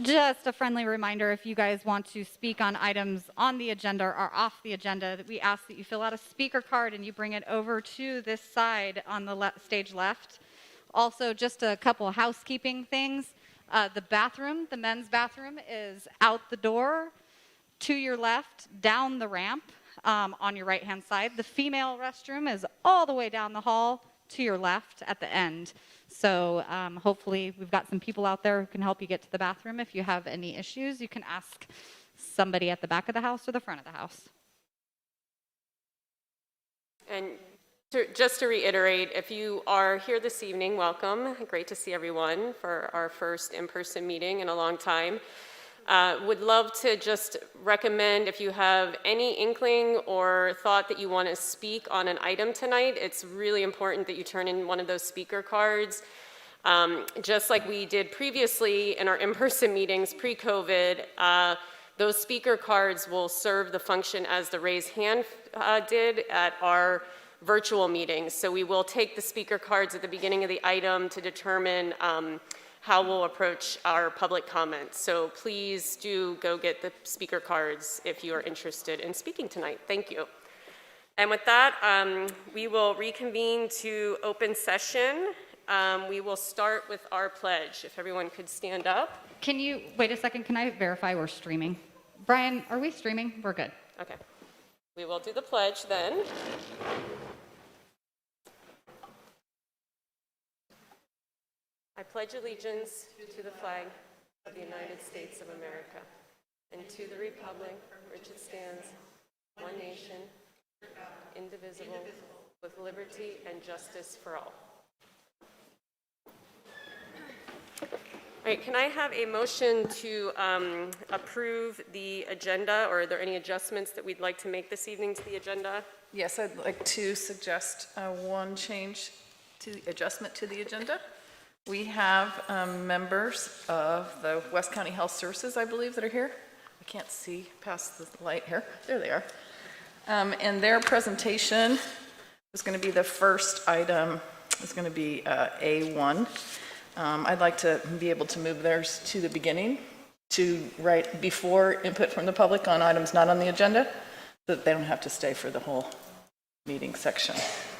Just a friendly reminder, if you guys want to speak on items on the agenda or off the agenda, that we ask that you fill out a speaker card and you bring it over to this side on the stage left. Also, just a couple of housekeeping things. The bathroom, the men's bathroom, is out the door, to your left, down the ramp on your right-hand side. The female restroom is all the way down the hall to your left at the end. So hopefully we've got some people out there who can help you get to the bathroom. If you have any issues, you can ask somebody at the back of the house or the front of the house. And just to reiterate, if you are here this evening, welcome. Great to see everyone for our first in-person meeting in a long time. Would love to just recommend, if you have any inkling or thought that you want to speak on an item tonight, it's really important that you turn in one of those speaker cards. Just like we did previously in our in-person meetings pre-COVID, those speaker cards will serve the function as the raise hand did at our virtual meetings. So we will take the speaker cards at the beginning of the item to determine how we'll approach our public comments. So please do go get the speaker cards if you are interested in speaking tonight. Thank you. And with that, we will reconvene to open session. We will start with our pledge. If everyone could stand up. Can you, wait a second, can I verify we're streaming? Brian, are we streaming? We're good. Okay. We will do the pledge then. I pledge allegiance to the flag of the United States of America and to the republic for which it stands, one nation, indivisible, with liberty and justice for all. All right, can I have a motion to approve the agenda, or are there any adjustments that we'd like to make this evening to the agenda? Yes, I'd like to suggest one change to the adjustment to the agenda. We have members of the West County Health Services, I believe, that are here. I can't see past the light here. There they are. And their presentation is going to be the first item. It's going to be A1. I'd like to be able to move theirs to the beginning, to right before input from the public on items not on the agenda, so that they don't have to stay for the whole meeting section.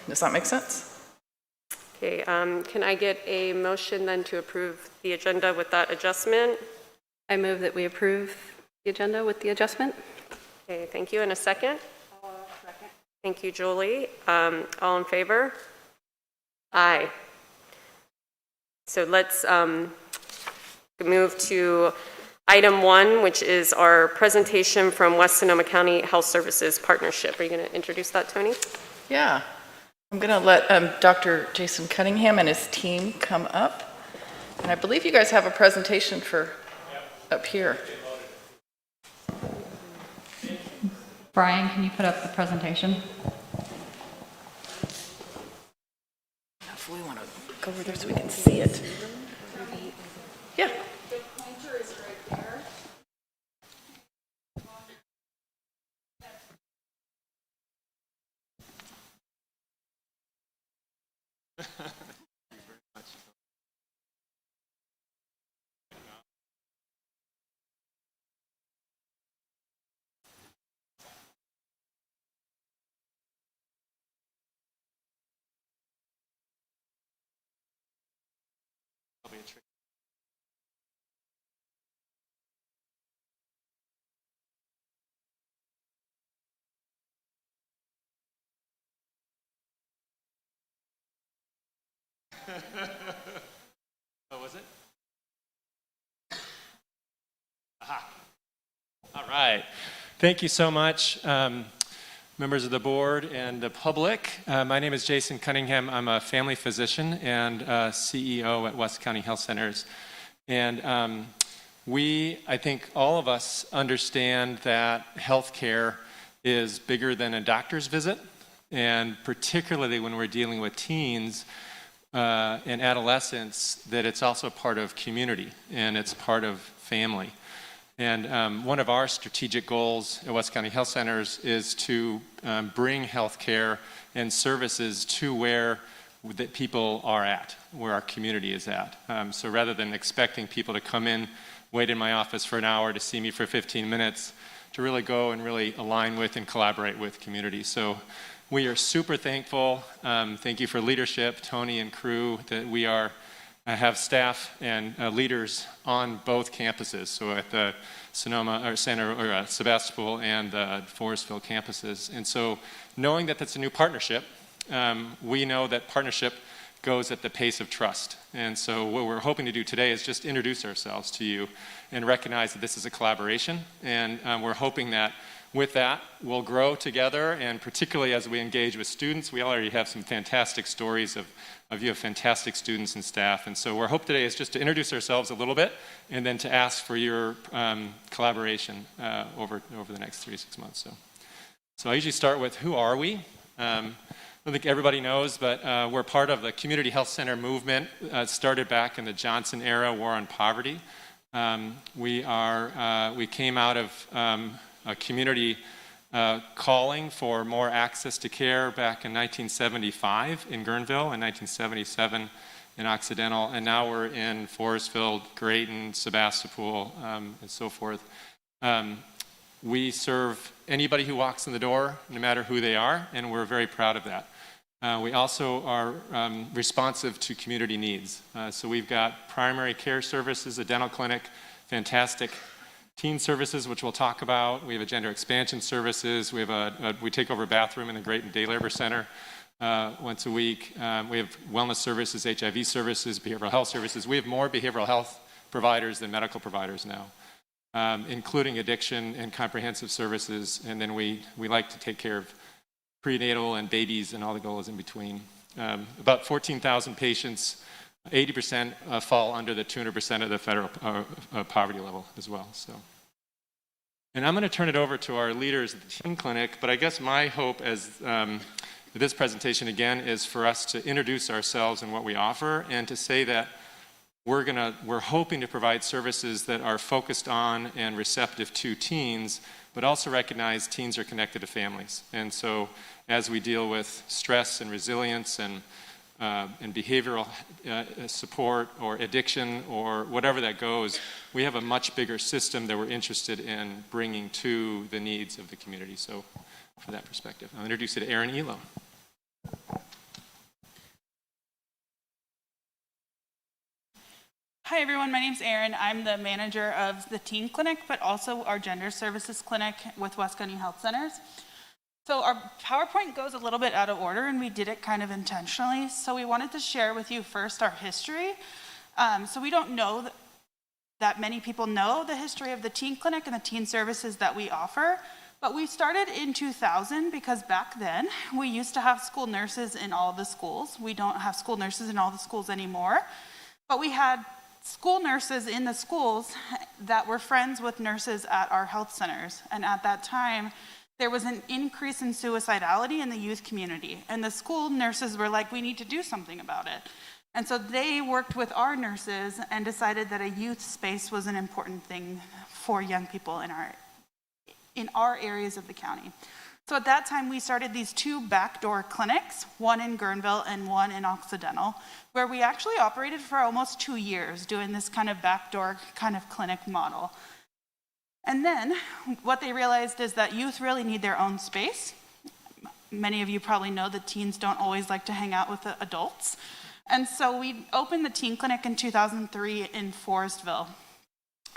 Does that make sense? Okay, can I get a motion then to approve the agenda with that adjustment? I move that we approve the agenda with the adjustment. Okay, thank you. And a second? Second. Thank you, Julie. All in favor? Aye. So let's move to item 1, which is our presentation from West Sonoma County Health Services Partnership. Are you going to introduce that, Tony? Yeah. I'm going to let Dr. Jason Cunningham and his team come up. And I believe you guys have a presentation for up here. Brian, can you put up the presentation? If we want to go over there so we can see it. Yeah. The pointer is right there. What was it? Aha. All right. Thank you so much, members of the board and the public. My name is Jason Cunningham. I'm a family physician and CEO at West County Health Centers. And I think all of us understand that healthcare is bigger than a doctor's visit. And particularly when we're dealing with teens, and adolescents, that it's also part of community and it's part of family. And one of our strategic goals at West County Health Centers is to bring healthcare and services to where that people are at, where our community is at. So rather than expecting people to come in wait in my office for an hour to see me for 15 minutes to really go and really align with and collaborate with community. So we are super thankful. Thank you for leadership, Tony and crew, that we have staff and leaders on both campuses. So at the Sonoma or Sebastopol and the Forestville campuses. And so knowing that that's a new partnership, we know that partnership goes at the pace of trust. And so what we're hoping to do today is just introduce ourselves to you and recognize that this is a collaboration. And we're hoping that with that, we'll grow together, and particularly as we engage with students, we already have some fantastic stories of you have fantastic students and staff. And so our hope today is just to introduce ourselves a little bit and then to ask for your collaboration over the next 3 to 6 months. So I usually start with, who are we? I don't think everybody knows, but we're part of the Community Health Center movement. Started back in the Johnson era, War on Poverty. We came out of a community calling for more access to care back in 1975 in Guerneville, and 1977 in Occidental, and now we're in Forestville, Grayton, Sebastopol, and so forth. We serve anybody who walks in the door, no matter who they are, and we're very proud of that. We also are responsive to community needs. So we've got primary care services, a dental clinic, fantastic teen services, which we'll talk about. We have a gender expansion services. We have we take over a bathroom in the Grayton Day Labor Center once a week. We have wellness services, HIV services, behavioral health services. We have more behavioral health providers than medical providers now, including addiction and comprehensive services. And then we like to take care of prenatal and babies and all the goals in between. About 14,000 patients. 80% fall under the 200% of the federal poverty level as well. So, and I'm going to turn it over to our leaders at the teen clinic, but I guess my hope as this presentation again is for us to introduce ourselves and what we offer, and to say that we're hoping to provide services that are focused on and receptive to teens, but also recognize teens are connected to families. And so as we deal with stress and resilience and behavioral support or addiction or whatever that goes, we have a much bigger system that we're interested in bringing to the needs of the community. So from that perspective, I'll introduce you to Erin Elo. Hi everyone, my name's Erin. I'm the manager of the teen clinic, but also our gender services clinic with West County Health Centers. So our PowerPoint goes a little bit out of order, and we did it kind of intentionally. So we wanted to share with you first our history. So we don't know that many people know the history of the teen clinic and the teen services that we offer. But we started in 2000 because back then we used to have school nurses in all the schools. We don't have school nurses in all the schools anymore. But we had school nurses in the schools that were friends with nurses at our health centers. And at that time, there was an increase in suicidality in the youth community. And the school nurses were like, we need to do something about it. And so they worked with our nurses and decided that a youth space was an important thing for young people in our areas of the county. So at that time, we started these 2 backdoor clinics, one in Guerneville and one in Occidental, where we actually operated for almost 2 years doing this kind of backdoor kind of clinic model. And then what they realized is that youth really need their own space. Many of you probably know that teens don't always like to hang out with the adults. And so we opened the teen clinic in 2003 in Forestville.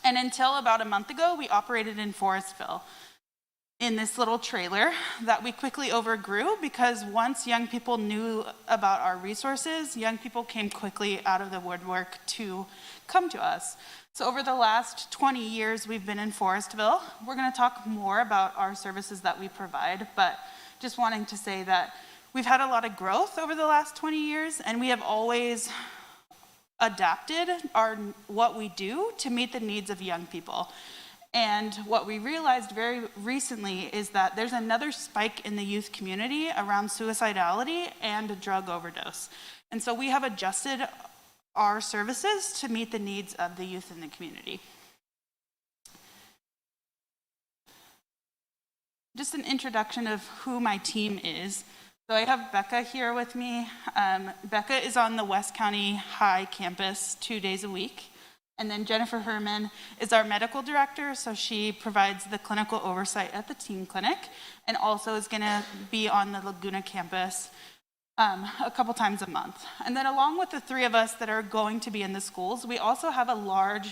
And until about a month ago, we operated in Forestville in this little trailer that we quickly overgrew, because once young people knew about our resources, young people came quickly out of the woodwork to come to us. So over the last 20 years we've been in Forestville. We're going to talk more about our services that we provide, but just wanting to say that we've had a lot of growth over the last 20 years, and we have always adapted what we do to meet the needs of young people. And what we realized very recently is that there's another spike in the youth community around suicidality and drug overdose. And so we have adjusted our services to meet the needs of the youth in the community. Just an introduction of who my team is. So I have Becca here with me. Becca is on the West County High campus 2 days a week. And then Jennifer Herman is our medical director, so she provides the clinical oversight at the teen clinic and also is going to be on the Laguna campus a couple times a month. And then along with the three of us that are going to be in the schools, we also have a large,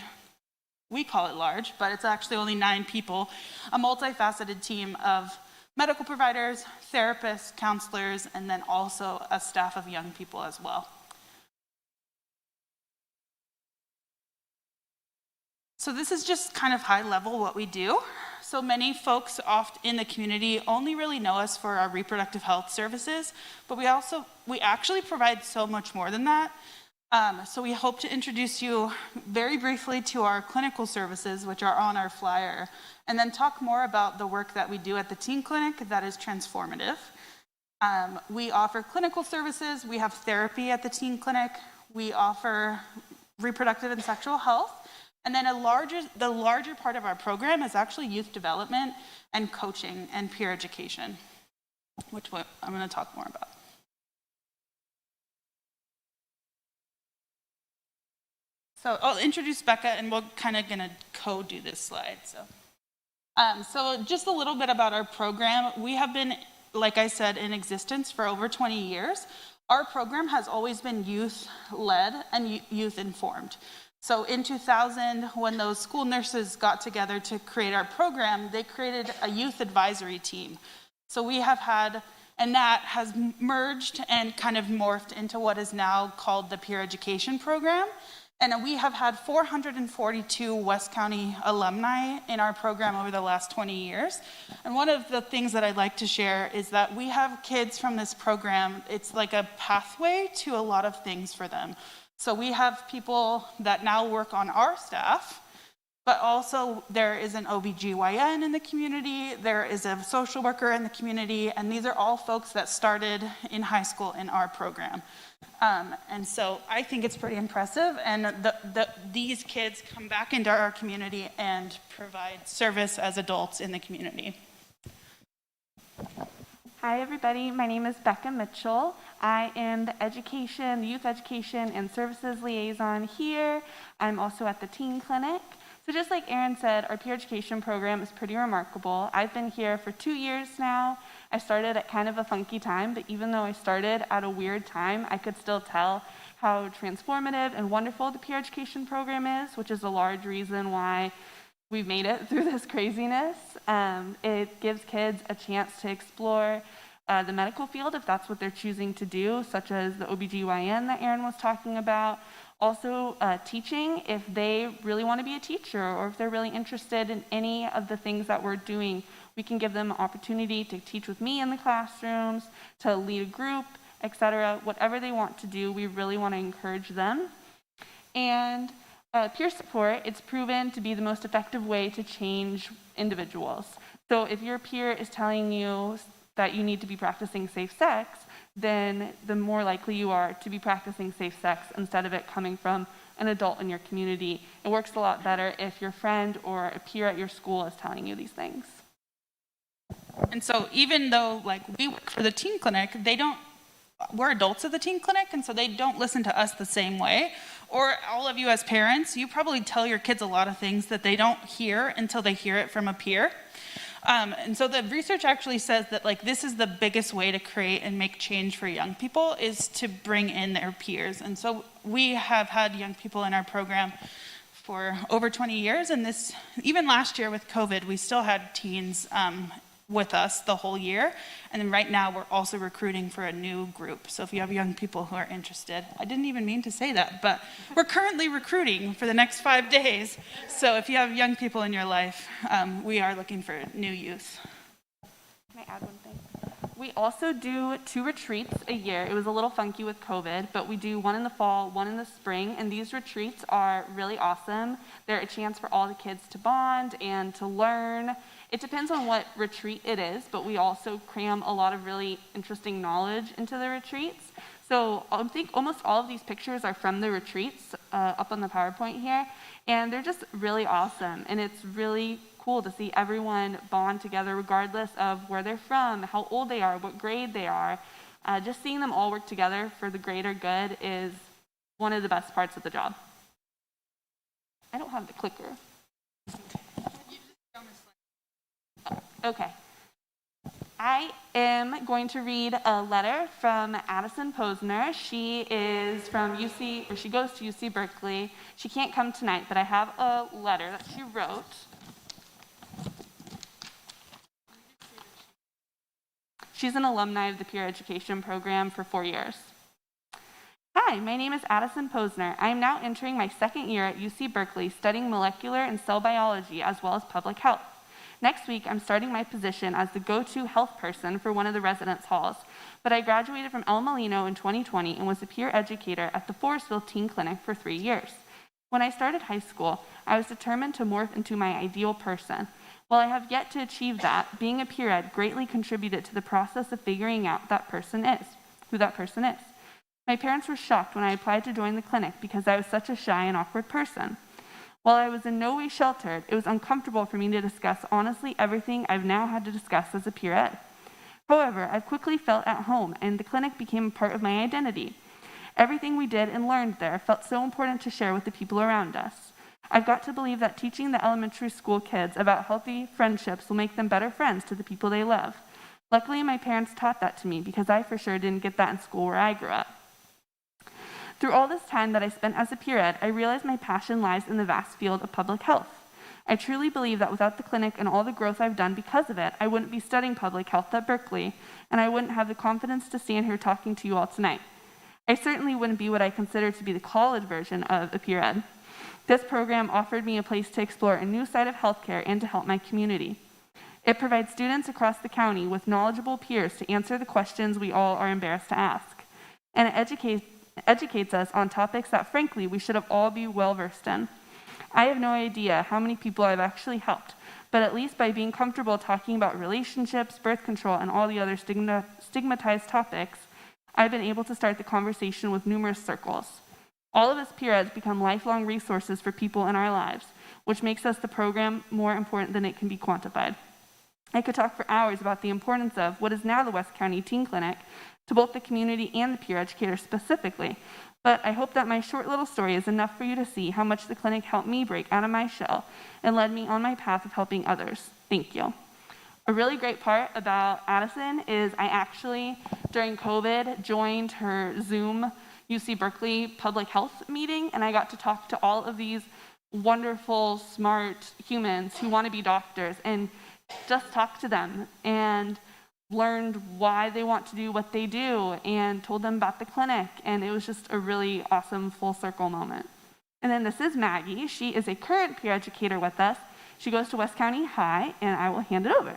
we call it large, but it's actually only 9 people, a multifaceted team of medical providers, therapists, counselors, and then also a staff of young people as well. So this is just kind of high level what we do. So many folks oft in the community only really know us for our reproductive health services, but we actually provide so much more than that. So we hope to introduce you very briefly to our clinical services, which are on our flyer, and then talk more about the work that we do at the teen clinic that is transformative. We offer clinical services, we have therapy at the teen clinic, we offer reproductive and sexual health, and then the larger part of our program is actually youth development and coaching and peer education, which I'm going to talk more about. So I'll introduce Becca, and we're kind of going to co-do this slide. So just a little bit about our program. We have been, like I said, in existence for over 20 years. Our program has always been youth-led and youth-informed. So in 2000, when those school nurses got together to create our program, they created a youth advisory team. So we have had, and that has merged and kind of morphed into what is now called the peer education program. And we have had 442 West County alumni in our program over the last 20 years. And one of the things that I'd like to share is that we have kids from this program, it's like a pathway to a lot of things for them. So we have people that now work on our staff, but also there is an OBGYN in the community, there is a social worker in the community, and these are all folks that started in high school in our program. And so I think it's pretty impressive, and these kids come back into our community and provide service as adults in the community. Hi everybody, my name is Becca Mitchell. I am the youth education and services liaison here. I'm also at the teen clinic. So just like Erin said, our peer education program is pretty remarkable. I've been here for 2 years now. I started at kind of a funky time, but even though I started at a weird time, I could still tell how transformative and wonderful the peer education program is, which is a large reason why we've made it through this craziness. It gives kids a chance to explore the medical field if that's what they're choosing to do, such as the OBGYN that Erin was talking about. Also teaching if they really want to be a teacher or if they're really interested in any of the things that we're doing. We can give them an opportunity to teach with me in the classrooms, to lead a group, etc. Whatever they want to do, we really want to encourage them. And peer support, it's proven to be the most effective way to change individuals. So if your peer is telling you that you need to be practicing safe sex, then the more likely you are to be practicing safe sex instead of it coming from an adult in your community. It works a lot better if your friend or a peer at your school is telling you these things. And so even though we work for the teen clinic, we're adults at the teen clinic, and so they don't listen to us the same way. Or all of you as parents, you probably tell your kids a lot of things that they don't hear until they hear it from a peer. And so the research actually says that this is the biggest way to create and make change for young people is to bring in their peers. And so we have had young people in our program for over 20 years, and even last year with COVID, we still had teens with us the whole year. And then right now we're also recruiting for a new group. So if you have young people who are interested, I didn't even mean to say that, but we're currently recruiting for the next 5 days. So if you have young people in your life, we are looking for new youth. Can I add one thing? We also do 2 retreats a year. It was a little funky with COVID, but we do one in the fall, one in the spring, and these retreats are really awesome. They're a chance for all the kids to bond and to learn. It depends on what retreat it is, but we also cram a lot of really interesting knowledge into the retreats. So I think almost all of these pictures are from the retreats up on the PowerPoint here, and they're just really awesome. And it's really cool to see everyone bond together regardless of where they're from, how old they are, what grade they are. Just seeing them all work together for the greater good is one of the best parts of the job. I don't have the clicker. Okay. I am going to read a letter from Addison Posner. She is from UC, or she goes to UC Berkeley. She can't come tonight, but I have a letter that she wrote. She's an alumni of the Peer Education program for 4 years. Hi, my name is Addison Posner. I am now entering my second year at UC Berkeley studying molecular and cell biology as well as public health. Next week, I'm starting my position as the go-to health person for one of the residence halls, but I graduated from El Molino in 2020 and was a peer educator at the Forestville Teen Clinic for 3 years. When I started high school, I was determined to morph into my ideal person. While I have yet to achieve that, being a peer ed greatly contributed to the process of figuring out who that person is. My parents were shocked when I applied to join the clinic because I was such a shy and awkward person. While I was in no way sheltered, it was uncomfortable for me to discuss honestly everything I've now had to discuss as a peer ed. However, I've quickly felt at home, and the clinic became a part of my identity. Everything we did and learned there felt so important to share with the people around us. I've got to believe that teaching the elementary school kids about healthy friendships will make them better friends to the people they love. Luckily, my parents taught that to me because I for sure didn't get that in school where I grew up. Through all this time that I spent as a peer ed, I realized my passion lies in the vast field of public health. I truly believe that without the clinic and all the growth I've done because of it, I wouldn't be studying public health at Berkeley, and I wouldn't have the confidence to stand here talking to you all tonight. I certainly wouldn't be what I consider to be the college version of a peer ed. This program offered me a place to explore a new side of healthcare and to help my community. It provides students across the county with knowledgeable peers to answer the questions we all are embarrassed to ask. And it educates us on topics that, frankly, we should have all be well-versed in. I have no idea how many people I've actually helped, but at least by being comfortable talking about relationships, birth control, and all the other stigmatized topics, I've been able to start the conversation with numerous circles. All of us peer eds become lifelong resources for people in our lives, which makes us the program more important than it can be quantified. I could talk for hours about the importance of what is now the West County Teen Clinic to both the community and the peer educators specifically, but I hope that my short little story is enough for you to see how much the clinic helped me break out of my shell and led me on my path of helping others. Thank you. A really great part about Addison is I actually, during COVID, joined her Zoom UC Berkeley public health meeting, and I got to talk to all of these wonderful, smart humans who want to be doctors and just talk to them and learned why they want to do what they do and told them about the clinic, and it was just a really awesome full circle moment. And then this is Maggie. She is a current peer educator with us. She goes to West County High, and I will hand it over.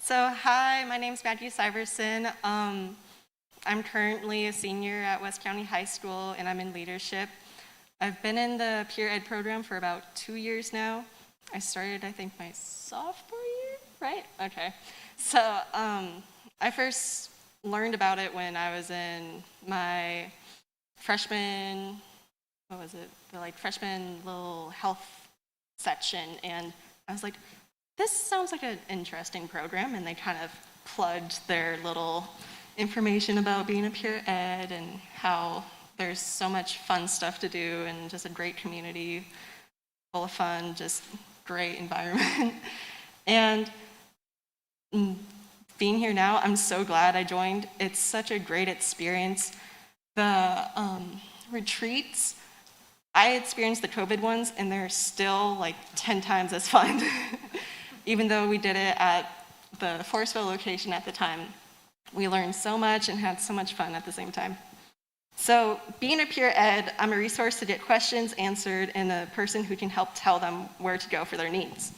So hi, my name is Maggie Syverson. I'm currently a senior at West County High School, and I'm in leadership. I've been in the peer ed program for about 2 years now. I started, I think, my sophomore year, right? Okay. So I first learned about it when I was in my freshman, freshman little health section, and I was like, this sounds like an interesting program, and they kind of plugged their little information about being a peer ed and how there's so much fun stuff to do and just a great community, full of fun, just great environment. And being here now, I'm so glad I joined. It's such a great experience. The retreats, I experienced the COVID ones, and they're still like 10 times as fun. Even though we did it at the Forestville location at the time, we learned so much and had so much fun at the same time. So being a peer ed, I'm a resource to get questions answered and a person who can help tell them where to go for their needs.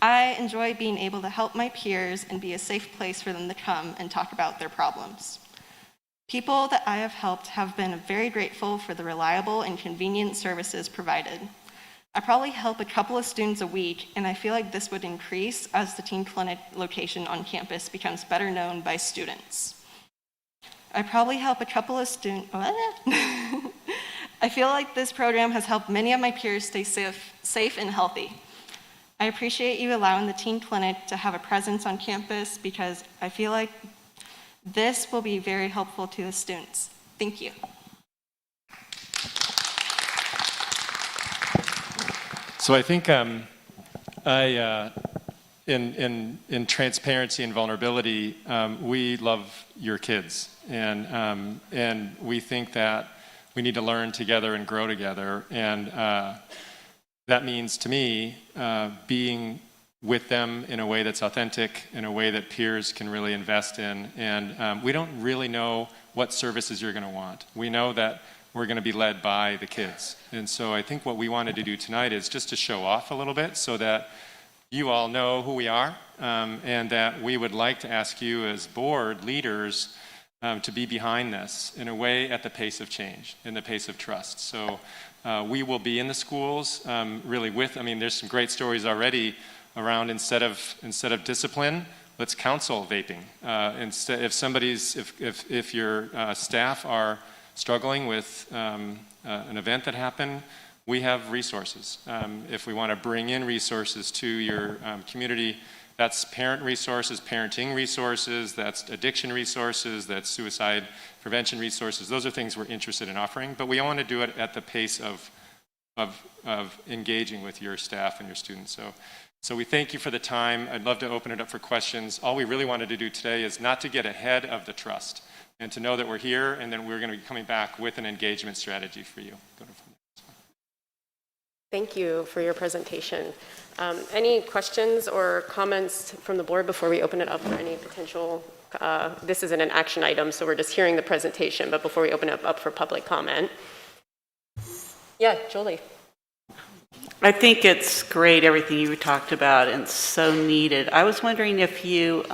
I enjoy being able to help my peers and be a safe place for them to come and talk about their problems. People that I have helped have been very grateful for the reliable and convenient services provided. I probably help a couple of students a week, and I feel like this would increase as the teen clinic location on campus becomes better known by students. I probably help a couple of students. I feel like this program has helped many of my peers stay safe and healthy. I appreciate you allowing the teen clinic to have a presence on campus because I feel like this will be very helpful to the students. Thank you. So I think in transparency and vulnerability, we love your kids, and we think that we need to learn together and grow together, and that means to me being with them in a way that's authentic, in a way that peers can really invest in, and we don't really know what services you're going to want. We know that we're going to be led by the kids, and so I think what we wanted to do tonight is just to show off a little bit so that you all know who we are, and that we would like to ask you as board leaders to be behind this in a way at the pace of change, in the pace of trust. So we will be in the schools really with, I mean, there's some great stories already around instead of discipline, let's counsel vaping. If your staff are struggling with an event that happened, we have resources. If we want to bring in resources to your community, that's parent resources, parenting resources, that's addiction resources, that's suicide prevention resources. Those are things we're interested in offering, but we want to do it at the pace of engaging with your staff and your students. So we thank you for the time. I'd love to open it up for questions. All we really wanted to do today is not to get ahead of the trust and to know that we're here and then we're going to be coming back with an engagement strategy for you. Thank you for your presentation. Any questions or comments from the board before we open it up for any potential, this isn't an action item, so we're just hearing the presentation, but before we open it up for public comment. Yeah, Julie. I think it's great, everything you talked about, and so needed. I was wondering if you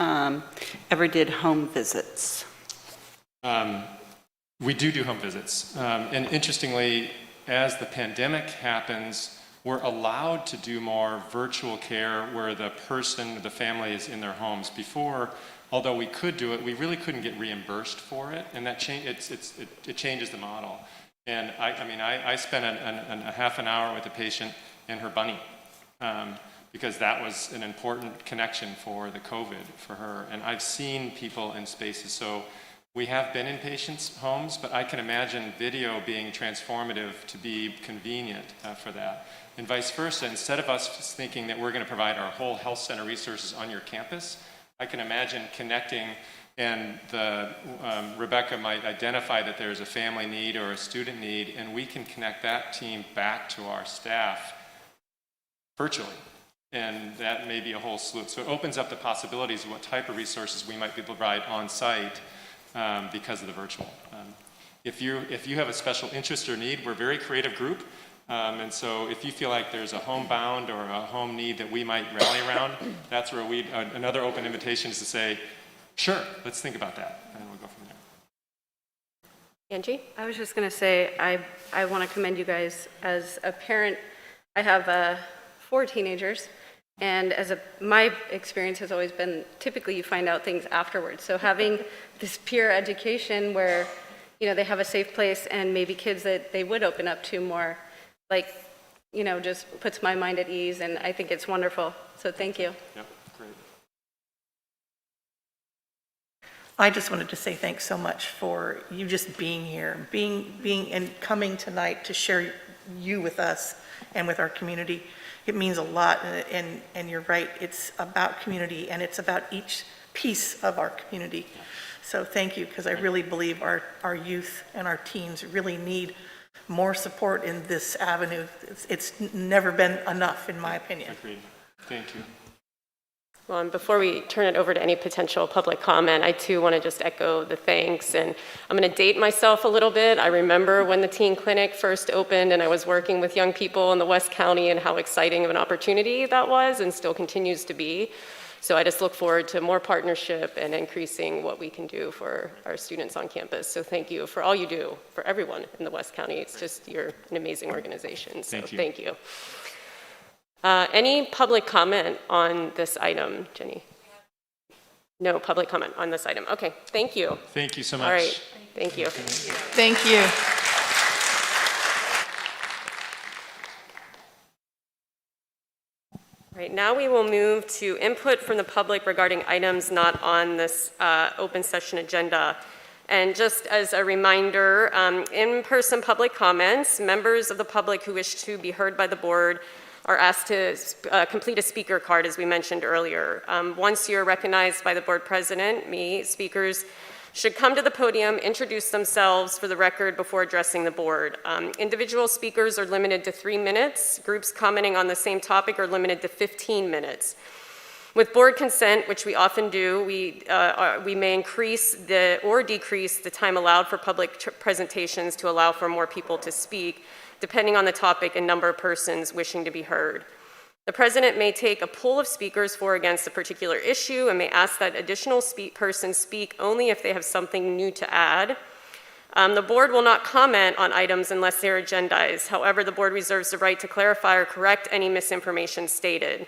ever did home visits. We do home visits. And interestingly, as the pandemic happens, we're allowed to do more virtual care where the family is in their homes. Before, although we could do it, we really couldn't get reimbursed for it, and that it changes the model. And I spent a half an hour with a patient and her bunny, because that was an important connection for the COVID for her. And I've seen people in spaces, so we have been in patients' homes, but I can imagine video being transformative to be convenient for that. And vice versa, instead of us thinking that we're going to provide our whole health center resources on your campus, I can imagine connecting, and Rebecca might identify that there's a family need or a student need, and we can connect that team back to our staff virtually. And that may be a whole slew. So it opens up the possibilities of what type of resources we might be able to provide on site because of the virtual. If you have a special interest or need, we're a very creative group. And so if you feel like there's a homebound or a home need that we might rally around, that's where another open invitation is to say, sure, let's think about that. And we'll go from there. Angie? I was just going to say, I want to commend you guys. As a parent, I have 4 teenagers, and my experience has always been, typically you find out things afterwards. So having this peer education where, they have a safe place and maybe kids that they would open up to more, just puts my mind at ease, and I think it's wonderful. So thank you. Yep, great. I just wanted to say thanks so much for you just being here, being and coming tonight to share you with us and with our community. It means a lot, and you're right, it's about community, and it's about each piece of our community. So thank you, because I really believe our youth and our teens really need more support in this avenue. It's never been enough, in my opinion. Agreed. Thank you. Well, and before we turn it over to any potential public comment, I too want to just echo the thanks. And I'm going to date myself a little bit. I remember when the teen clinic first opened and I was working with young people in the West County and how exciting of an opportunity that was and still continues to be. So I just look forward to more partnership and increasing what we can do for our students on campus. So thank you for all you do for everyone in the West County. It's just, you're an amazing organization. So thank you. Any public comment on this item, Jenny? No public comment on this item. Okay, thank you. Thank you so much. All right, thank you. Thank you. All right, now we will move to input from the public regarding items not on this open session agenda. And just as a reminder, in-person public comments, members of the public who wish to be heard by the board are asked to complete a speaker card, as we mentioned earlier. Once you're recognized by the board president, me, speakers should come to the podium, introduce themselves for the record before addressing the board. Individual speakers are limited to 3 minutes. Groups commenting on the same topic are limited to 15 minutes. With board consent, which we often do, we may increase or decrease the time allowed for public presentations to allow for more people to speak, depending on the topic and number of persons wishing to be heard. The president may take a poll of speakers for or against a particular issue and may ask that additional persons speak only if they have something new to add. The board will not comment on items unless they are agendized. However, the board reserves the right to clarify or correct any misinformation stated.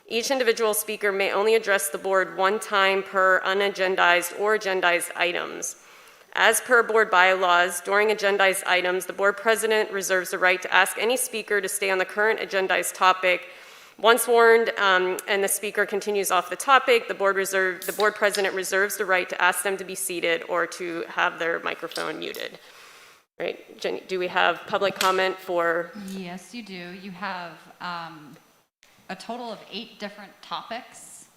Each individual speaker may only address the board one time per unagendized or agendized items. As per board bylaws, during agendized items, the board president reserves the right to ask any speaker to stay on the current agendized topic. Once warned and the speaker continues off the topic, the board president reserves the right to ask them to be seated or to have their microphone muted. Right, Jenny, do we have public comment for? Yes, you do. You have a total of 8 different topics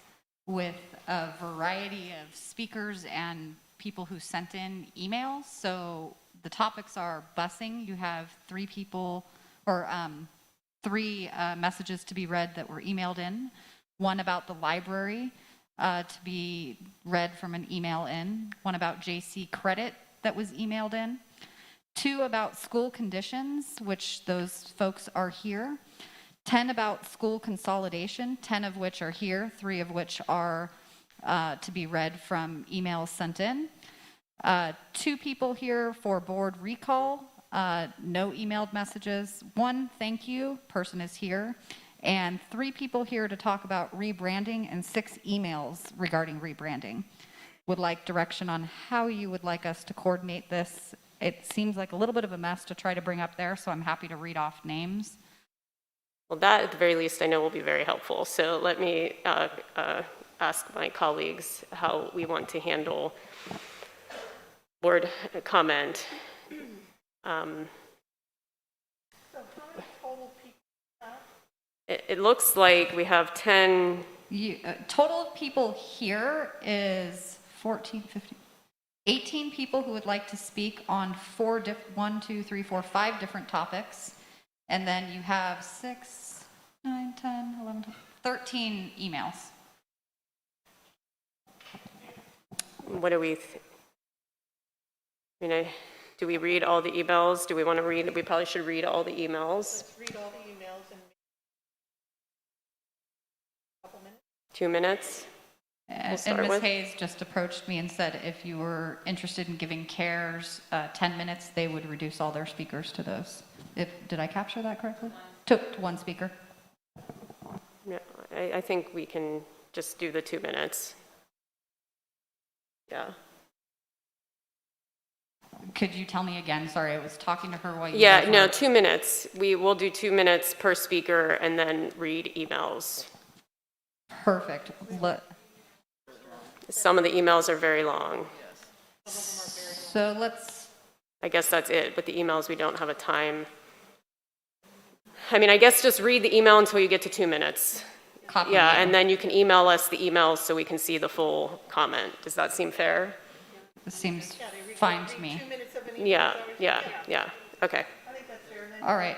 with a variety of speakers and people who sent in emails. So the topics are busing. You have 3 people, or 3 messages to be read that were emailed in. 1 about the library to be read from an email in. 1 about JC credit that was emailed in. 2 about school conditions, which those folks are here. 10 about school consolidation, 10 of which are here, 3 of which are to be read from emails sent in. 2 people here for board recall. No emailed messages. 1 thank you, person is here, and 3 people here to talk about rebranding and 6 emails regarding rebranding. Would like direction on how you would like us to coordinate this. It seems like a little bit of a mess to try to bring up there, so I'm happy to read off names. Well, that at the very least I know will be very helpful. So let me ask my colleagues how we want to handle board comment. It looks like we have 10. Total of people here is 14, 15, 18 people who would like to speak on 5 different topics. And then you have 6, 9, 10, 11, 12, 13 emails. What do we, do we read all the emails? Do we want to read, we probably should read all the emails. Let's read all the emails in a couple minutes. 2 minutes? And start Ms. with. Hayes just approached me and said if you were interested in giving CARES 10 minutes, they would reduce all their speakers to those. Did I capture that correctly? To 1 speaker. Yeah, I think we can just do the 2 minutes. Yeah. Could you tell me again? Sorry, I was talking to her while you Yeah, guys no, were- 2 minutes. We will do 2 minutes per speaker and then read emails. Perfect. Some of the emails are very long. So let's, I guess that's it, but the emails, we don't have a time. I guess just read the email until you get to 2 minutes. copy. Yeah, me. and then you can email us the emails so we can see the full comment. Does that seem fair? This seems fine to me. 2 minutes of an email. Yeah. Okay. I think that's fair. And then All right.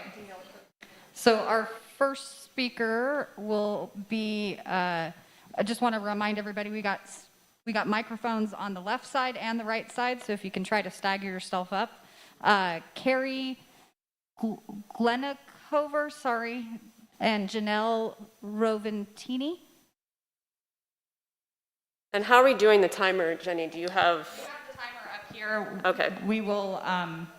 So our first speaker will be, I just want to remind everybody, we got microphones on the left side and the right side, so if you can try to stagger yourself up. Carrie Glenikover, and Janelle Roventini. And how are we doing the timer, Jenny? Do you have? We have the timer up here. Okay. We will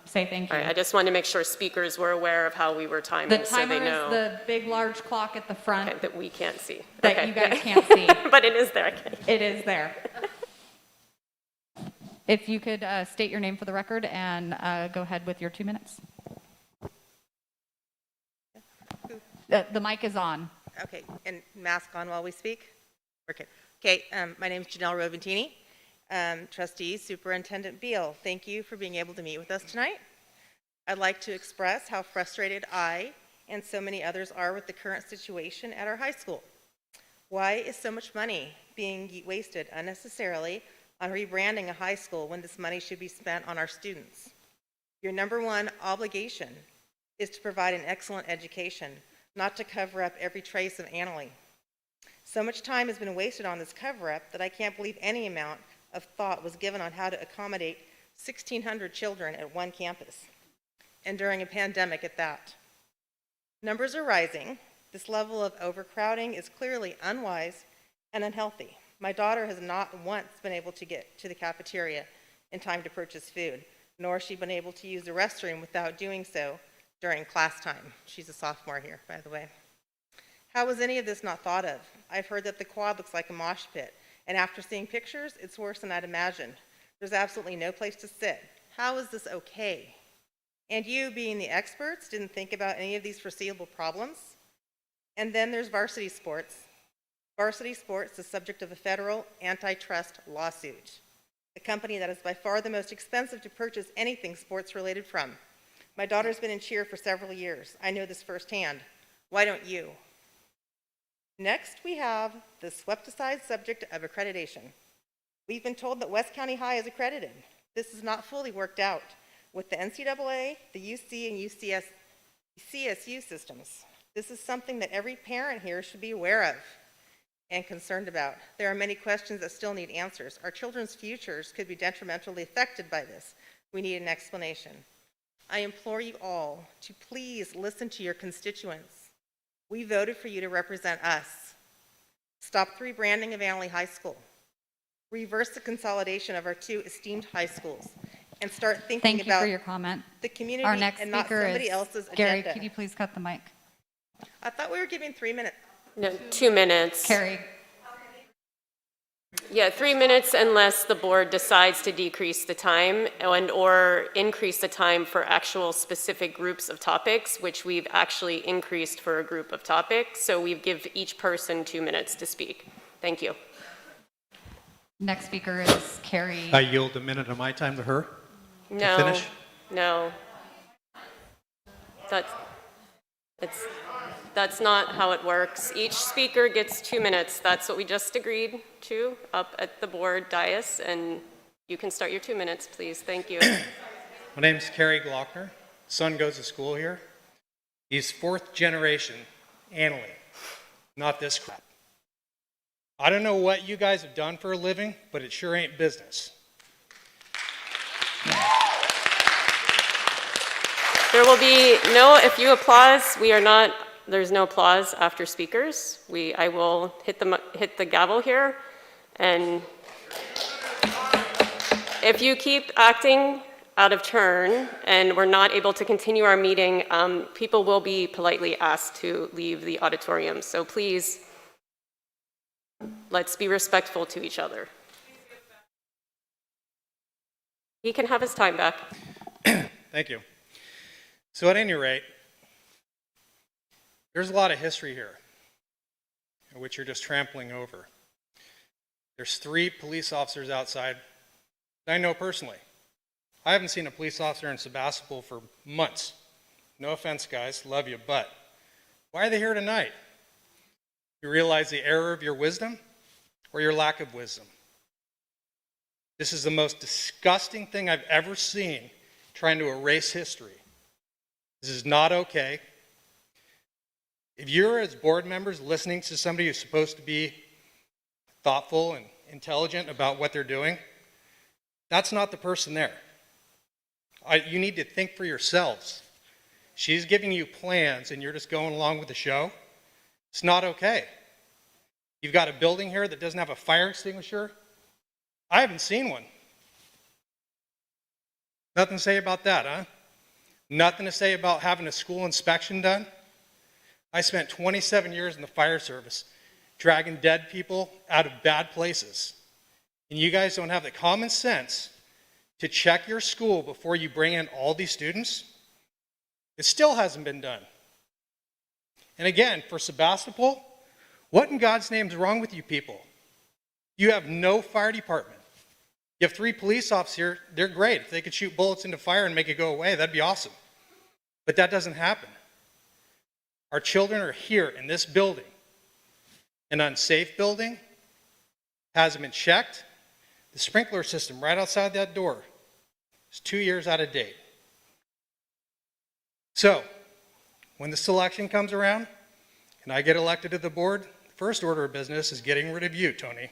say thank you. All right, I just wanted to make sure speakers were aware of how we were timing The so timer they know. is the big, large clock at the front Okay, that we can't see. that Okay, you guys yeah. can't see. But it is there. Okay. It is there. If you could state your name for the record and go ahead with your 2 minutes. The mic is on. Okay, and mask on while we speak? Okay, my name is Janelle Roventini. Trustee Superintendent Beal, thank you for being able to meet with us tonight. I'd like to express how frustrated I and so many others are with the current situation at our high school. Why is so much money being wasted unnecessarily on rebranding a high school when this money should be spent on our students? Your number one obligation is to provide an excellent education, not to cover up every trace of anomaly. So much time has been wasted on this cover-up that I can't believe any amount of thought was given on how to accommodate 1,600 children at one campus, and during a pandemic at that. Numbers are rising. This level of overcrowding is clearly unwise and unhealthy. My daughter has not once been able to get to the cafeteria in time to purchase food, nor has she been able to use the restroom without doing so during class time. She's a sophomore here, by the way. How was any of this not thought of? I've heard that the quad looks like a mosh pit, and after seeing pictures, it's worse than I'd imagined. There's absolutely no place to sit. How is this okay? And you, being the experts, didn't think about any of these foreseeable problems? And then there's varsity sports. Varsity sports is the subject of a federal antitrust lawsuit, a company that is by far the most expensive to purchase anything sports-related from. My daughter's been in cheer for several years. I know this firsthand. Why don't you? Next, we have the swept-aside subject of accreditation. We've been told that West County High is accredited. This is not fully worked out with the NCAA, the UC, and CSU systems. This is something that every parent here should be aware of and concerned about. There are many questions that still need answers. Our children's futures could be detrimentally affected by this. We need an explanation. I implore you all to please listen to your constituents. We voted for you to represent us. Stop the rebranding of Annalee High School. Reverse the consolidation of our two esteemed high schools and start thinking Thank you about for your comment. the community Our next and not speaker somebody is else's Gary. agenda. Could you please cut the mic? I thought we were giving 3 minutes. No, 2 minutes. Carrie. Yeah, 3 minutes unless the board decides to decrease the time or increase the time for actual specific groups of topics, which we've actually increased for a group of topics. So we give each person 2 minutes to speak. Thank you. Next speaker is Carrie. I yield a minute of my time to her to No, finish. no. That's not how it works. Each speaker gets 2 minutes. That's what we just agreed to up at the board dais, and you can start your 2 minutes, please. Thank you. My name's Kerry Glockner. Son goes to school here. He's fourth generation Annalee, not this crap. I don't know what you guys have done for a living, but it sure ain't business. There will be no, if you applause, there's no applause after speakers. I will hit the gavel here, and if you keep acting out of turn and we're not able to continue our meeting, people will be politely asked to leave the auditorium. So please, let's be respectful to each other. He can have his time back. Thank you. So at any rate, there's a lot of history here, which you're just trampling over. There's 3 police officers outside that I know personally. I haven't seen a police officer in Sebastopol for months. No offense, guys, love you, but why are they here tonight? You realize the error of your wisdom or your lack of wisdom? This is the most disgusting thing I've ever seen trying to erase history. This is not okay. If you're, as board members, listening to somebody who's supposed to be thoughtful and intelligent about what they're doing, that's not the person there. You need to think for yourselves. She's giving you plans and you're just going along with the show. It's not okay. You've got a building here that doesn't have a fire extinguisher. I haven't seen one. Nothing to say about that, huh? Nothing to say about having a school inspection done? I spent 27 years in the fire service, dragging dead people out of bad places. And you guys don't have the common sense to check your school before you bring in all these students? It still hasn't been done. And again, for Sebastopol, what in God's name is wrong with you people? You have no fire department. You have 3 police officers here. They're great. If they could shoot bullets into fire and make it go away, that'd be awesome. But that doesn't happen. Our children are here in this building, an unsafe building, hasn't been checked. The sprinkler system right outside that door is 2 years out of date. So, when the election comes around and I get elected to the board, the first order of business is getting rid of you, Tony.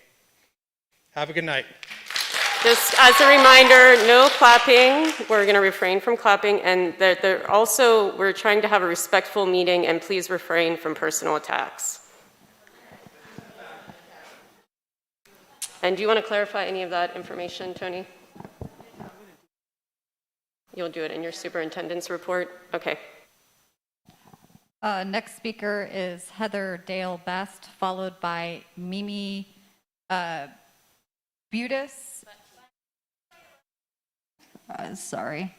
Have a good night. Just as a reminder, no clapping. We're going to refrain from clapping. And also, we're trying to have a respectful meeting, and please refrain from personal attacks. And do you want to clarify any of that information, Tony? You'll do it in your superintendent's report? Okay. Next speaker is Heather Dale Best, followed by Mimi Butis. Sorry.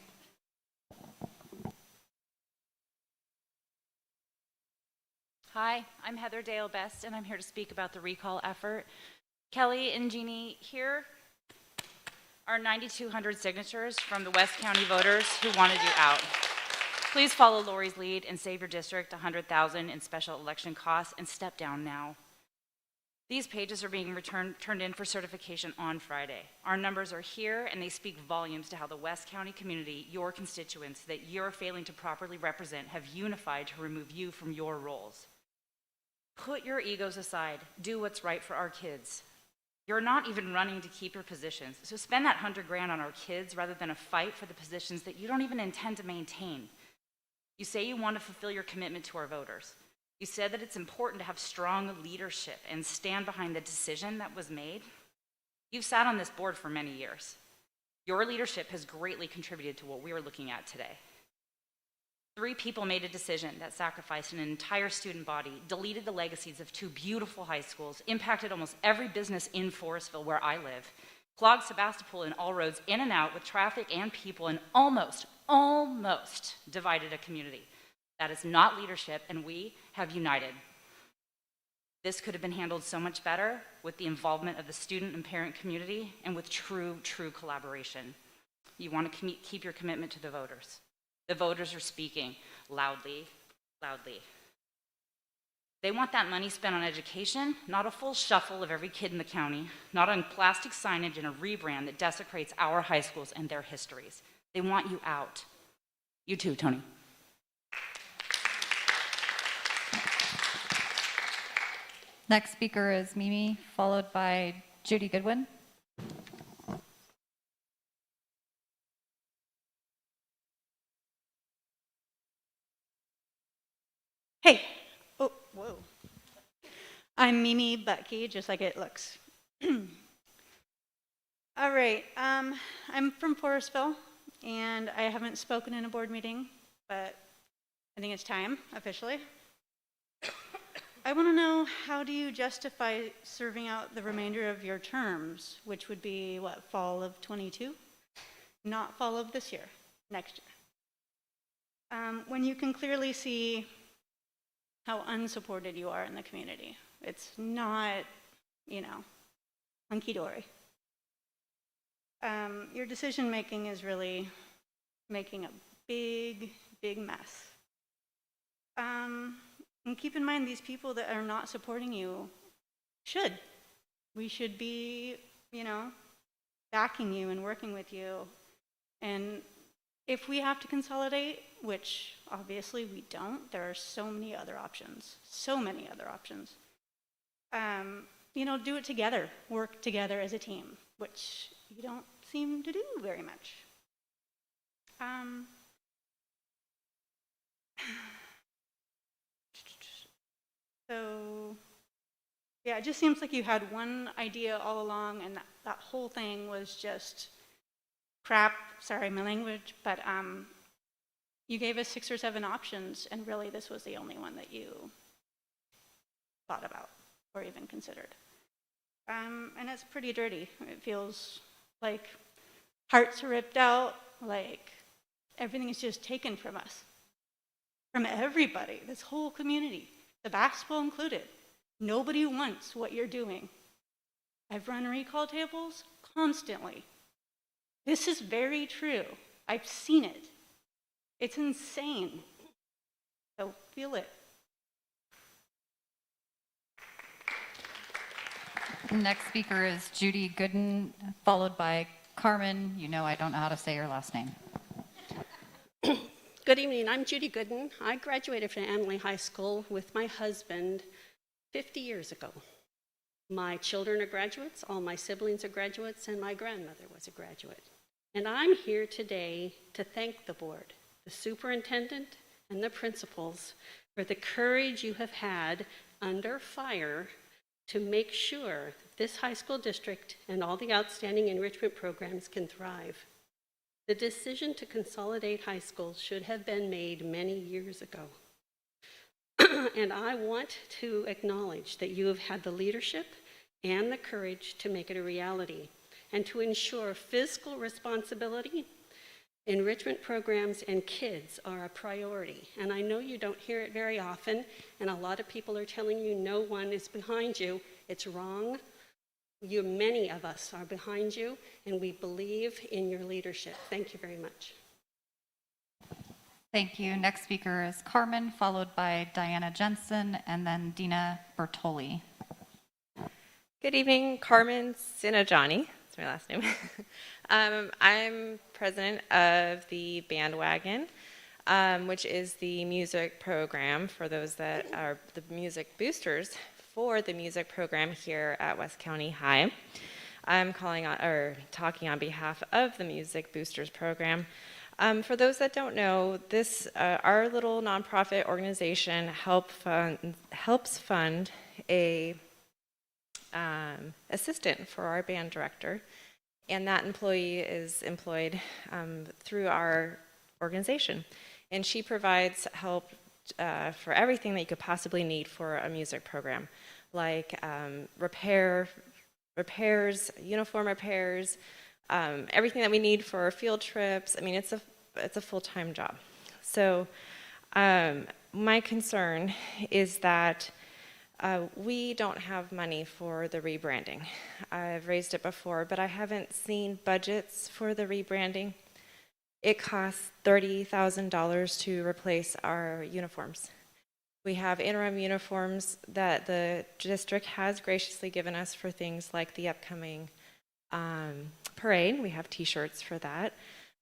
Hi, I'm Heather Dale Best, and I'm here to speak about the recall effort. Kelly and Jeannie, here are 9,200 signatures from the West County voters who wanted you out. Please follow Lori's lead and save your district $100,000 in special election costs and step down now. These pages are being turned in for certification on Friday. Our numbers are here, and they speak volumes to how the West County community, your constituents that you're failing to properly represent, have unified to remove you from your roles. Put your egos aside. Do what's right for our kids. You're not even running to keep your positions, so spend that $100,000 on our kids rather than a fight for the positions that you don't even intend to maintain. You say you want to fulfill your commitment to our voters. You said that it's important to have strong leadership and stand behind the decision that was made. You've sat on this board for many years. Your leadership has greatly contributed to what we are looking at today. 3 people made a decision that sacrificed an entire student body, deleted the legacies of 2 beautiful high schools, impacted almost every business in Forestville where I live, clogged Sebastopol and all roads in and out with traffic and people, and almost divided a community. That is not leadership, and we have united. This could have been handled so much better with the involvement of the student and parent community and with true collaboration. You want to keep your commitment to the voters. The voters are speaking loudly. They want that money spent on education, not a full shuffle of every kid in the county, not on plastic signage and a rebrand that desecrates our high schools and their histories. They want you out. You too, Tony. Next speaker is Mimi, followed by Judy Gooden. Hey, oh, whoa. I'm Mimi Butke, just like it looks. All right, I'm from Forestville, and I haven't spoken in a board meeting, but I think it's time, officially. I want to know, how do you justify serving out the remainder of your terms, which would be, what, fall of 22? Not fall of this year, next year. When you can clearly see how unsupported you are in the community. It's not, hunky-dory. Your decision-making is really making a big mess. And keep in mind, these people that are not supporting you we should be, backing you and working with you. And if we have to consolidate, which obviously we don't, there are so many other options. Do it together, work together as a team, which you don't seem to do very much. So, yeah, it just seems like you had one idea all along, and that whole thing was just crap. Sorry, my language, but you gave us 6 or 7 options, and really this was the only one that you thought about or even considered. And it's pretty dirty. It feels like hearts are ripped out, like everything is just taken from us, from everybody, this whole community, Sebastopol included. Nobody wants what you're doing. I've run recall tables constantly. This is very true. I've seen it. It's insane. So feel it. Next speaker is Judy Gooden, followed by Carmen. You know I don't know how to say your last name. Good evening, I'm Judy Gooden. I graduated from Annalee High School with my husband 50 years ago. My children are graduates, all my siblings are graduates, and my grandmother was a graduate. And I'm here today to thank the board, the superintendent, and the principals for the courage you have had under fire to make sure that this high school district and all the outstanding enrichment programs can thrive. The decision to consolidate high schools should have been made many years ago. And I want to acknowledge that you have had the leadership and the courage to make it a reality and to ensure fiscal responsibility, enrichment programs, and kids are a priority. And I know you don't hear it very often, and a lot of people are telling you no one is behind you. It's wrong. Many of us are behind you, and we believe in your leadership. Thank you very much. Thank you. Next speaker is Carmen, followed by Diana Jensen, and then Dina Bertoli. Good evening, Carmen Sinajani. That's my last name. I'm president of the Bandwagon, which is the music program for those that are the music boosters for the music program here at West County High. I'm talking on behalf of the Music Boosters program. For those that don't know, this our little nonprofit organization helps fund a assistant for our band director, and that employee is employed through our organization, and she provides help for everything that you could possibly need for a music program, like repairs, uniform repairs, everything that we need for field trips. I mean, it's a full-time job. So my concern is that we don't have money for the rebranding. I've raised it before, but I haven't seen budgets for the rebranding. It costs $30,000 to replace our uniforms. We have interim uniforms that the district has graciously given us for things like the upcoming parade. We have t-shirts for that.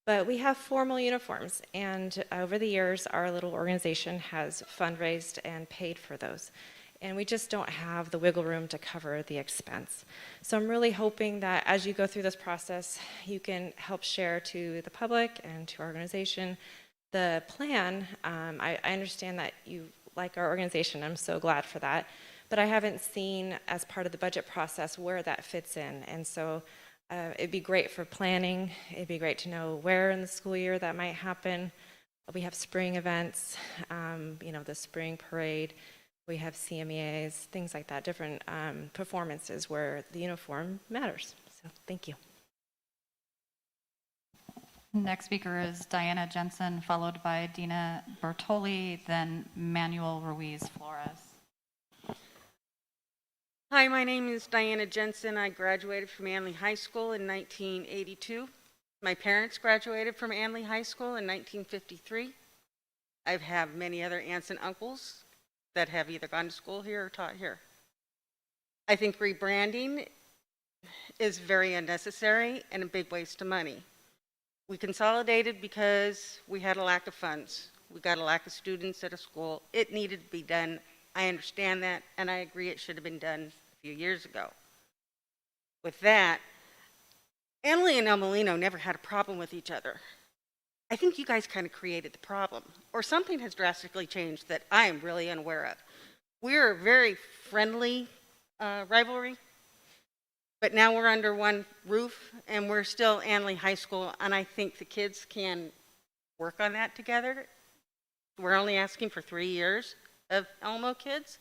But we have formal uniforms, and over the years, our little organization has fundraised and paid for those. And we just don't have the wiggle room to cover the expense. So I'm really hoping that as you go through this process, you can help share to the public and to our organization the plan. I understand that you like our organization. I'm so glad for that. But I haven't seen as part of the budget process where that fits in. And so it'd be great for planning. It'd be great to know where in the school year that might happen. We have spring events, the spring parade. We have CMEAs, things like that, different performances where the uniform matters. So thank you. Next speaker is Diana Jensen, followed by Dina Bertoli, then Manuel Ruiz Flores. Hi, my name is Diana Jensen. I graduated from Annalee High School in 1982. My parents graduated from Annalee High School in 1953. I have many other aunts and uncles that have either gone to school here or taught here. I think rebranding is very unnecessary and a big waste of money. We consolidated because we had a lack of funds. We got a lack of students at a school. It needed to be done. I understand that, and I agree it should have been done a few years ago. With that, Annalee and El Molino never had a problem with each other. I think you guys kind of created the problem, or something has drastically changed that I am really unaware of. We're a very friendly rivalry, but now we're under one roof, and we're still Annalee High School, and I think the kids can work on that together. We're only asking for 3 years of Elmo kids,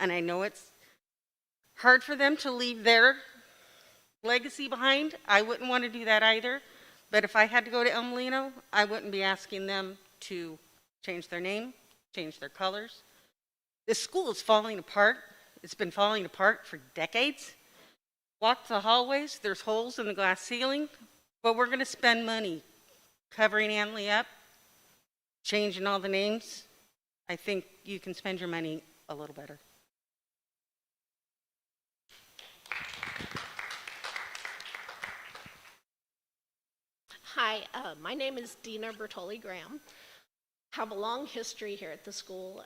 and I know it's hard for them to leave their legacy behind. I wouldn't want to do that either. But if I had to go to El Molino, I wouldn't be asking them to change their name, change their colors. This school is falling apart. It's been falling apart for decades. Walk the hallways, there's holes in the glass ceiling, but we're going to spend money covering Annalee up, changing all the names. I think you can spend your money a little better. Hi, my name is Dina Bertoli Graham. Have a long history here at the school.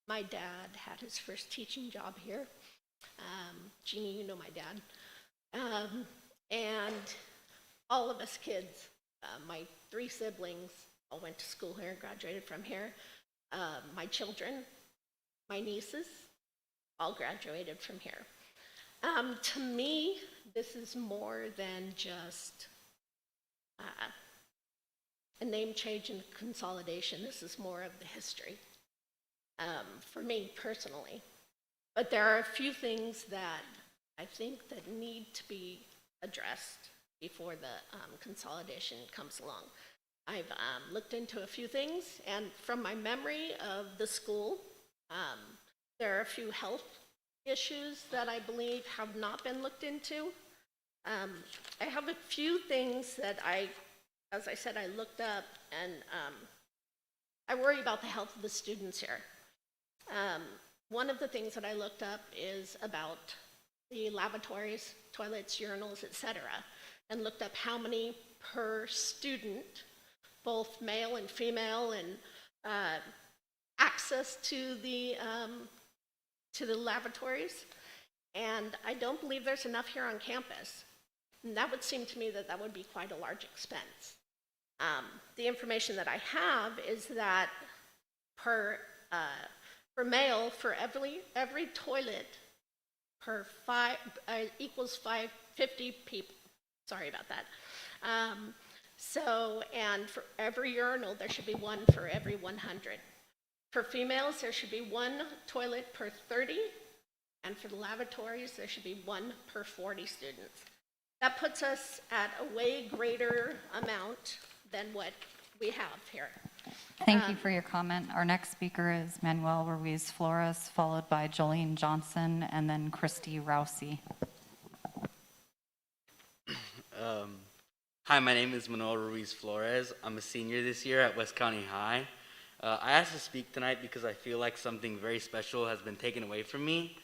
My dad had his first teaching job here. Jeannie, you know my dad. And all of us kids, my 3 siblings, all went to school here and graduated from here. My children, my nieces, all graduated from here. To me, this is more than just a name change and consolidation. This is more of the history for me personally. But there are a few things that I think that need to be addressed before the consolidation comes along. I've looked into a few things, and from my memory of the school, there are a few health issues that I believe have not been looked into. I have a few things that as I said, I looked up, and I worry about the health of the students here. One of the things that I looked up is about the lavatories, toilets, urinals, etc., and looked up how many per student, both male and female, and access to the lavatories. And I don't believe there's enough here on campus. And that would seem to me that that would be quite a large expense. The information that I have is that for male, for every toilet per equals 50 people. Sorry about that. And for every urinal, there should be 1 for every 100. For females, there should be 1 toilet per 30, and for the lavatories, there should be 1 per 40 students. That puts us at a way greater amount than what we have here. Thank you for your comment. Our next speaker is Manuel Ruiz Flores, followed by Jolene Johnson, and then Christy Rousey. Hi, my name is Manuel Ruiz Flores. I'm a senior this year at West County High. I asked to speak tonight because I feel like something very special has been taken away from me.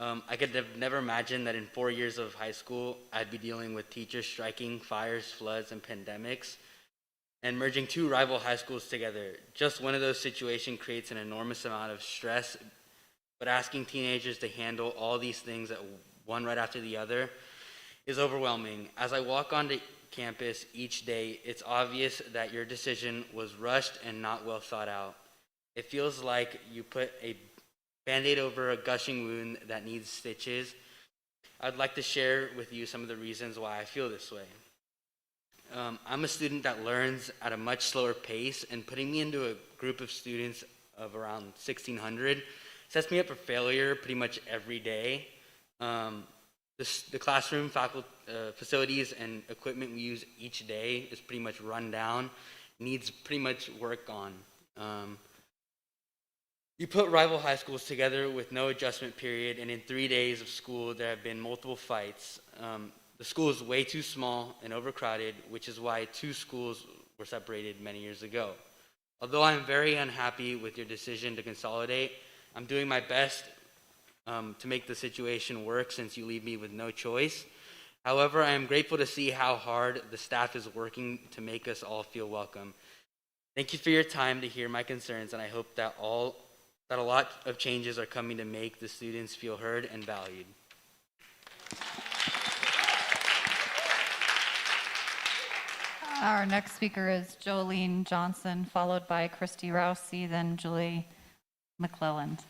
I could have never imagined that in 4 years of high school, I'd be dealing with teachers striking, fires, floods, and pandemics, and merging 2 rival high schools together. Just one of those situations creates an enormous amount of stress, but asking teenagers to handle all these things at one right after the other is overwhelming. As I walk onto campus each day, it's obvious that your decision was rushed and not well thought out. It feels like you put a Band-Aid over a gushing wound that needs stitches. I'd like to share with you some of the reasons why I feel this way. I'm a student that learns at a much slower pace, and putting me into a group of students of around 1,600 sets me up for failure pretty much every day. The classroom, facilities, and equipment we use each day is pretty much run down, needs pretty much work on. You put rival high schools together with no adjustment period, and in 3 days of school, there have been multiple fights. The school is way too small and overcrowded, which is why 2 schools were separated many years ago. Although I'm very unhappy with your decision to consolidate, I'm doing my best to make the situation work since you leave me with no choice. However, I am grateful to see how hard the staff is working to make us all feel welcome. Thank you for your time to hear my concerns, and I hope that a lot of changes are coming to make the students feel heard and valued. Our next speaker is Jolene Johnson, followed by Christy Rousey, then Julie McClelland.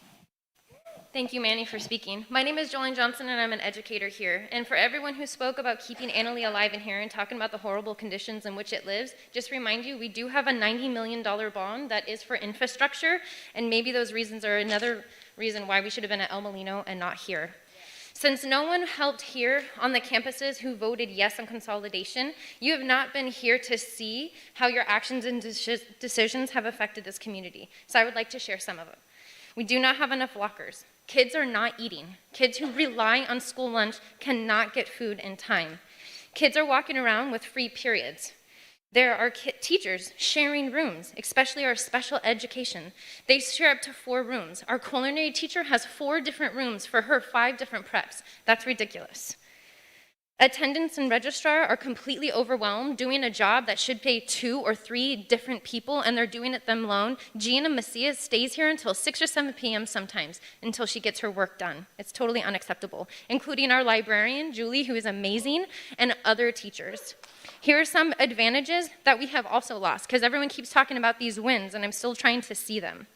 Thank you, Manny, for speaking. My name is Jolene Johnson, and I'm an educator here. And for everyone who spoke about keeping Annalee alive in here and talking about the horrible conditions in which it lives, just remind you, we do have a $90 million bond that is for infrastructure, and maybe those reasons are another reason why we should have been at El Molino and not here. Since no one helped here on the campuses who voted yes on consolidation, you have not been here to see how your actions and decisions have affected this community. So I would like to share some of them. We do not have enough lockers. Kids are not eating. Kids who rely on school lunch cannot get food in time. Kids are walking around with free periods. There are teachers sharing rooms, especially our special education. They share up to 4 rooms. Our culinary teacher has 4 different rooms for her 5 different preps. That's ridiculous. Attendants and registrar are completely overwhelmed doing a job that should pay 2 or 3 different people, and they're doing it them alone. Gina Macias stays here until 6 or 7 p.m. sometimes until she gets her work done. It's totally unacceptable, including our librarian, Julie, who is amazing, and other teachers. Here are some advantages that we have also lost, because everyone keeps talking about these wins, and I'm still trying to see them.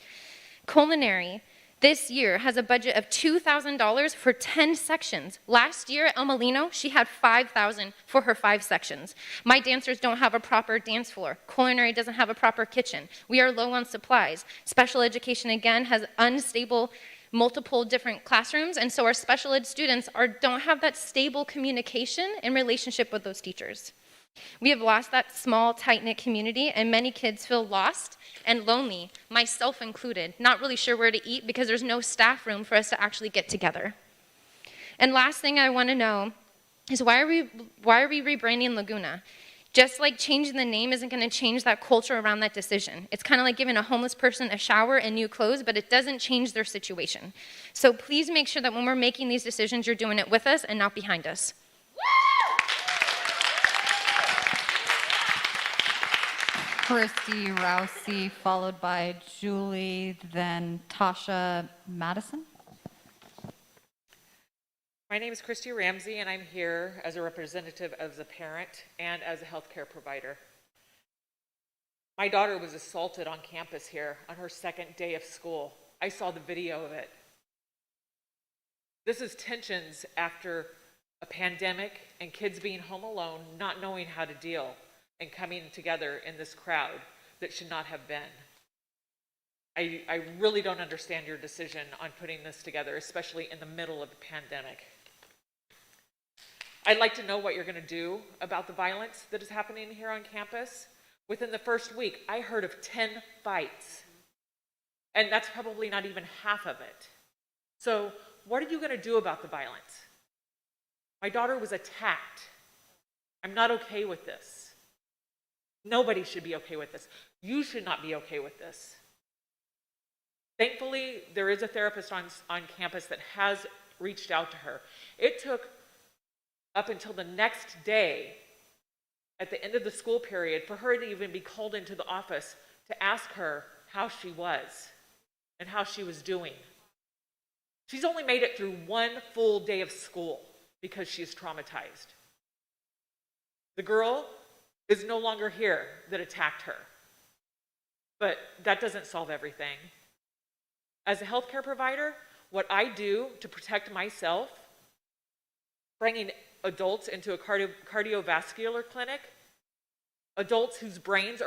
Culinary. This year has a budget of $2,000 for 10 sections. Last year at El Molino, she had $5,000 for her 5 sections. My dancers don't have a proper dance floor. Culinary doesn't have a proper kitchen. We are low on supplies. Special education, again, has unstable, multiple different classrooms, and so our special ed students don't have that stable communication and relationship with those teachers. We have lost that small, tight-knit community, and many kids feel lost and lonely, myself included, not really sure where to eat because there's no staff room for us to actually get together. And last thing I want to know is why are we rebranding Laguna? Just like changing the name isn't going to change that culture around that decision. It's kind of like giving a homeless person a shower and new clothes, but it doesn't change their situation. So please make sure that when we're making these decisions, you're doing it with us and not behind us. Christy Rousey, followed by Julie, then Tasha Madison. My name is Christy Ramsey, and I'm here as a representative as a parent and as a healthcare provider. My daughter was assaulted on campus here on her second day of school. I saw the video of it. This is tensions after a pandemic and kids being home alone, not knowing how to deal, and coming together in this crowd that should not have been. I really don't understand your decision on putting this together, especially in the middle of the pandemic. I'd like to know what you're going to do about the violence that is happening here on campus. Within the first week, I heard of 10 fights, and that's probably not even half of it. So what are you going to do about the violence? My daughter was attacked. I'm not okay with this. Nobody should be okay with this. You should not be okay with this. Thankfully, there is a therapist on campus that has reached out to her. It took up until the next day, at the end of the school period, for her to even be called into the office to ask her how she was and how she was doing. She's only made it through 1 full day of school because she's traumatized. The girl is no longer here that attacked her. But that doesn't solve everything. As a healthcare provider, what I do to protect myself, bringing adults into a cardiovascular clinic, adults whose brains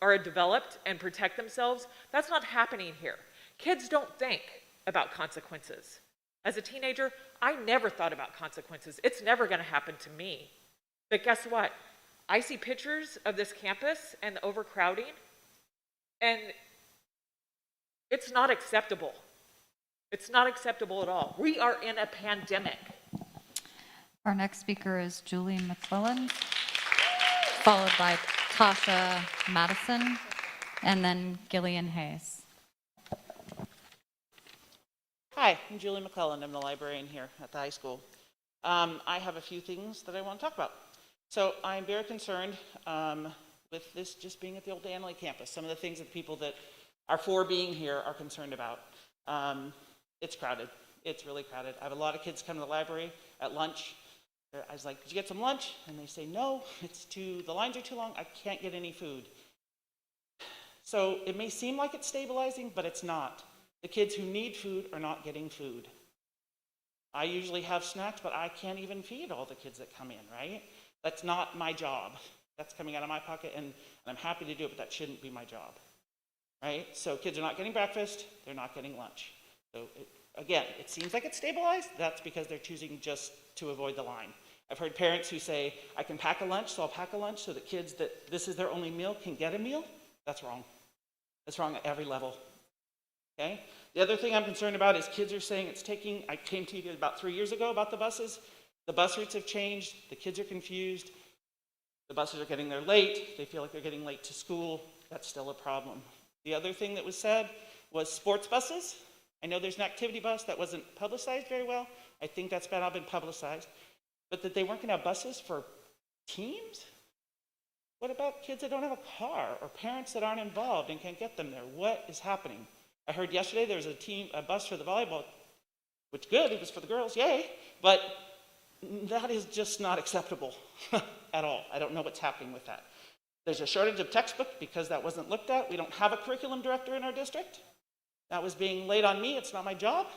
are developed and protect themselves, that's not happening here. Kids don't think about consequences. As a teenager, I never thought about consequences. It's never going to happen to me. But guess what? I see pictures of this campus and the overcrowding, and it's not acceptable. It's not acceptable at all. We are in a pandemic. Our next speaker is Julie McClellan, followed by Tasha Madison, and then Gillian Hayes. Hi, I'm Julie McClellan. I'm the librarian here at the high school. I have a few things that I want to talk about. So I'm very concerned with this just being at the old Danley campus. Some of the things that people that are for being here are concerned about. It's crowded. It's really crowded. I have a lot of kids come to the library at lunch. I was like, did you get some lunch? And they say, no, the lines are too long. I can't get any food. So it may seem like it's stabilizing, but it's not. The kids who need food are not getting food. I usually have snacks, but I can't even feed all the kids that come in, right? That's not my job. That's coming out of my pocket, and I'm happy to do it, but that shouldn't be my job, right? So kids are not getting breakfast. They're not getting lunch. So again, it seems like it's stabilized. That's because they're choosing just to avoid the line. I've heard parents who say, I can pack a lunch, so I'll pack a lunch so that kids that this is their only meal can get a meal. That's wrong. That's wrong at every level, okay? The other thing I'm concerned about is kids are saying I came to you about 3 years ago about the buses. The bus routes have changed. The kids are confused. The buses are getting there late. They feel like they're getting late to school. That's still a problem. The other thing that was said was sports buses. I know there's an activity bus that wasn't publicized very well. I think that's now been publicized. but that they weren't going to have buses for teams? What about kids that don't have a car or parents that aren't involved and can't get them there? What is happening? I heard yesterday there was a bus for the volleyball, which good, it was for the girls, yay, but that is just not acceptable at all. I don't know what's happening with that. There's a shortage of textbooks because that wasn't looked at. We don't have a curriculum director in our district. That was being laid on me. It's not my job.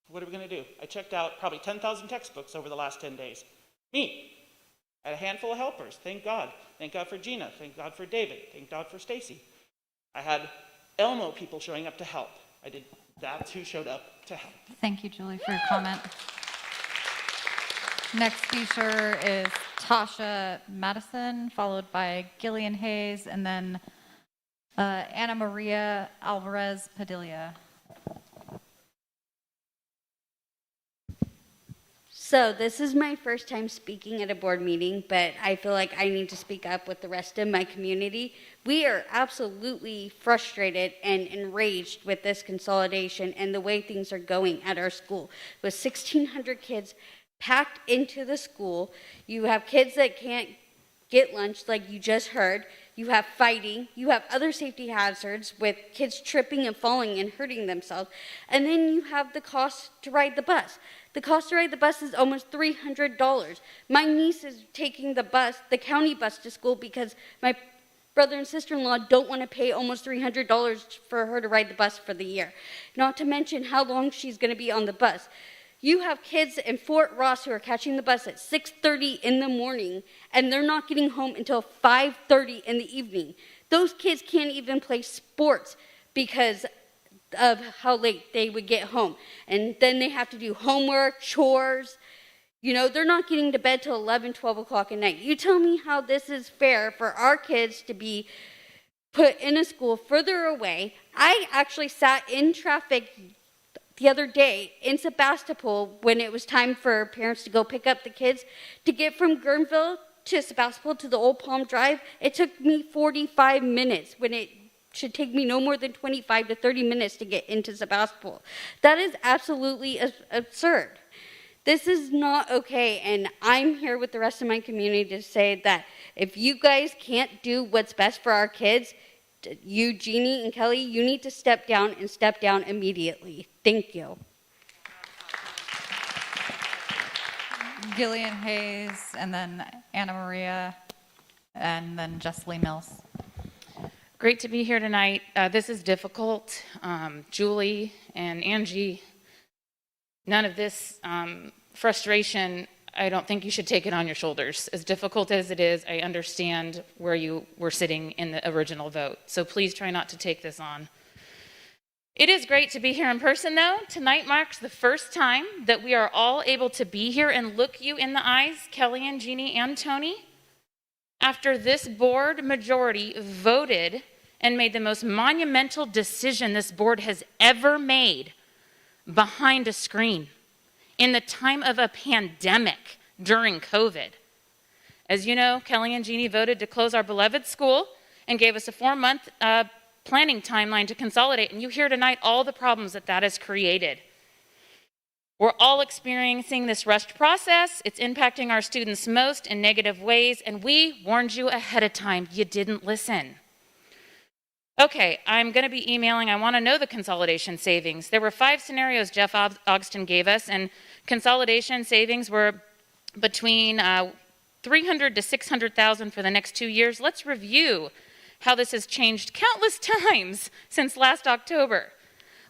What are we going to do? I checked out probably 10,000 textbooks over the last 10 days. Me. I had a handful of helpers. Thank God. Thank God for Gina. Thank God for David. Thank God for Stacy. I had Elmo people showing up to help. That's who showed up to help. Thank you, Julie, for your comment. Next speaker is Tasha Madison, followed by Gillian Hayes, and then Ana Maria Alvarez Padilla. So this is my first time speaking at a board meeting, but I feel like I need to speak up with the rest of my community. We are absolutely frustrated and enraged with this consolidation and the way things are going at our school. With 1,600 kids packed into the school, you have kids that can't get lunch like you just heard, you have fighting, you have other safety hazards with kids tripping and falling and hurting themselves, and then you have the cost to ride the bus. The cost to ride the bus is almost $300. My niece is taking the bus, the county bus, to school because my brother and sister-in-law don't want to pay almost $300 for her to ride the bus for the year. Not to mention how long she's going to be on the bus. You have kids in Fort Ross who are catching the bus at 6:30 in the morning, and they're not getting home until 5:30 in the evening. Those kids can't even play sports because of how late they would get home. And then they have to do homework, chores. You know, they're not getting to bed till 11, 12 o'clock at night. You tell me how this is fair for our kids to be put in a school further away. I actually sat in traffic the other day in Sebastopol when it was time for parents to go pick up the kids. To get from Guerneville to Sebastopol to the Old Palm Drive, it took me 45 minutes when it should take me no more than 25 to 30 minutes to get into Sebastopol. That is absolutely absurd. This is not okay, and I'm here with the rest of my community to say that if you guys can't do what's best for our kids, you, Jeannie and Kelly, you need to step down and step down immediately. Thank you. Gillian Hayes, and then Ana Maria, and then Jessie Mills. Great to be here tonight. This is difficult. Julie and Angie, none of this frustration, I don't think you should take it on your shoulders. As difficult as it is, I understand where you were sitting in the original vote. So please try not to take this on. It is great to be here in person, though. Tonight marks the first time that we are all able to be here and look you in the eyes, Kelly and Jeannie and Tony, after this board majority voted and made the most monumental decision this board has ever made behind a screen in the time of a pandemic during COVID. As you know, Kelly and Jeannie voted to close our beloved school and gave us a 4-month planning timeline to consolidate, and you hear tonight all the problems that has created. We're all experiencing this rushed process. It's impacting our students most in negative ways, and we warned you ahead of time. You didn't listen. Okay, I'm going to be emailing. I want to know the consolidation savings. There were 5 scenarios Jeff Ogston gave us, and consolidation savings were between $300,000 to $600,000 for the next 2 years. Let's review how this has changed countless times since last October.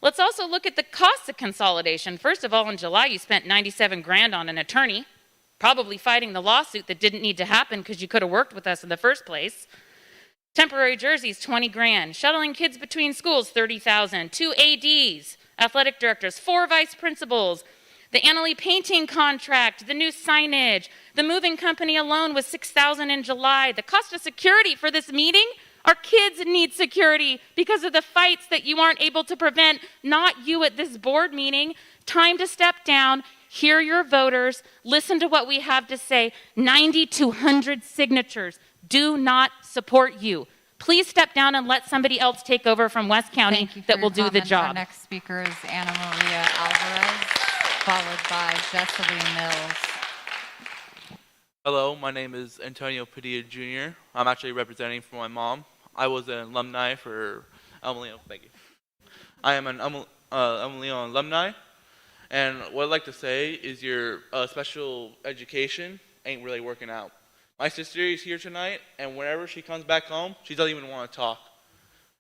Let's also look at the costs of consolidation. First of all, in July, you spent $97,000 on an attorney, probably fighting the lawsuit that didn't need to happen because you could have worked with us in the first place. Temporary jerseys, $20,000. Shuttling kids between schools, $30,000. 2 ADs, athletic directors, 4 vice principals. The Annalee painting contract, the new signage. The moving company alone was $6,000 in July. The cost of security for this meeting. Our kids need security because of the fights that you aren't able to prevent, not you at this board meeting. Time to step down, hear your voters, listen to what we have to say. 9,200 signatures do not support you. Please step down and let somebody else take over from West County that will do the job. Our next speaker is Ana Maria Alvarez, followed by Jessie Mills. Hello, my name is Antonio Padilla Jr. I'm actually representing for my mom. I was an alumni for El Leon. Thank you. I am an El Leon alumni, and what I'd like to say is your special education ain't really working out. My sister is here tonight, and whenever she comes back home, she doesn't even want to talk.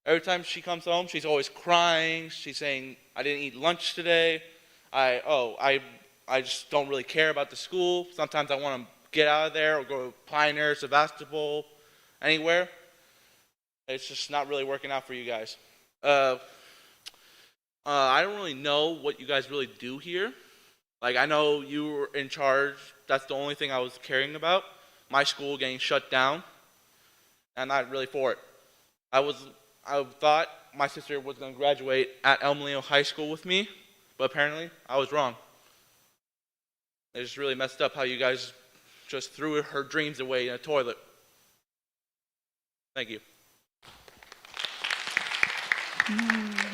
Every time she comes home, she's always crying. She's saying, "I didn't eat lunch today. I just don't really care about the school. Sometimes I want to get out of there or go to Pioneer, Sebastopol, anywhere." It's just not really working out for you guys. I don't really know what you guys really do here. Like, I know you were in charge. That's the only thing I was caring about. My school getting shut down. I'm not really for it. I thought my sister was going to graduate at El Molino High School with me, but apparently I was wrong. It's just really messed up how you guys just threw her dreams away in a toilet. Thank you.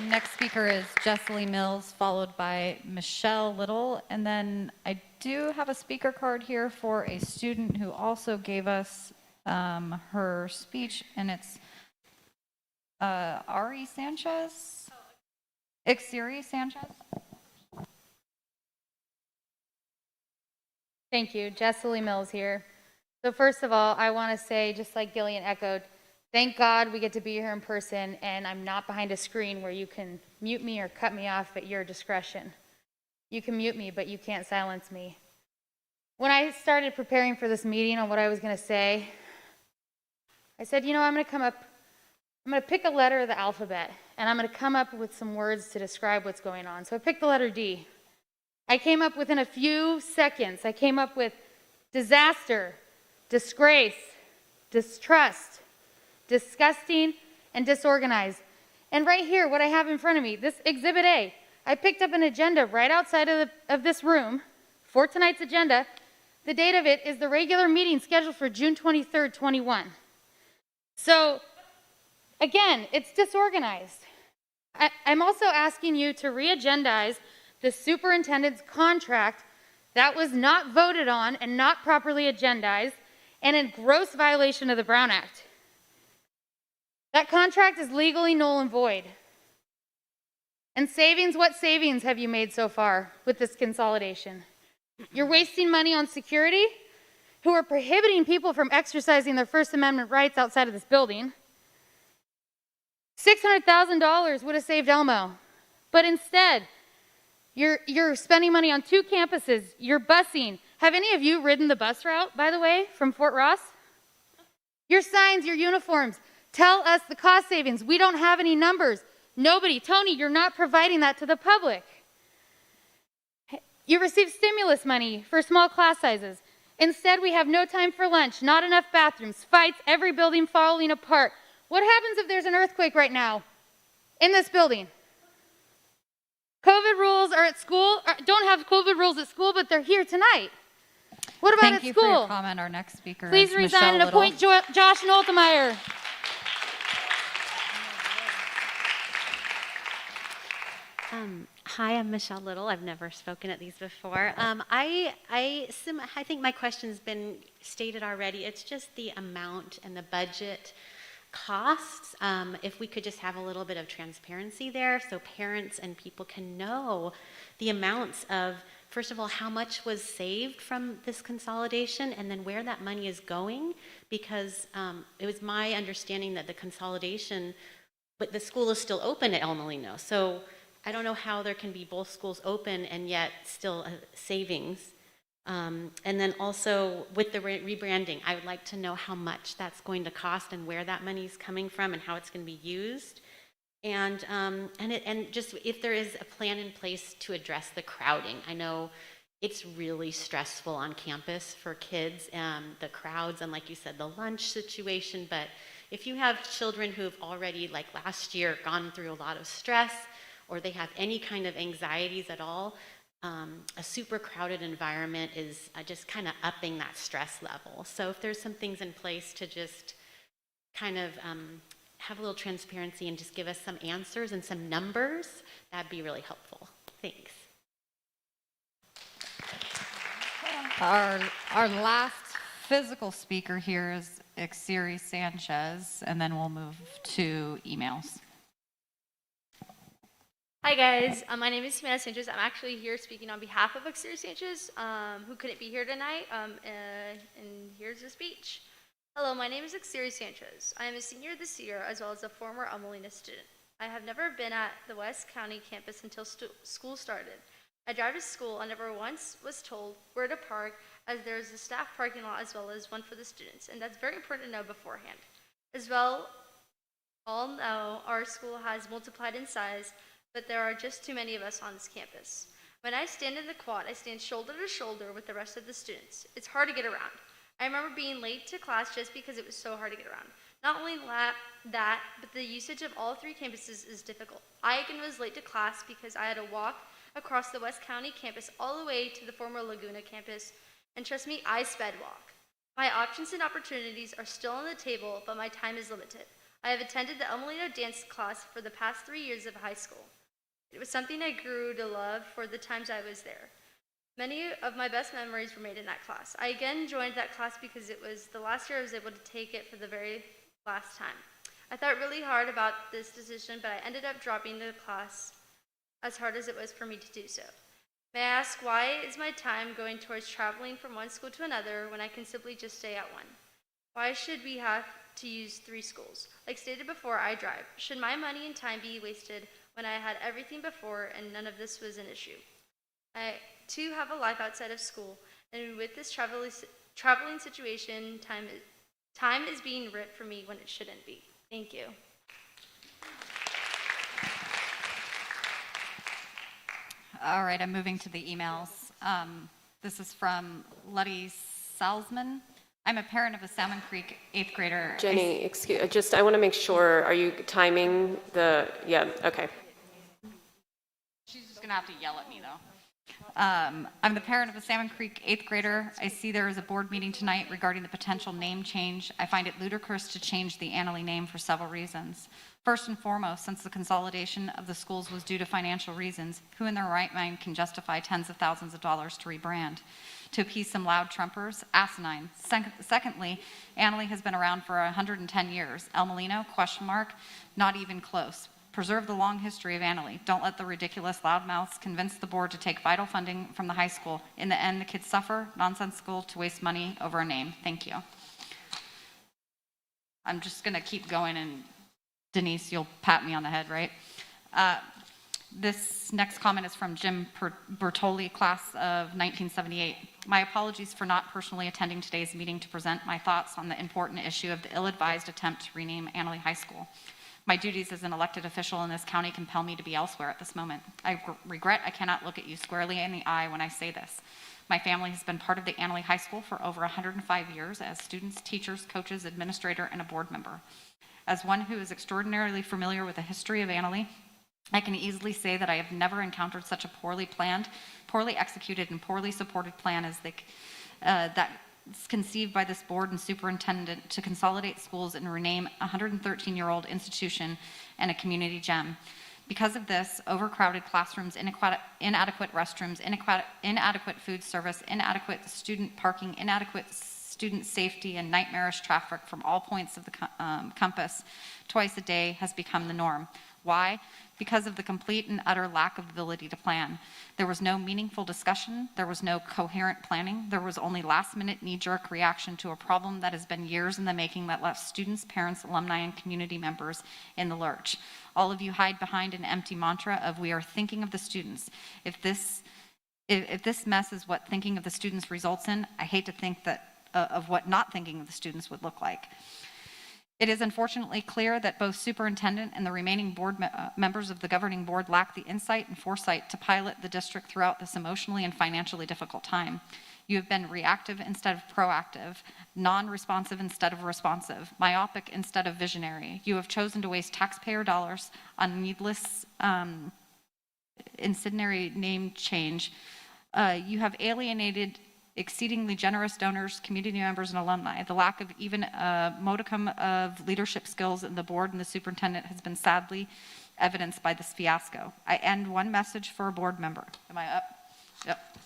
Next speaker is Jessie Mills, followed by Michelle Little. And then I do have a speaker card here for a student who also gave us her speech, and it's Ari Sanchez? Ixiri Sanchez? Thank you. Jessie Mills here. So first of all, I want to say, just like Gillian echoed, thank God we get to be here in person, and I'm not behind a screen where you can mute me or cut me off at your discretion. You can mute me, but you can't silence me. When I started preparing for this meeting on what I was going to say, I said, I'm going to pick a letter of the alphabet, and I'm going to come up with some words to describe what's going on. So I picked the letter D. I came up within a few seconds. I came up with disaster, disgrace, distrust, disgusting, and disorganized. And right here, what I have in front of me, this Exhibit A, I picked up an agenda right outside of this room for tonight's agenda. The date of it is the regular meeting scheduled for June 23rd, 21. So, again, it's disorganized. I'm also asking you to re-agendize the superintendent's contract that was not voted on and not properly agendized and in gross violation of the Brown Act. That contract is legally null and void. And savings, what savings have you made so far with this consolidation? You're wasting money on security, who are prohibiting people from exercising their First Amendment rights outside of this building. $600,000 would have saved Elmo, but instead, you're spending money on 2 campuses. You're busing. Have any of you ridden the bus route, by the way, from Fort Ross? Your signs, your uniforms. Tell us the cost savings. We don't have any numbers. Nobody. Tony, you're not providing that to the public. You received stimulus money for small class sizes. Instead, we have no time for lunch, not enough bathrooms, fights, every building falling apart. What happens if there's an earthquake right now in this building? COVID rules are at school, don't have COVID rules at school, but they're here tonight. What about Thank at you school? for your comment. Our next speaker Please is resign Michelle and appoint Josh Noltemeyer. Hi, I'm Michelle Little. I've never spoken at these before. I think my question's been stated already. It's just the amount and the budget costs. If we could just have a little bit of transparency there so parents and people can know the amounts of, first of all, how much was saved from this consolidation and then where that money is going, because it was my understanding that the consolidation, but the school is still open at El Molino. So I don't know how there can be both schools open and yet still savings. And then also with the rebranding, I would like to know how much that's going to cost and where that money is coming from and how it's going to be used. And just if there is a plan in place to address the crowding. I know it's really stressful on campus for kids, the crowds, and like you said, the lunch situation. But if you have children who've already, like last year, gone through a lot of stress, or they have any kind of anxieties at all, a super crowded environment is just kind of upping that stress level. So if there's some things in place to just kind of have a little transparency and just give us some answers and some numbers, that'd be really helpful. Thanks. Our last physical speaker here is Ixiri Sanchez, and then we'll move to emails. Hi guys, my name is Samantha Sanchez. I'm actually here speaking on behalf of Ixiri Sanchez, who couldn't be here tonight, and here's the speech. Hello, my name is Ixiri Sanchez. I am a senior this year as well as a former Amelina student. I have never been at the West County campus until school started. I drive to school and never once was told where to park, as there is a staff parking lot as well as one for the students, and that's very important to know beforehand. As well, all know our school has multiplied in size, but there are just too many of us on this campus. When I stand in the quad, I stand shoulder to shoulder with the rest of the students. It's hard to get around. I remember being late to class just because it was so hard to get around. Not only that, but the usage of all three campuses is difficult. I again was late to class because I had to walk across the West County campus all the way to the former Laguna campus, and trust me, I sped walk. My options and opportunities are still on the table, but my time is limited. I have attended the Amelino dance class for the past 3 years of high school. It was something I grew to love for the times I was there. Many of my best memories were made in that class. I again joined that class because it was the last year I was able to take it for the very last time. I thought really hard about this decision, but I ended up dropping the class as hard as it was for me to do so. May I ask, why is my time going towards traveling from one school to another when I can simply just stay at one? Why should we have to use 3 schools? Like stated before, I drive. Should my money and time be wasted when I had everything before and none of this was an issue? I, too, have a life outside of school, and with this traveling situation, time is being ripped from me when it shouldn't be. Thank you. All right, I'm moving to the emails. This is from Letty Salzman. I'm a parent of a Salmon Creek 8th grader. Jenny, I want to make sure, are you timing yeah, okay. She's just gonna have to yell at me though. I'm the parent of a Salmon Creek 8th grader. I see there is a board meeting tonight regarding the potential name change. I find it ludicrous to change the Annalee name for several reasons. First and foremost, since the consolidation of the schools was due to financial reasons, who in their right mind can justify tens of thousands of dollars to rebrand? To appease some loud Trumpers? Asinine. Secondly, Annalee has been around for 110 years. El Molino? ? Not even close. Preserve the long history of Annalee. Don't let the ridiculous loudmouths convince the board to take vital funding from the high school. In the end, the kids suffer. Nonsensical to waste money over a name. Thank you. I'm just going to keep going, and Denise, you'll pat me on the head, right? This next comment is from Jim Bertoli, class of 1978. My apologies for not personally attending today's meeting to present my thoughts on the important issue of the ill-advised attempt to rename Annalee High School. My duties as an elected official in this county compel me to be elsewhere at this moment. I regret I cannot look at you squarely in the eye when I say this. My family has been part of the Annalee High School for over 105 years as students, teachers, coaches, administrator, and a board member. As one who is extraordinarily familiar with the history of Annalee, I can easily say that I have never encountered such a poorly planned, poorly executed, and poorly supported plan as that's conceived by this board and superintendent to consolidate schools and rename a 113-year-old institution and a community gem. Because of this, overcrowded classrooms, inadequate restrooms, inadequate food service, inadequate student parking, inadequate student safety, and nightmarish traffic from all points of the compass twice a day has become the norm. Why? Because of the complete and utter lack of ability to plan. There was no meaningful discussion. There was no coherent planning. There was only last-minute knee-jerk reaction to a problem that has been years in the making that left students, parents, alumni, and community members in the lurch. All of you hide behind an empty mantra of "we are thinking of the students." If this mess is what thinking of the students results in, I hate to think that of what not thinking of the students would look like. It is unfortunately clear that both superintendent and the remaining board members of the governing board lack the insight and foresight to pilot the district throughout this emotionally and financially difficult time. You have been reactive instead of proactive, non-responsive instead of responsive, myopic instead of visionary. You have chosen to waste taxpayer dollars on needless incendiary name change. You have alienated exceedingly generous donors, community members, and alumni. The lack of even a modicum of leadership skills in the board and the superintendent has been sadly evidenced by this fiasco. I end one message for a board member. Am I up? Yep.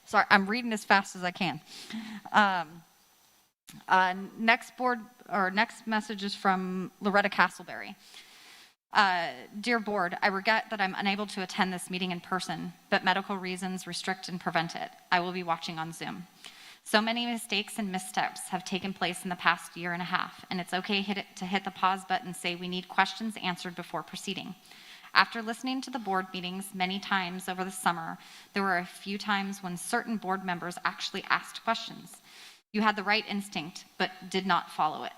Sorry, I'm reading as fast as I can. Next message is from Loretta Castleberry. Dear board, I regret that I'm unable to attend this meeting in person, but medical reasons restrict and prevent it. I will be watching on Zoom. So many mistakes and missteps have taken place in the past year and a half, and it's okay to hit the pause button and say we need questions answered before proceeding. After listening to the board meetings many times over the summer, there were a few times when certain board members actually asked questions. You had the right instinct, but did not follow it.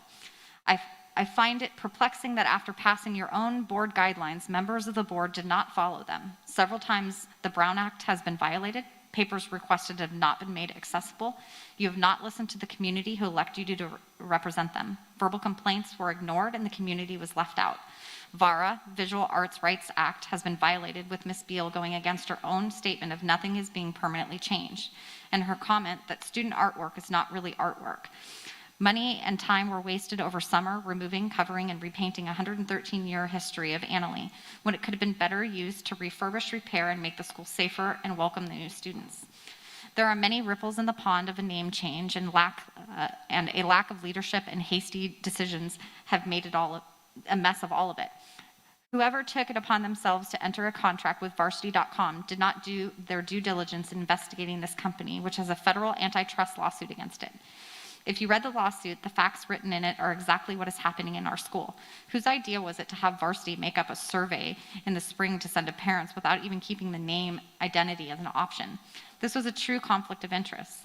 I find it perplexing that after passing your own board guidelines, members of the board did not follow them. Several times the Brown Act has been violated. Papers requested have not been made accessible. You have not listened to the community who elected you to represent them. Verbal complaints were ignored and the community was left out. VARA, Visual Arts Rights Act, has been violated, with Ms. Beal going against her own statement of nothing is being permanently changed, and her comment that student artwork is not really artwork. Money and time were wasted over summer removing, covering, and repainting a 113-year history of Annalee, when it could have been better used to refurbish, repair, and make the school safer and welcome the new students. There are many ripples in the pond of a name change, and a lack of leadership and hasty decisions have made it all a mess of all of it. Whoever took it upon themselves to enter a contract with Varsity.com did not do their due diligence in investigating this company, which has a federal antitrust lawsuit against it. If you read the lawsuit, the facts written in it are exactly what is happening in our school. Whose idea was it to have Varsity make up a survey in the spring to send to parents without even keeping the name identity as an option? This was a true conflict of interest.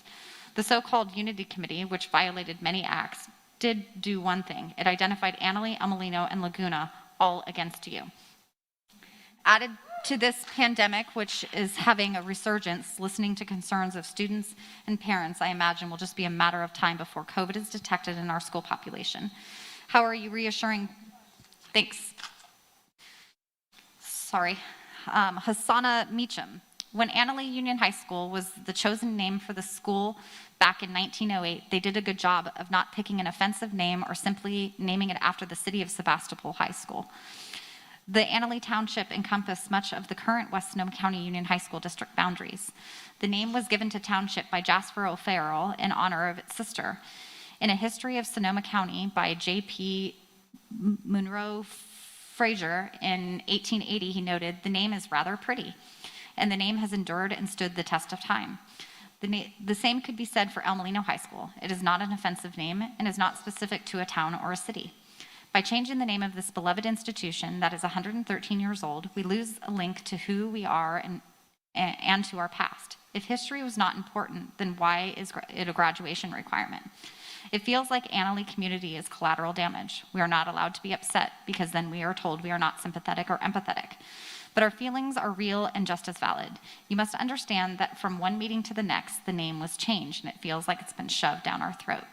The so-called Unity Committee, which violated many acts, did do one thing. It identified Annalee, Amelino, and Laguna all against you. Added to this pandemic, which is having a resurgence, listening to concerns of students and parents, I imagine, will just be a matter of time before COVID is detected in our school population. How are you reassuring? Thanks. Sorry. Hassana Meacham. When Annalee Union High School was the chosen name for the school back in 1908, they did a good job of not picking an offensive name or simply naming it after the city of Sebastopol High School. The Annalee Township encompassed much of the current West Sonoma County Union High School district boundaries. The name was given to township by Jasper O'Farrell in honor of its sister. In A History of Sonoma County by J.P. Munro Fraser in 1880, he noted, "The name is rather pretty, and the name has endured and stood the test of time." The same could be said for Amelino High School. It is not an offensive name and is not specific to a town or a city. By changing the name of this beloved institution that is 113 years old, we lose a link to who we are and to our past. If history was not important, then why is it a graduation requirement? It feels like Annalee community is collateral damage. We are not allowed to be upset because then we are told we are not sympathetic or empathetic. But our feelings are real and just as valid. You must understand that from one meeting to the next, the name was changed, and it feels like it's been shoved down our throat.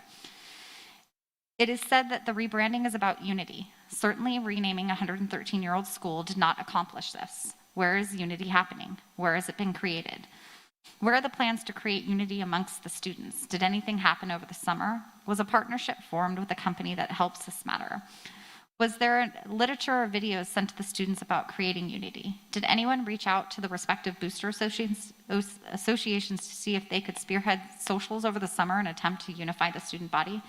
It is said that the rebranding is about unity. Certainly, renaming a 113-year-old school did not accomplish this. Where is unity happening? Where has it been created? Where are the plans to create unity amongst the students? Did anything happen over the summer? Was a partnership formed with a company that helps this matter? Was there literature or videos sent to the students about creating unity? Did anyone reach out to the respective booster associations to see if they could spearhead socials over the summer and attempt to unify the student body?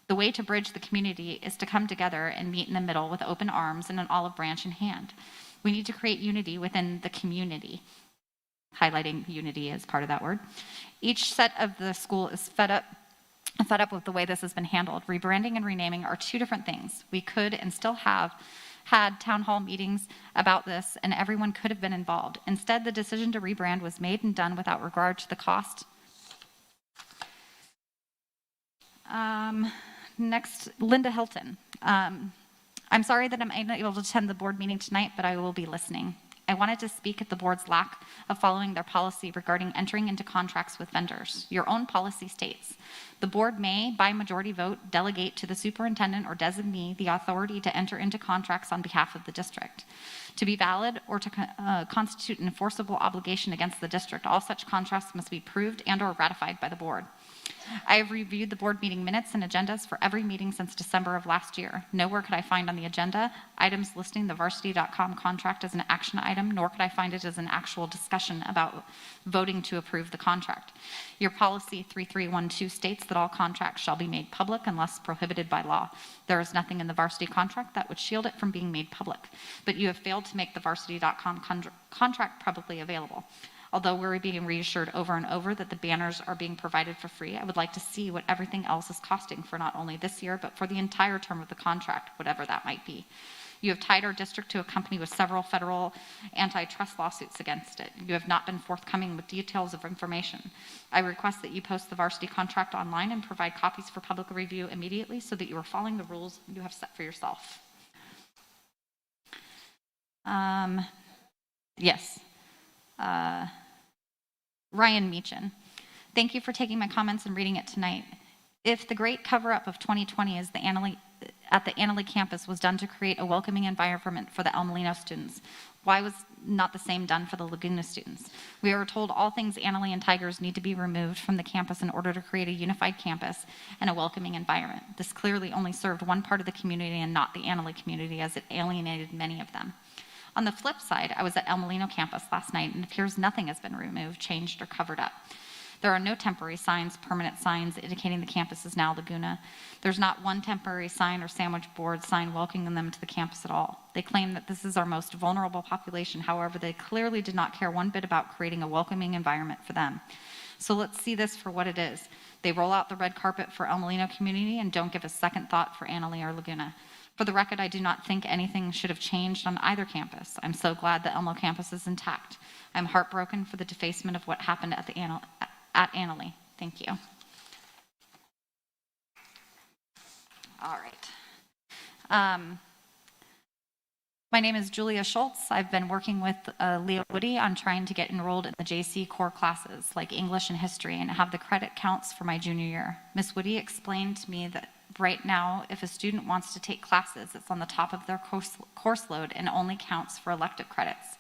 The way to bridge the community is to come together and meet in the middle with open arms and an olive branch in hand. We need to create unity within the community, highlighting unity as part of that word. Each set of the school is fed up with the way this has been handled. Rebranding and renaming are two different things. We could and still have had town hall meetings about this, and everyone could have been involved. Instead, the decision to rebrand was made and done without regard to the cost. Next, Linda Hilton. I'm sorry that I'm unable to attend the board meeting tonight, but I will be listening. I wanted to speak at the board's lack of following their policy regarding entering into contracts with vendors. Your own policy states, the board may, by majority vote, delegate to the superintendent or designee the authority to enter into contracts on behalf of the district. To be valid or to constitute an enforceable obligation against the district, all such contracts must be approved and or ratified by the board. I have reviewed the board meeting minutes and agendas for every meeting since December of last year. Nowhere could I find on the agenda items listing the varsity.com contract as an action item, nor could I find it as an actual discussion about voting to approve the contract. Your policy 3312 states that all contracts shall be made public unless prohibited by law. There is nothing in the varsity contract that would shield it from being made public, but you have failed to make the varsity.com contract publicly available. Although we're being reassured over and over that the banners are being provided for free, I would like to see what everything else is costing for not only this year, but for the entire term of the contract, whatever that might be. You have tied our district to a company with several federal antitrust lawsuits against it. You have not been forthcoming with details of information. I request that you post the varsity contract online and provide copies for public review immediately so that you are following the rules you have set for yourself. Yes. Ryan Meechan. Thank you for taking my comments and reading it tonight. If the great cover-up of 2020 at the Annalee campus was done to create a welcoming environment for the El Molino students, why was not the same done for the Laguna students? We are told all things Annalee and Tigers need to be removed from the campus in order to create a unified campus and a welcoming environment. This clearly only served one part of the community and not the Annalee community, as it alienated many of them. On the flip side, I was at El Molino campus last night, and it appears nothing has been removed, changed, or covered up. There are no temporary signs, permanent signs indicating the campus is now Laguna. There's not one temporary sign or sandwich board sign welcoming them to the campus at all. They claim that this is our most vulnerable population. However, they clearly did not care one bit about creating a welcoming environment for them. So let's see this for what it is. They roll out the red carpet for El Molino community and don't give a second thought for Annalee or Laguna. For the record, I do not think anything should have changed on either campus. I'm so glad the Elmo campus is intact. I'm heartbroken for the defacement of what happened at Annalee. Thank you. All right. My name is Julia Schultz. I've been working with Leah Woody on trying to get enrolled in the JC core classes like English and history and have the credit counts for my junior year. Ms. Woody explained to me that right now, if a student wants to take classes, it's on the top of their course load and only counts for elective credits.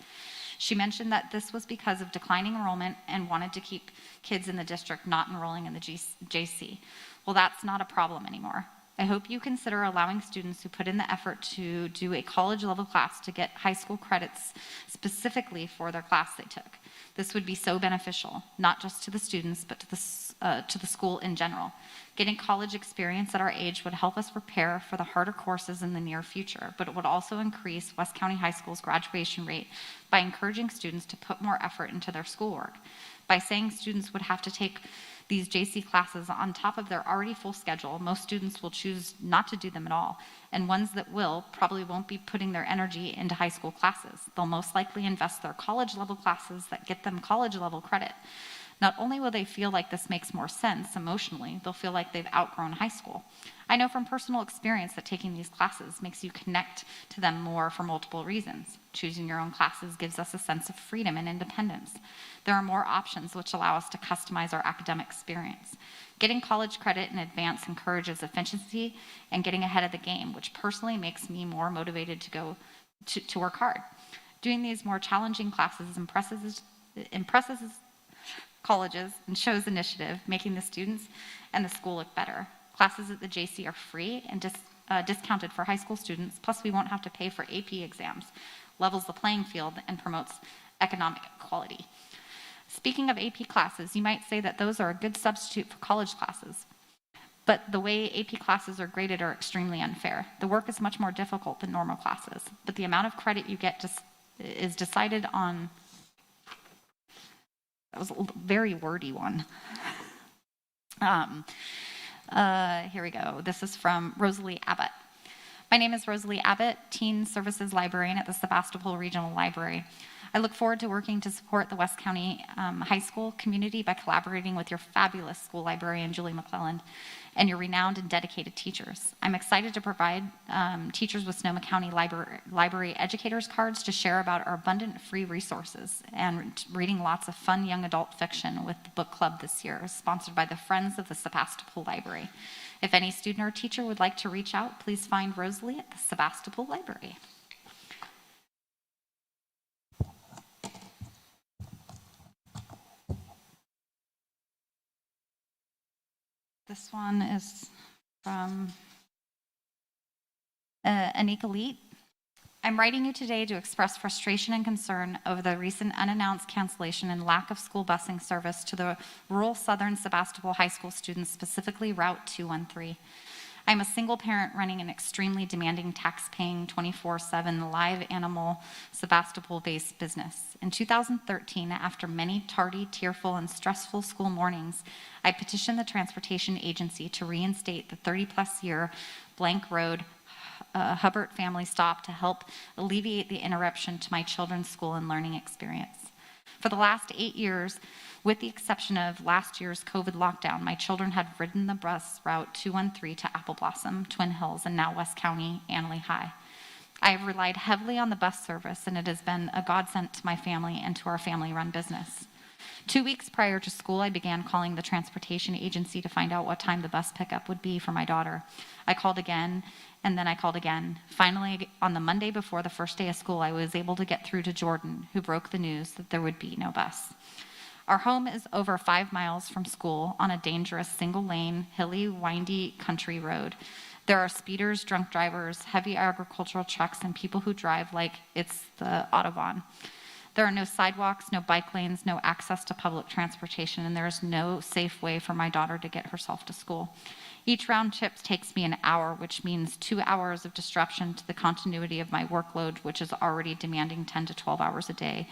She mentioned that this was because of declining enrollment and wanted to keep kids in the district not enrolling in the JC. Well, that's not a problem anymore. I hope you consider allowing students who put in the effort to do a college level class to get high school credits specifically for their class they took. This would be so beneficial, not just to the students, but to the school in general. Getting college experience at our age would help us prepare for the harder courses in the near future, but it would also increase West County High School's graduation rate by encouraging students to put more effort into their schoolwork. By saying students would have to take these JC classes on top of their already full schedule, most students will choose not to do them at all, and ones that will probably won't be putting their energy into high school classes. They'll most likely invest their college level classes that get them college level credit. Not only will they feel like this makes more sense emotionally, they'll feel like they've outgrown high school. I know from personal experience that taking these classes makes you connect to them more for multiple reasons. Choosing your own classes gives us a sense of freedom and independence. There are more options which allow us to customize our academic experience. Getting college credit in advance encourages efficiency and getting ahead of the game, which personally makes me more motivated to go to work hard. Doing these more challenging classes impresses colleges and shows initiative, making the students and the school look better. Classes at the JC are free and discounted for high school students, plus we won't have to pay for AP exams, levels the playing field, and promotes economic equality. Speaking of AP classes, you might say that those are a good substitute for college classes, but the way AP classes are graded are extremely unfair. The work is much more difficult than normal classes, but the amount of credit you get is decided on. That was a very wordy one. Here we go. This is from Rosalie Abbott. My name is Rosalie Abbott, Teen Services Librarian at the Sebastopol Regional Library. I look forward to working to support the West County High School community by collaborating with your fabulous school librarian, Julie McClelland, and your renowned and dedicated teachers. I'm excited to provide teachers with Sonoma County Library educators cards to share about our abundant free resources and reading lots of fun young adult fiction with the book club this year, sponsored by the Friends of the Sebastopol Library. If any student or teacher would like to reach out, please find Rosalie at the Sebastopol Library. This one is from Anika Leet. I'm writing you today to express frustration and concern over the recent unannounced cancellation and lack of school busing service to the rural southern Sebastopol High School students, specifically Route 213. I'm a single parent running an extremely demanding, tax-paying, 24/7 live animal Sebastopol-based business. In 2013, after many tardy, tearful, and stressful school mornings, I petitioned the transportation agency to reinstate the 30-plus year blank road Hubbard family stop to help alleviate the interruption to my children's school and learning experience. For the last 8 years, with the exception of last year's COVID lockdown, my children had ridden the bus route 213 to Apple Blossom, Twin Hills, and now West County, Annalee High. I have relied heavily on the bus service, and it has been a godsend to my family and to our family-run business. 2 weeks prior to school, I began calling the transportation agency to find out what time the bus pickup would be for my daughter. I called again, and then I called again. Finally, on the Monday before the first day of school, I was able to get through to Jordan, who broke the news that there would be no bus. Our home is over 5 miles from school on a dangerous single-lane, hilly, windy country road. There are speeders, drunk drivers, heavy agricultural trucks, and people who drive like it's the Autobahn. There are no sidewalks, no bike lanes, no access to public transportation, and there is no safe way for my daughter to get herself to school. Each round trip takes me an hour, which means 2 hours of disruption to the continuity of my workload, which is already demanding 10 to 12 hours a day.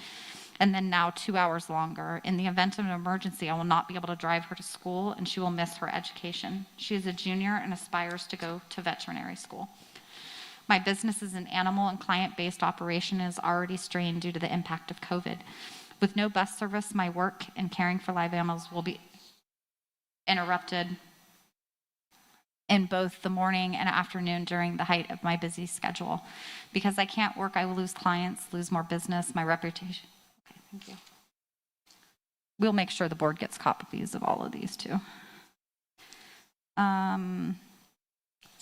And then now 2 hours longer. In the event of an emergency, I will not be able to drive her to school, and she will miss her education. She is a junior and aspires to go to veterinary school. My business is an animal and client-based operation and is already strained due to the impact of COVID. With no bus service, my work and caring for live animals will be interrupted in both the morning and afternoon during the height of my busy schedule. Because I can't work, I will lose clients, lose more business, my reputation. Okay, thank you. We'll make sure the board gets copies of all of these too.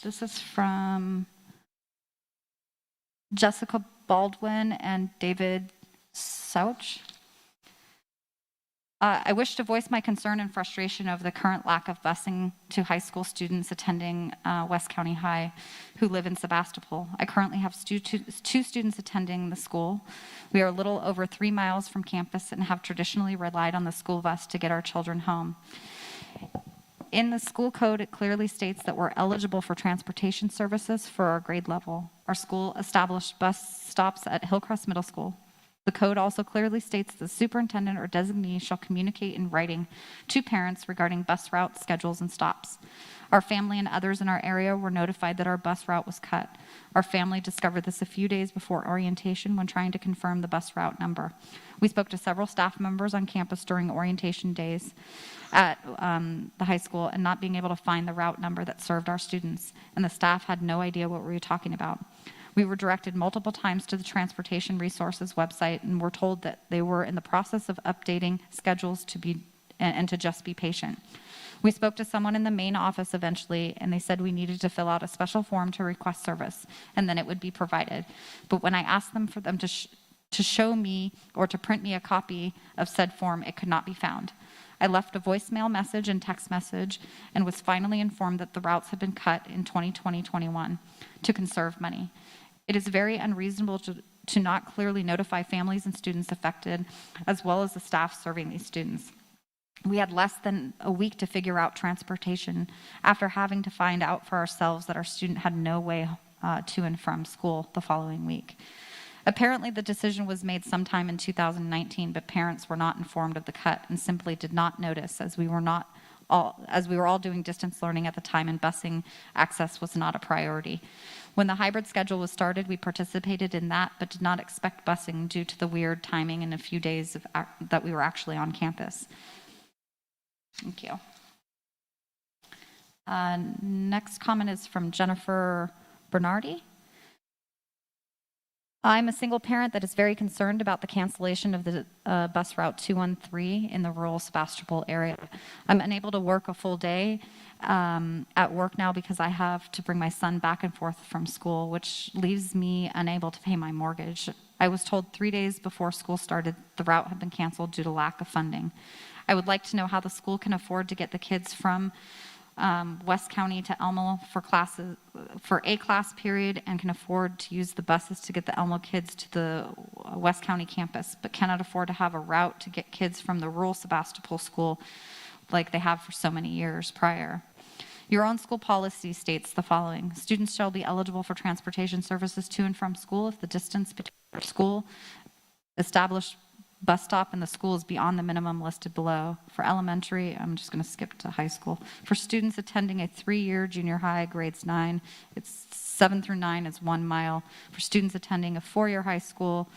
This is from Jessica Baldwin and David Sauch. I wish to voice my concern and frustration over the current lack of busing to high school students attending West County High who live in Sebastopol. I currently have two students attending the school. We are a little over 3 miles from campus and have traditionally relied on the school bus to get our children home. In the school code, it clearly states that we're eligible for transportation services for our grade level. Our school established bus stops at Hillcrest Middle School. The code also clearly states the superintendent or designee shall communicate in writing to parents regarding bus route schedules and stops. Our family and others in our area were notified that our bus route was cut. Our family discovered this a few days before orientation when trying to confirm the bus route number. We spoke to several staff members on campus during orientation days at the high school and not being able to find the route number that served our students, and the staff had no idea what we were talking about. We were directed multiple times to the Transportation Resources website and were told that they were in the process of updating schedules and to just be patient. We spoke to someone in the main office eventually, and they said we needed to fill out a special form to request service, and then it would be provided. But when I asked them for them to show me or to print me a copy of said form, it could not be found. I left a voicemail message and text message and was finally informed that the routes had been cut in 2020-21 to conserve money. It is very unreasonable to not clearly notify families and students affected, as well as the staff serving these students. We had less than a week to figure out transportation after having to find out for ourselves that our student had no way to and from school the following week. Apparently, the decision was made sometime in 2019, but parents were not informed of the cut and simply did not notice as we were all doing distance learning at the time and busing access was not a priority. When the hybrid schedule was started, we participated in that, but did not expect busing due to the weird timing in a few days that we were actually on campus. Thank you. Next comment is from Jennifer Bernardi. I'm a single parent that is very concerned about the cancellation of the bus route 213 in the rural Sebastopol area. I'm unable to work a full day at work now because I have to bring my son back and forth from school, which leaves me unable to pay my mortgage. I was told 3 days before school started the route had been canceled due to lack of funding. I would like to know how the school can afford to get the kids from West County to Elmo for a class period and can afford to use the buses to get the Elmo kids to the West County campus, but cannot afford to have a route to get kids from the rural Sebastopol school like they have for so many years prior. Your own school policy states the following: students shall be eligible for transportation services to and from school if the distance between their school, established bus stop, and the school is beyond the minimum listed below. For elementary, I'm just going to skip to high school. For students attending a 3-year junior high, grades 9, it's 7 through 9 is 1 mile. For students attending a 4-year high school,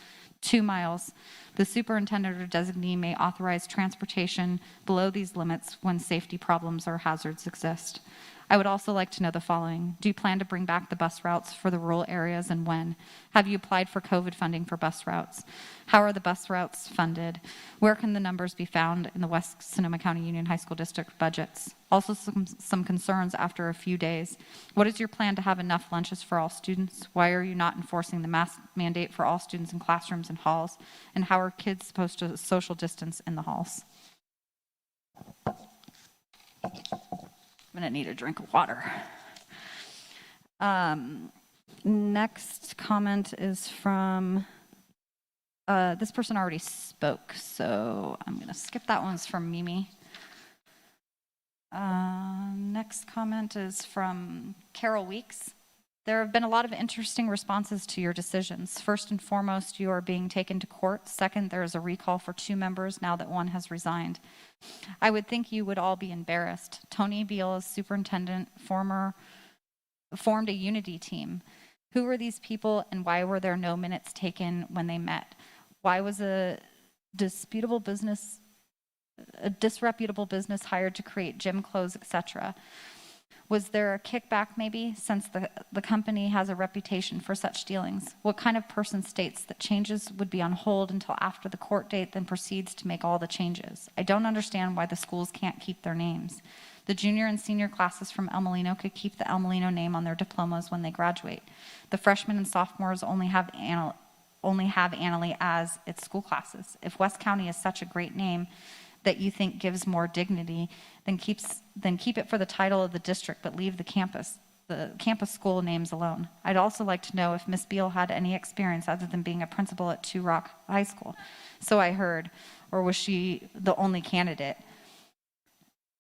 2 miles. The superintendent or designee may authorize transportation below these limits when safety problems or hazards exist. I would also like to know the following. Do you plan to bring back the bus routes for the rural areas, and when? Have you applied for COVID funding for bus routes? How are the bus routes funded? Where can the numbers be found in the West Sonoma County Union High School District budgets? Also some concerns after a few days. What is your plan to have enough lunches for all students? Why are you not enforcing the mask mandate for all students in classrooms and halls? And how are kids supposed to social distance in the halls? I'm going to need a drink of water. Next comment is from, this person already spoke, so I'm going to skip that one. It's from Mimi. Next comment is from Carol Weeks. There have been a lot of interesting responses to your decisions. First and foremost, you are being taken to court. Second, there is a recall for 2 members now that 1 has resigned. I would think you would all be embarrassed. Tony Beal, as superintendent, formed a unity team. Who were these people, and why were there no minutes taken when they met? Why was a disreputable business hired to create gym clothes, etc.? Was there a kickback maybe, since the company has a reputation for such dealings? What kind of person states that changes would be on hold until after the court date, then proceeds to make all the changes? I don't understand why the schools can't keep their names. The junior and senior classes from El Molino could keep the El Molino name on their diplomas when they graduate. The freshmen and sophomores only have Annalee as its school classes. If West County is such a great name that you think gives more dignity, then keep it for the title of the district, but leave the campus school names alone. I'd also like to know if Miss Beal had any experience other than being a principal at Two Rock High School. So I heard, or was she the only candidate?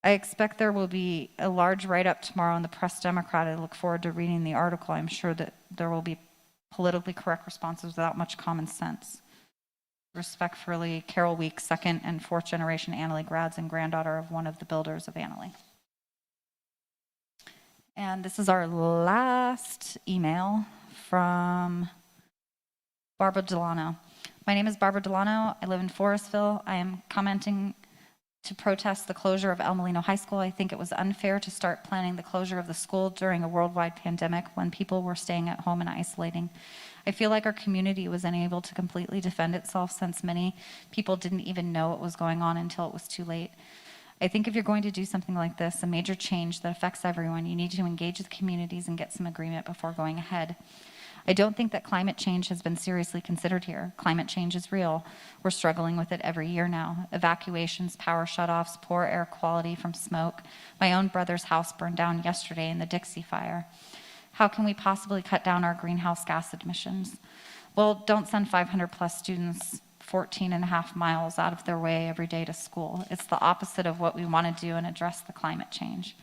I expect there will be a large write-up tomorrow in the Press Democrat. I look forward to reading the article. I'm sure that there will be politically correct responses without much common sense. Respectfully, Carol Weeks, 2nd and 4th generation Annalee grads and granddaughter of one of the builders of Annalee. And this is our last email from Barbara Delano. My name is Barbara Delano. I live in Forestville. I am commenting to protest the closure of El Molino High School. I think it was unfair to start planning the closure of the school during a worldwide pandemic when people were staying at home and isolating. I feel like our community was unable to completely defend itself since many people didn't even know what was going on until it was too late. I think if you're going to do something like this, a major change that affects everyone, you need to engage the communities and get some agreement before going ahead. I don't think that climate change has been seriously considered here. Climate change is real. We're struggling with it every year now. Evacuations, power shutoffs, poor air quality from smoke. My own brother's house burned down yesterday in the Dixie fire. How can we possibly cut down our greenhouse gas emissions? Well, don't send 500 plus students 14.5 miles out of their way every day to school. It's the opposite of what we want to do and address the climate change.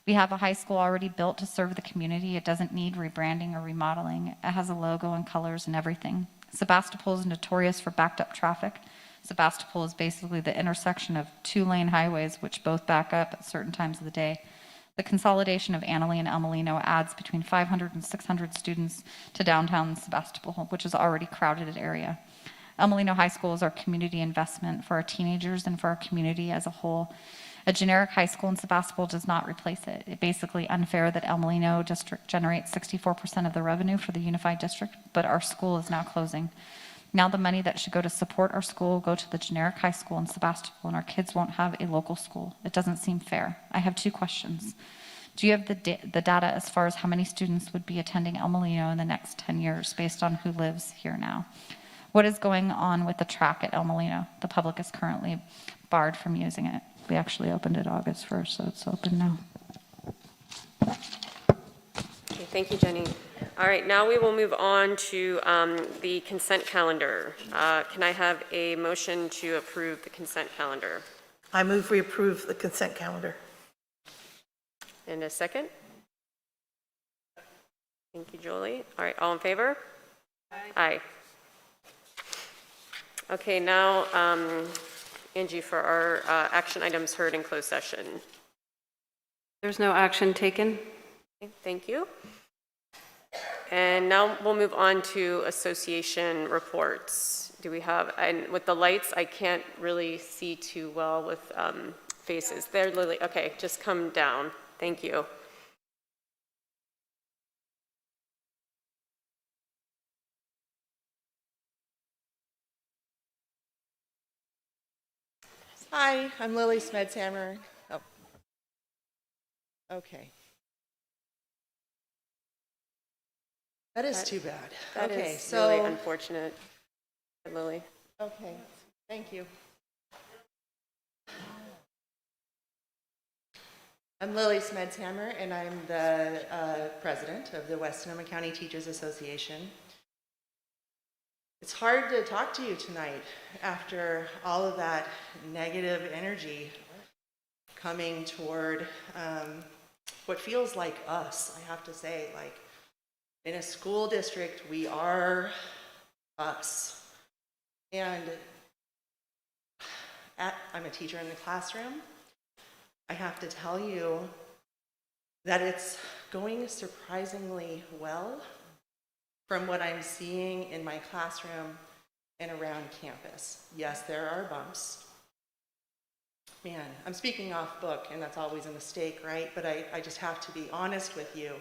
We have a high school already built to serve the community. It doesn't need rebranding or remodeling. It has a logo and colors and everything. Sebastopol is notorious for backed up traffic. Sebastopol is basically the intersection of 2-lane highways which both back up at certain times of the day. The consolidation of Annalee and El Molino adds between 500 and 600 students to downtown Sebastopol, which is already a crowded area. El Molino High School is our community investment for our teenagers and for our community as a whole. A generic high school in Sebastopol does not replace it. It's basically unfair that El Molino district generates 64% of the revenue for the unified district, but our school is now closing. Now the money that should go to support our school will go to the generic high school in Sebastopol, and our kids won't have a local school. It doesn't seem fair. I have 2 questions. Do you have the data as far as how many students would be attending El Molino in the next 10 years based on who lives here now? What is going on with the track at El Molino? The public is currently barred from using it. We actually opened it August 1st, so it's open now. Thank you, Jenny. All right, now we will move on to the consent calendar. Can I have a motion to approve the consent calendar? I move we approve the consent calendar. And a second? Thank you, Julie. All right, all in favor? Aye. Okay, now, Angie, for our action items heard in closed session. There's no action taken. Okay, thank you. And now we'll move on to association reports. Do we have, and with the lights, I can't really see too well with faces. They're literally, okay, just come down. Thank you. Hi, I'm Lily Smedshammer. Oh. Okay. That is too bad. That okay, is so really unfortunate, Lily. Okay, thank you. I'm Lily Smedshammer, and I'm the president of the West Sonoma County Teachers Association. It's hard to talk to you tonight after all of that negative energy coming toward what feels like us, I have to say. Like, in a school district, we are us. And I'm a teacher in the classroom. I have to tell you that it's going surprisingly well from what I'm seeing in my classroom and around campus. Yes, there are bumps. Man, I'm speaking off book, and that's always a mistake, right? But I just have to be honest with you.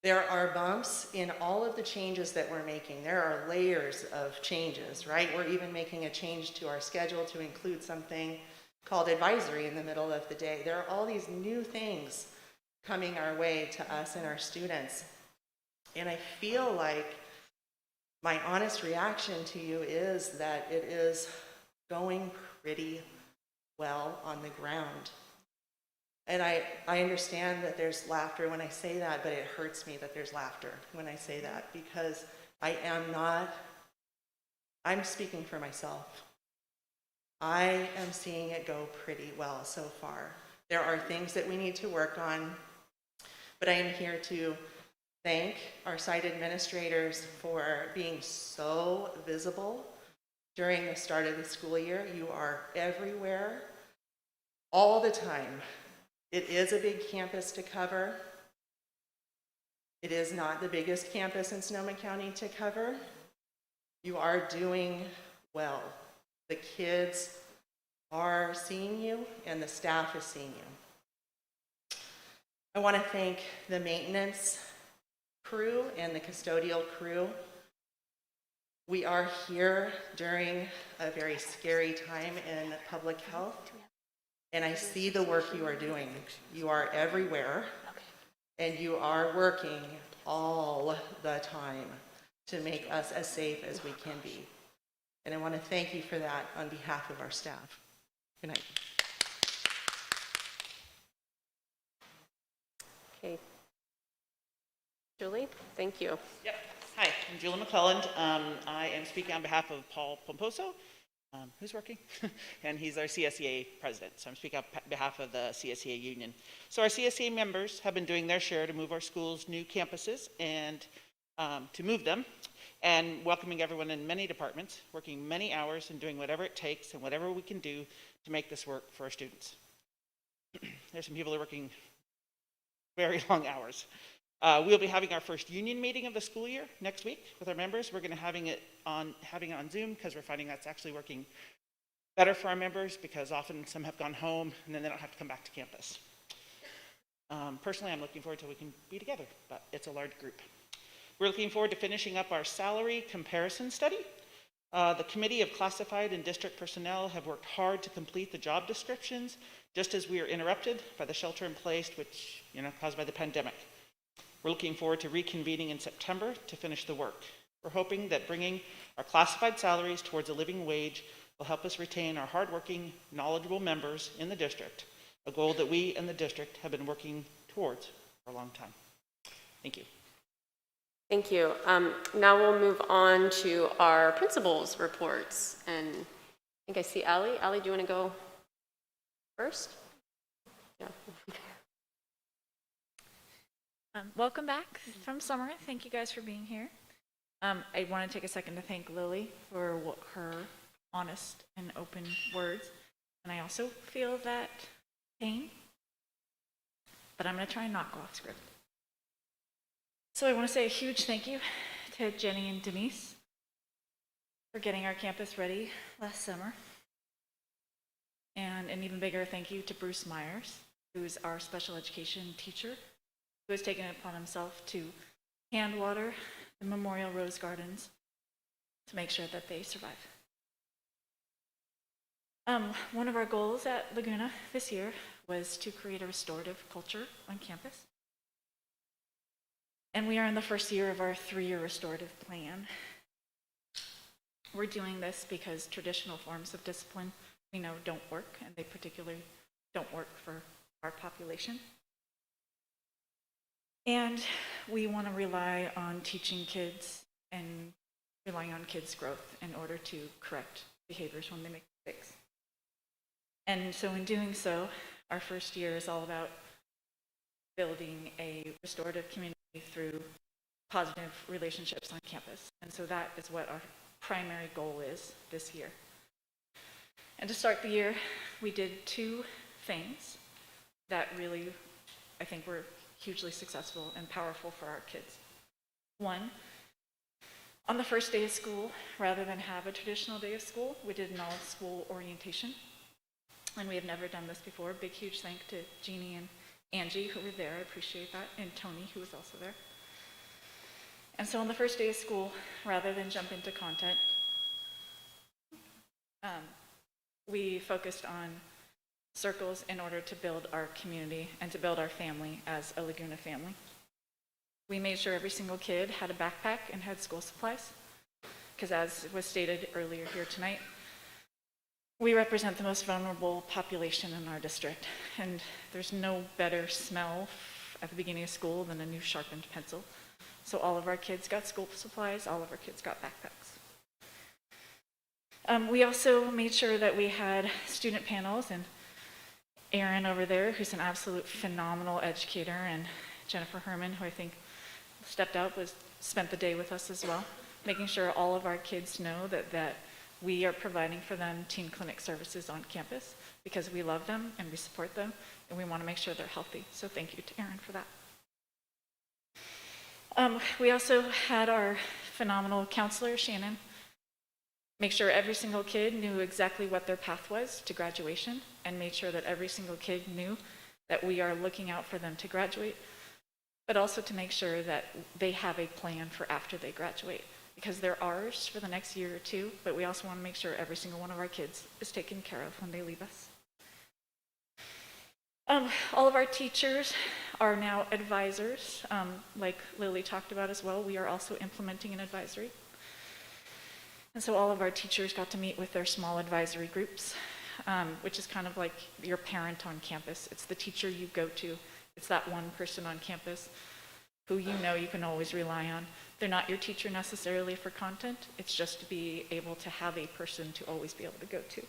There are bumps in all of the changes that we're making. There are layers of changes, right? We're even making a change to our schedule to include something called advisory in the middle of the day. There are all these new things coming our way to us and our students. And I feel like my honest reaction to you is that it is going pretty well on the ground. And I understand that there's laughter when I say that, but it hurts me that there's laughter when I say that, because I'm speaking for myself. I am seeing it go pretty well so far. There are things that we need to work on, but I am here to thank our site administrators for being so visible during the start of the school year. You are everywhere, all the time. It is a big campus to cover. It is not the biggest campus in Sonoma County to cover. You are doing well. The kids are seeing you, and the staff is seeing you. I want to thank the maintenance crew and the custodial crew. We are here during a very scary time in public health, and I see the work you are doing. You are everywhere, and you are working all the time to make us as safe as we can be. And I want to thank you for that on behalf of our staff. Good night. Okay. Julie, thank you. Yep. Hi, I'm Julie McClelland. I am speaking on behalf of Paul Pomposo, who's working, and he's our CSEA president. So I'm speaking on behalf of the CSEA union. So our CSEA members have been doing their share to move our schools' new campuses and to move them, and welcoming everyone in many departments, working many hours and doing whatever it takes and whatever we can do to make this work for our students. There's some people who are working very long hours. We'll be having our first union meeting of the school year next week with our members. We're going to having it on Zoom because we're finding that's actually working better for our members, because often some have gone home and then they don't have to come back to campus. Personally, I'm looking forward to we can be together, but it's a large group. We're looking forward to finishing up our salary comparison study. The Committee of Classified and District Personnel have worked hard to complete the job descriptions, just as we are interrupted by the shelter in place, which, caused by the pandemic. We're looking forward to reconvening in September to finish the work. We're hoping that bringing our classified salaries towards a living wage will help us retain our hardworking, knowledgeable members in the district, a goal that we and the district have been working towards for a long time. Thank you. Thank you. Now we'll move on to our principals' reports. And I think I see Allie. Allie, do you want to go first? Yeah. Welcome back from summer. Thank you guys for being here. I want to take a second to thank Lily for her honest and open words. And I also feel that pain, but I'm going to try and knock off script. So I want to say a huge thank you to Jenny and Denise for getting our campus ready last summer. And an even bigger thank you to Bruce Myers, who's our special education teacher, who has taken it upon himself to hand water the Memorial Rose Gardens to make sure that they survive. One of our goals at Laguna this year was to create a restorative culture on campus. And we are in the first year of our 3-year restorative plan. We're doing this because traditional forms of discipline we know don't work, and they particularly don't work for our population. And we want to rely on teaching kids and relying on kids' growth in order to correct behaviors when they make mistakes. And so in doing so, our first year is all about building a restorative community through positive relationships on campus. And so that is what our primary goal is this year. And to start the year, we did 2 things that really, I think, were hugely successful and powerful for our kids. One, on the first day of school, rather than have a traditional day of school, we did an all-school orientation. And we have never done this before. Big, huge thank to Jeannie and Angie, who were there. I appreciate that. And Tony, who was also there. And so on the first day of school, rather than jump into content, we focused on circles in order to build our community and to build our family as a Laguna family. We made sure every single kid had a backpack and had school supplies, because as was stated earlier here tonight, we represent the most vulnerable population in our district, and there's no better smell at the beginning of school than a new sharpened pencil. So all of our kids got school supplies, all of our kids got backpacks. We also made sure that we had student panels, and Erin over there, who's an absolute phenomenal educator, and Jennifer Herman, who I think stepped out, spent the day with us as well, making sure all of our kids know that we are providing for them teen clinic services on campus because we love them and we support them and we want to make sure they're healthy. So thank you to Erin for that. We also had our phenomenal counselor, Shannon, make sure every single kid knew exactly what their path was to graduation and made sure that every single kid knew that we are looking out for them to graduate, but also to make sure that they have a plan for after they graduate, because they're ours for the next year or 2, but we also want to make sure every single one of our kids is taken care of when they leave us. All of our teachers are now advisors. Like Lily talked about as well, we are also implementing an advisory. And so all of our teachers got to meet with their small advisory groups, which is kind of like your parent on campus. It's the teacher you go to. It's that one person on campus who you know you can always rely on. They're not your teacher necessarily for content. It's just to be able to have a person to always be able to go to.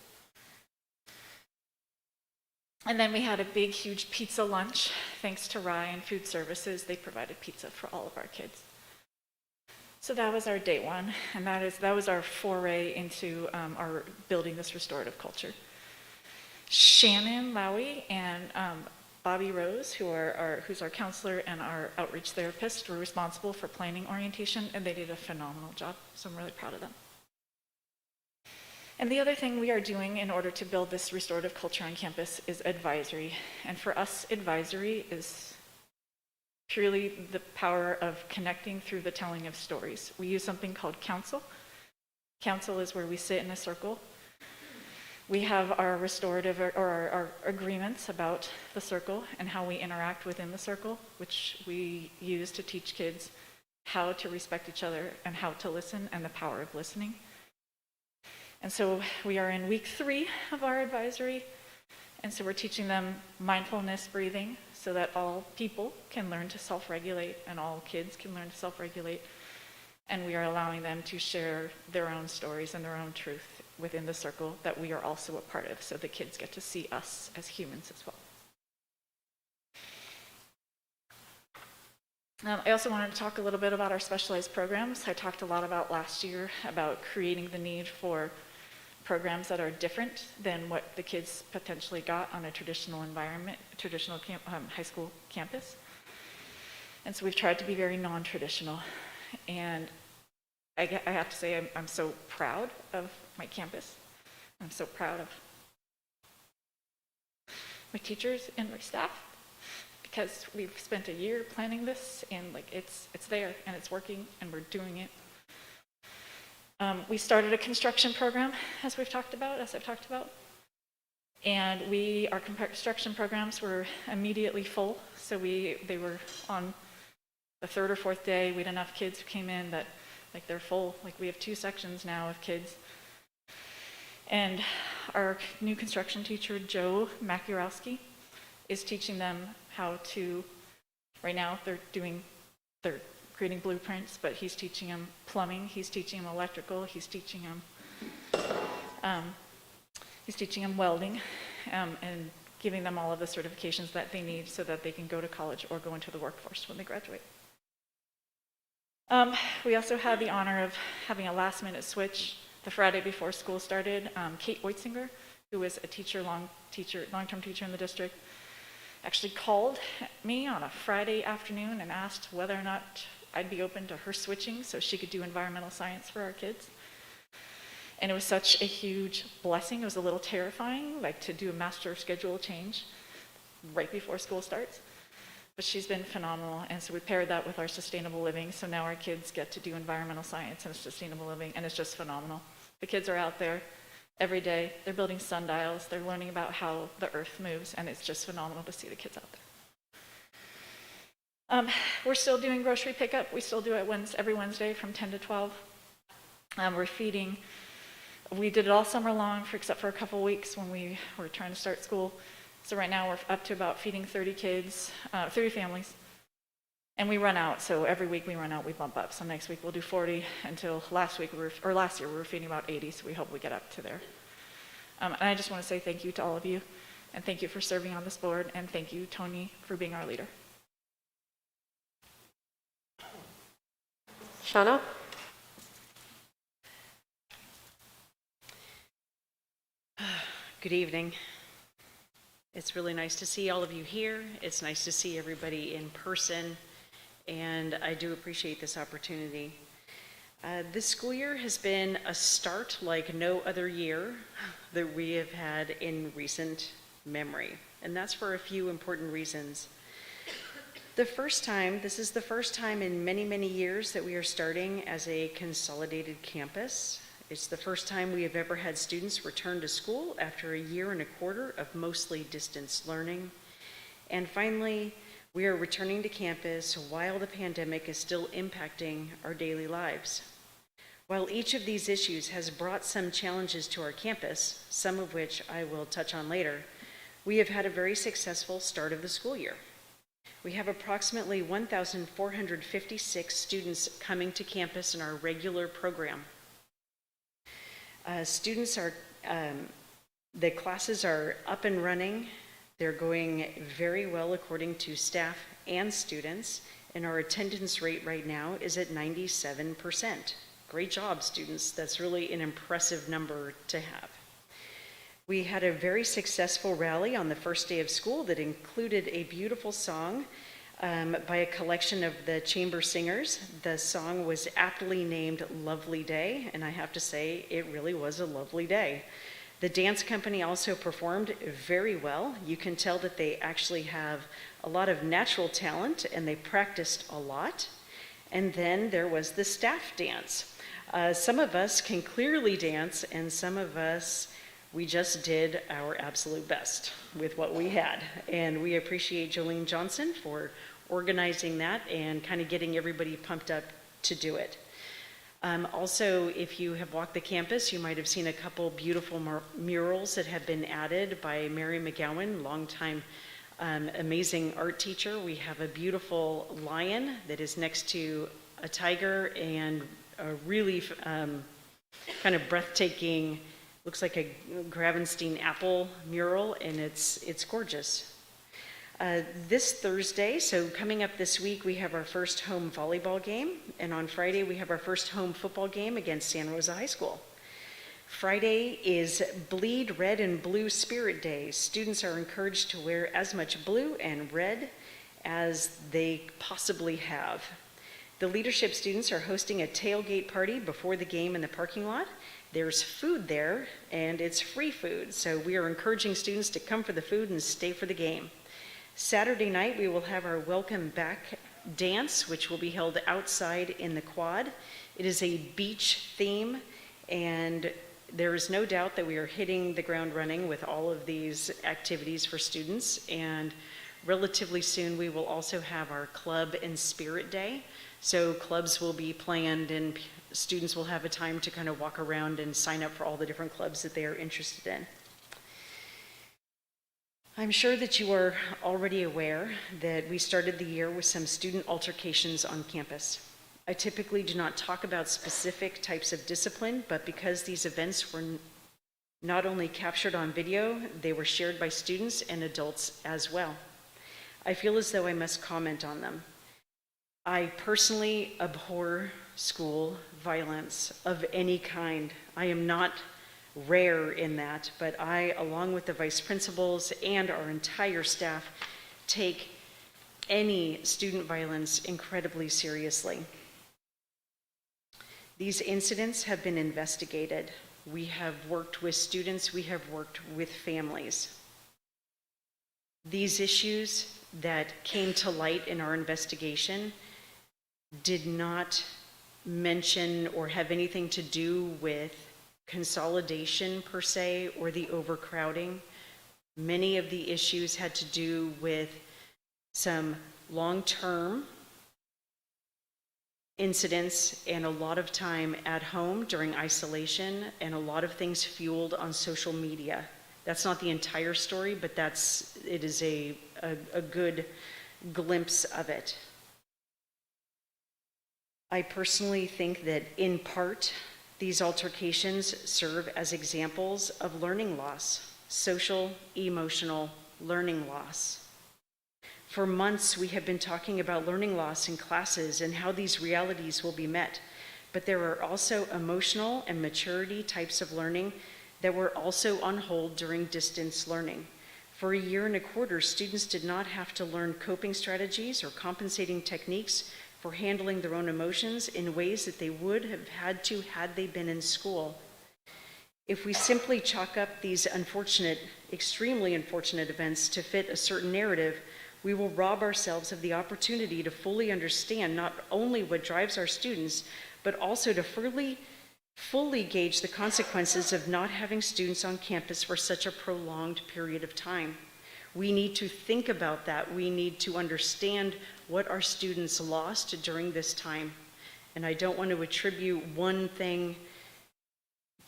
And then we had a big, huge pizza lunch. Thanks to Rye Food Services, they provided pizza for all of our kids. So that was our day 1, and that was our foray into our building this restorative culture. Shannon Lowy and Bobby Rose, who's our counselor and our outreach therapist, were responsible for planning orientation, and they did a phenomenal job, so I'm really proud of them. And the other thing we are doing in order to build this restorative culture on campus is advisory. And for us, advisory is purely the power of connecting through the telling of stories. We use something called counsel. Counsel is where we sit in a circle. We have our restorative or our agreements about the circle and how we interact within the circle, which we use to teach kids how to respect each other and how to listen and the power of listening. And so we are in week 3 of our advisory, And so we're teaching them mindfulness breathing so that all people can learn to self-regulate and all kids can learn to self-regulate. And we are allowing them to share their own stories and their own truth within the circle that we are also a part of, so the kids get to see us as humans as well. I also wanted to talk a little bit about our specialized programs. I talked a lot about last year about creating the need for programs that are different than what the kids potentially got on a traditional environment, high school campus. And so we've tried to be very non-traditional. And I have to say I'm so proud of my campus. I'm so proud of my teachers and my staff, because we've spent a year planning this, and like it's there and it's working and we're doing it. We started a construction program, as I've talked about, and our construction programs were immediately full. So they were on the third or fourth day. We had enough kids who came in that like they're full. Like we have 2 sections now of kids. And our new construction teacher, Joe Makurowski, is teaching them how to, right now they're creating blueprints, but he's teaching them plumbing, he's teaching them electrical, he's teaching them welding, and giving them all of the certifications that they need so that they can go to college or go into the workforce when they graduate. We also had the honor of having a last-minute switch the Friday before school started. Kate Oitzinger, who was a long-term teacher in the district, actually called me on a Friday afternoon and asked whether or not I'd be open to her switching so she could do environmental science for our kids. And it was such a huge blessing. It was a little terrifying, like to do a master schedule change right before school starts. But she's been phenomenal, and so we paired that with our sustainable living, so now our kids get to do environmental science and sustainable living, and it's just phenomenal. The kids are out there every day, they're building sundials, they're learning about how the earth moves, and it's just phenomenal to see the kids out there. We're still doing grocery pickup. We still do it every Wednesday from 10 to 12. We're feeding. We did it all summer long, except for a couple weeks when we were trying to start school. So right now we're up to about feeding 30 kids, 30 families, and we run out. So every week we run out, we bump up. So next week we'll do 40. Until last year we were feeding about 80. So we hope we get up to there. And I just want to say thank you to all of you, and thank you for serving on this board, and thank you, Tony, for being our leader. Shauna? Good evening. It's really nice to see all of you here. It's nice to see everybody in person, and I do appreciate this opportunity. This school year has been a start like no other year that we have had in recent memory, and that's for a few important reasons. This is the first time in many, many years that we are starting as a consolidated campus. It's the first time we have ever had students return to school after a year and a quarter of mostly distance learning. And finally, we are returning to campus while the pandemic is still impacting our daily lives. While each of these issues has brought some challenges to our campus, some of which I will touch on later, we have had a very successful start of the school year. We have approximately 1,456 students coming to campus in our regular program. The classes are up and running. They're going very well according to staff and students, and our attendance rate right now is at 97%. Great job, students. That's really an impressive number to have. We had a very successful rally on the first day of school that included a beautiful song by a collection of the chamber singers. The song was aptly named Lovely Day, and I have to say, it really was a lovely day. The dance company also performed very well. You can tell that they actually have a lot of natural talent, and they practiced a lot. And then there was the staff dance. Some of us can clearly dance, and some of us, we just did our absolute best with what we had. And we appreciate Jolene Johnson for organizing that and kind of getting everybody pumped up to do it. Also, if you have walked the campus, you might have seen a couple beautiful murals that have been added by Mary McGowan, longtime amazing art teacher. We have a beautiful lion that is next to a tiger and a really kind of breathtaking, looks like a Gravenstein apple mural, and it's gorgeous. This Thursday, so coming up this week, we have our first home volleyball game, and on Friday we have our first home football game against Santa Rosa High School. Friday is Bleed Red and Blue Spirit Day. Students are encouraged to wear as much blue and red as they possibly have. The leadership students are hosting a tailgate party before the game in the parking lot. There's food there, and it's free food, so we are encouraging students to come for the food and stay for the game. Saturday night, we will have our welcome back dance, which will be held outside in the quad. It is a beach theme, and there is no doubt that we are hitting the ground running with all of these activities for students, and relatively soon we will also have our Club and Spirit Day. So clubs will be planned and students will have a time to kind of walk around and sign up for all the different clubs that they are interested in. I'm sure that you are already aware that we started the year with some student altercations on campus. I typically do not talk about specific types of discipline, but because these events were not only captured on video, they were shared by students and adults as well. I feel as though I must comment on them. I personally abhor school violence of any kind. I am not rare in that, but I, along with the vice principals and our entire staff, take any student violence incredibly seriously. These incidents have been investigated. We have worked with students, we have worked with families. These issues that came to light in our investigation did not mention or have anything to do with consolidation per se or the overcrowding. Many of the issues had to do with some long-term incidents and a lot of time at home during isolation and a lot of things fueled on social media. That's not the entire story, but it is a good glimpse of it. I personally think that in part, these altercations serve as examples of learning loss, social, emotional learning loss. For months, we have been talking about learning loss in classes and how these realities will be met, but there are also emotional and maturity types of learning that were also on hold during distance learning. For a year and a quarter, students did not have to learn coping strategies or compensating techniques for handling their own emotions in ways that they would have had to had they been in school. If we simply chalk up these unfortunate, extremely unfortunate events to fit a certain narrative, we will rob ourselves of the opportunity to fully understand not only what drives our students, but also to fully gauge the consequences of not having students on campus for such a prolonged period of time. We need to think about that. We need to understand what our students lost during this time. And I don't want to attribute one thing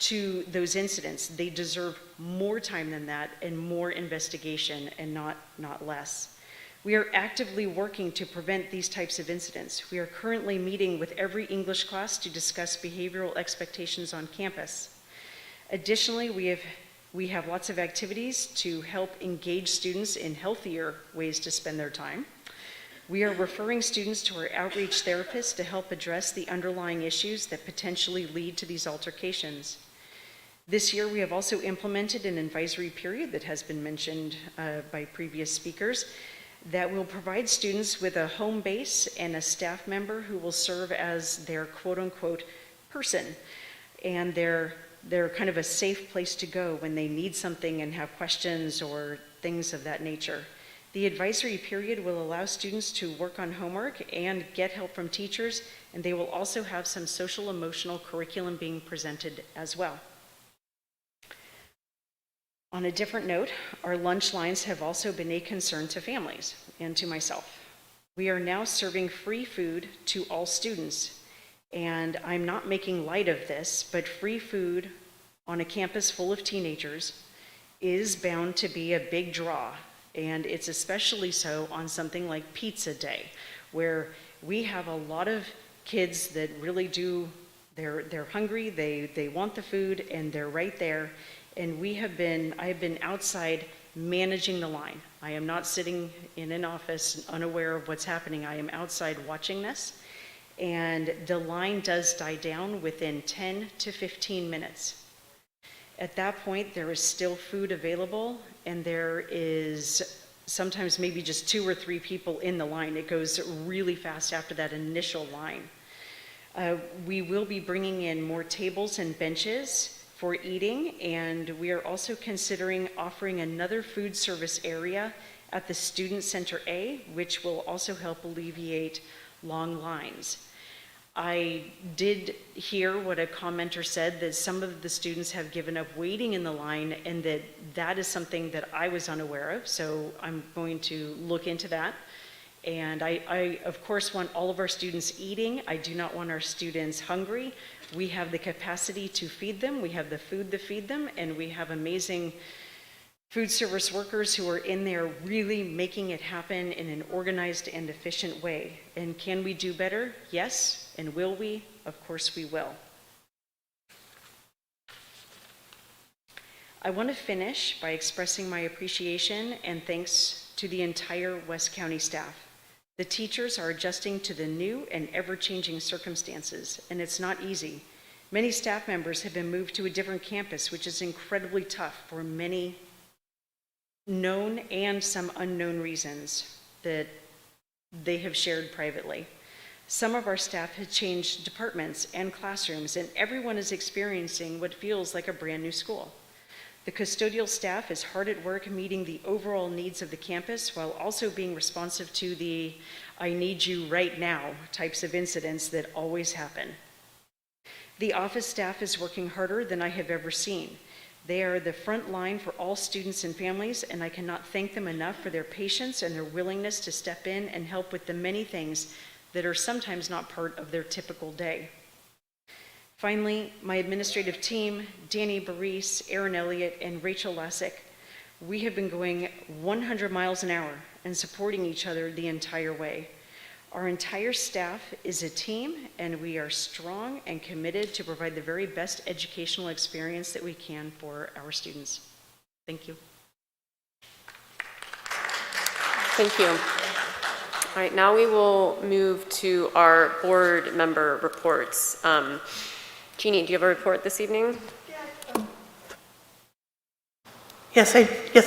to those incidents. They deserve more time than that and more investigation and not less. We are actively working to prevent these types of incidents. We are currently meeting with every English class to discuss behavioral expectations on campus. Additionally, we have lots of activities to help engage students in healthier ways to spend their time. We are referring students to our outreach therapists to help address the underlying issues that potentially lead to these altercations. This year, we have also implemented an advisory period that has been mentioned by previous speakers that will provide students with a home base and a staff member who will serve as their quote-unquote person, and they're kind of a safe place to go when they need something and have questions or things of that nature. The advisory period will allow students to work on homework and get help from teachers, and they will also have some social emotional curriculum being presented as well. On a different note, our lunch lines have also been a concern to families and to myself. We are now serving free food to all students. And I'm not making light of this, but free food on a campus full of teenagers is bound to be a big draw. And it's especially so on something like Pizza Day, where we have a lot of kids that really do, they're hungry, they want the food, and they're right there. And I've been outside managing the line. I am not sitting in an office unaware of what's happening. I am outside watching this. And the line does die down within 10 to 15 minutes. At that point, there is still food available, and there is sometimes maybe just 2 or 3 people in the line. It goes really fast after that initial line. We will be bringing in more tables and benches for eating, and we are also considering offering another food service area at the Student Center A, which will also help alleviate long lines. I did hear what a commenter said, that some of the students have given up waiting in the line, and that is something that I was unaware of, so I'm going to look into that. And I of course want all of our students eating. I do not want our students hungry. We have the capacity to feed them, we have the food to feed them, and we have amazing food service workers who are in there really making it happen in an organized and efficient way. And can we do better? Yes. And will we? Of course we will. I want to finish by expressing my appreciation and thanks to the entire West County staff. The teachers are adjusting to the new and ever-changing circumstances, and it's not easy. Many staff members have been moved to a different campus, which is incredibly tough for many known and some unknown reasons that they have shared privately. Some of our staff have changed departments and classrooms, and everyone is experiencing what feels like a brand new school. The custodial staff is hard at work meeting the overall needs of the campus while also being responsive to the "I need you right now" types of incidents that always happen. The office staff is working harder than I have ever seen. They are the front line for all students and families, and I cannot thank them enough for their patience and their willingness to step in and help with the many things that are sometimes not part of their typical day. Finally, my administrative team, Danny Baris, Aaron Elliott, and Rachel Lassick, we have been going 100 miles an hour and supporting each other the entire way. Our entire staff is a team, and we are strong and committed to provide the very best educational experience that we can for our students. Thank you. Thank you. All right, now we will move to our board member reports. Jeannie, do you have a report this evening? Yes, I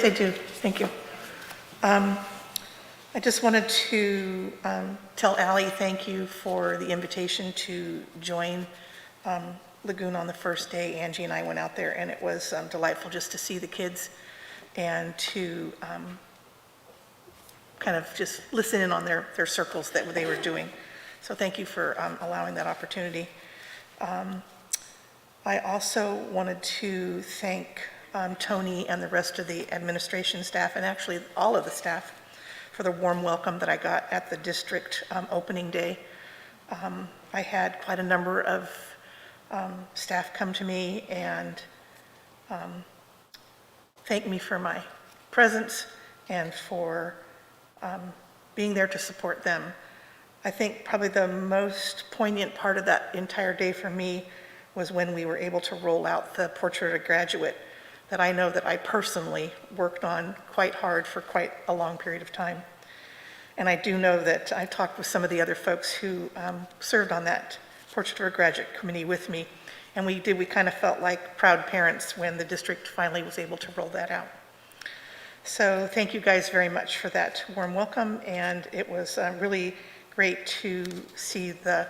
do. Thank you. I just wanted to tell Allie thank you for the invitation to join Lagoon on the first day. Angie and I went out there, and it was delightful just to see the kids and to kind of just listen in on their circles that they were doing. So thank you for allowing that opportunity. I also wanted to thank Tony and the rest of the administration staff, and actually all of the staff, for the warm welcome that I got at the district opening day. I had quite a number of staff come to me and thank me for my presence and for being there to support them. I think probably the most poignant part of that entire day for me was when we were able to roll out the Portrait of a Graduate that I know that I personally worked on quite hard for quite a long period of time. And I do know that I talked with some of the other folks who served on that Portrait of a Graduate committee with me, and we kind of felt like proud parents when the district finally was able to roll that out. So thank you guys very much for that warm welcome, and it was really great to see the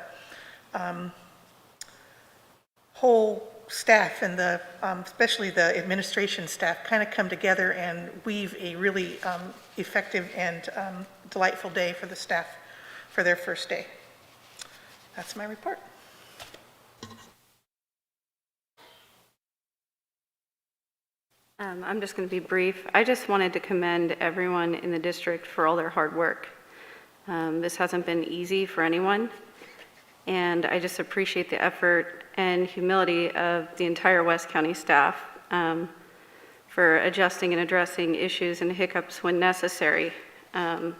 whole staff and the especially the administration staff kind of come together and weave a really effective and delightful day for the staff for their first day. That's my report. I'm just going to be brief. I just wanted to commend everyone in the district for all their hard work. This hasn't been easy for anyone, And I just appreciate the effort and humility of the entire West County staff for adjusting and addressing issues and hiccups when necessary. I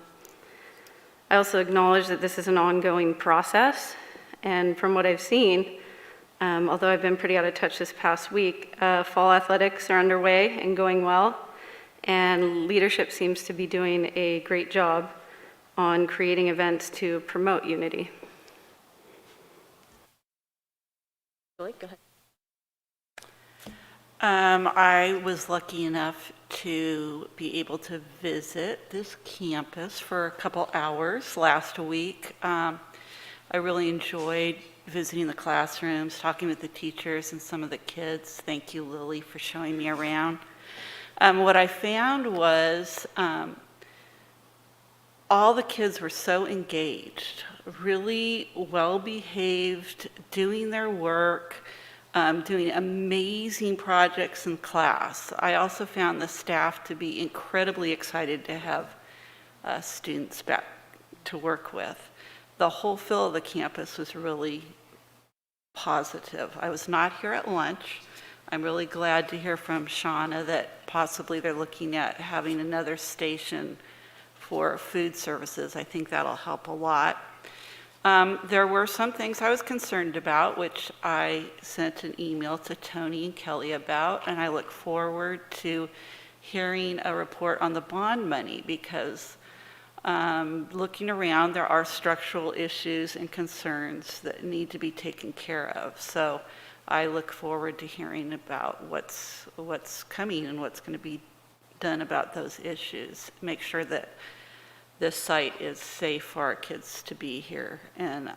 also acknowledge that this is an ongoing process, and from what I've seen, although I've been pretty out of touch this past week, fall athletics are underway and going well, and leadership seems to be doing a great job on creating events to promote unity. Julie, go ahead. I was lucky enough to be able to visit this campus for a couple hours last week. I really enjoyed visiting the classrooms, talking with the teachers and some of the kids. Thank you, Lily, for showing me around. What I found was all the kids were so engaged, really well-behaved, doing their work, doing amazing projects in class. I also found the staff to be incredibly excited to have students back to work with. The whole feel of the campus was really positive. I was not here at lunch. I'm really glad to hear from Shauna that possibly they're looking at having another station for food services. I think that'll help a lot. There were some things I was concerned about, which I sent an email to Tony and Kelly about, and I look forward to hearing a report on the bond money because looking around, there are structural issues and concerns that need to be taken care of. So I look forward to hearing about what's coming and what's going to be done about those issues. Make sure that this site is safe for our kids to be here and,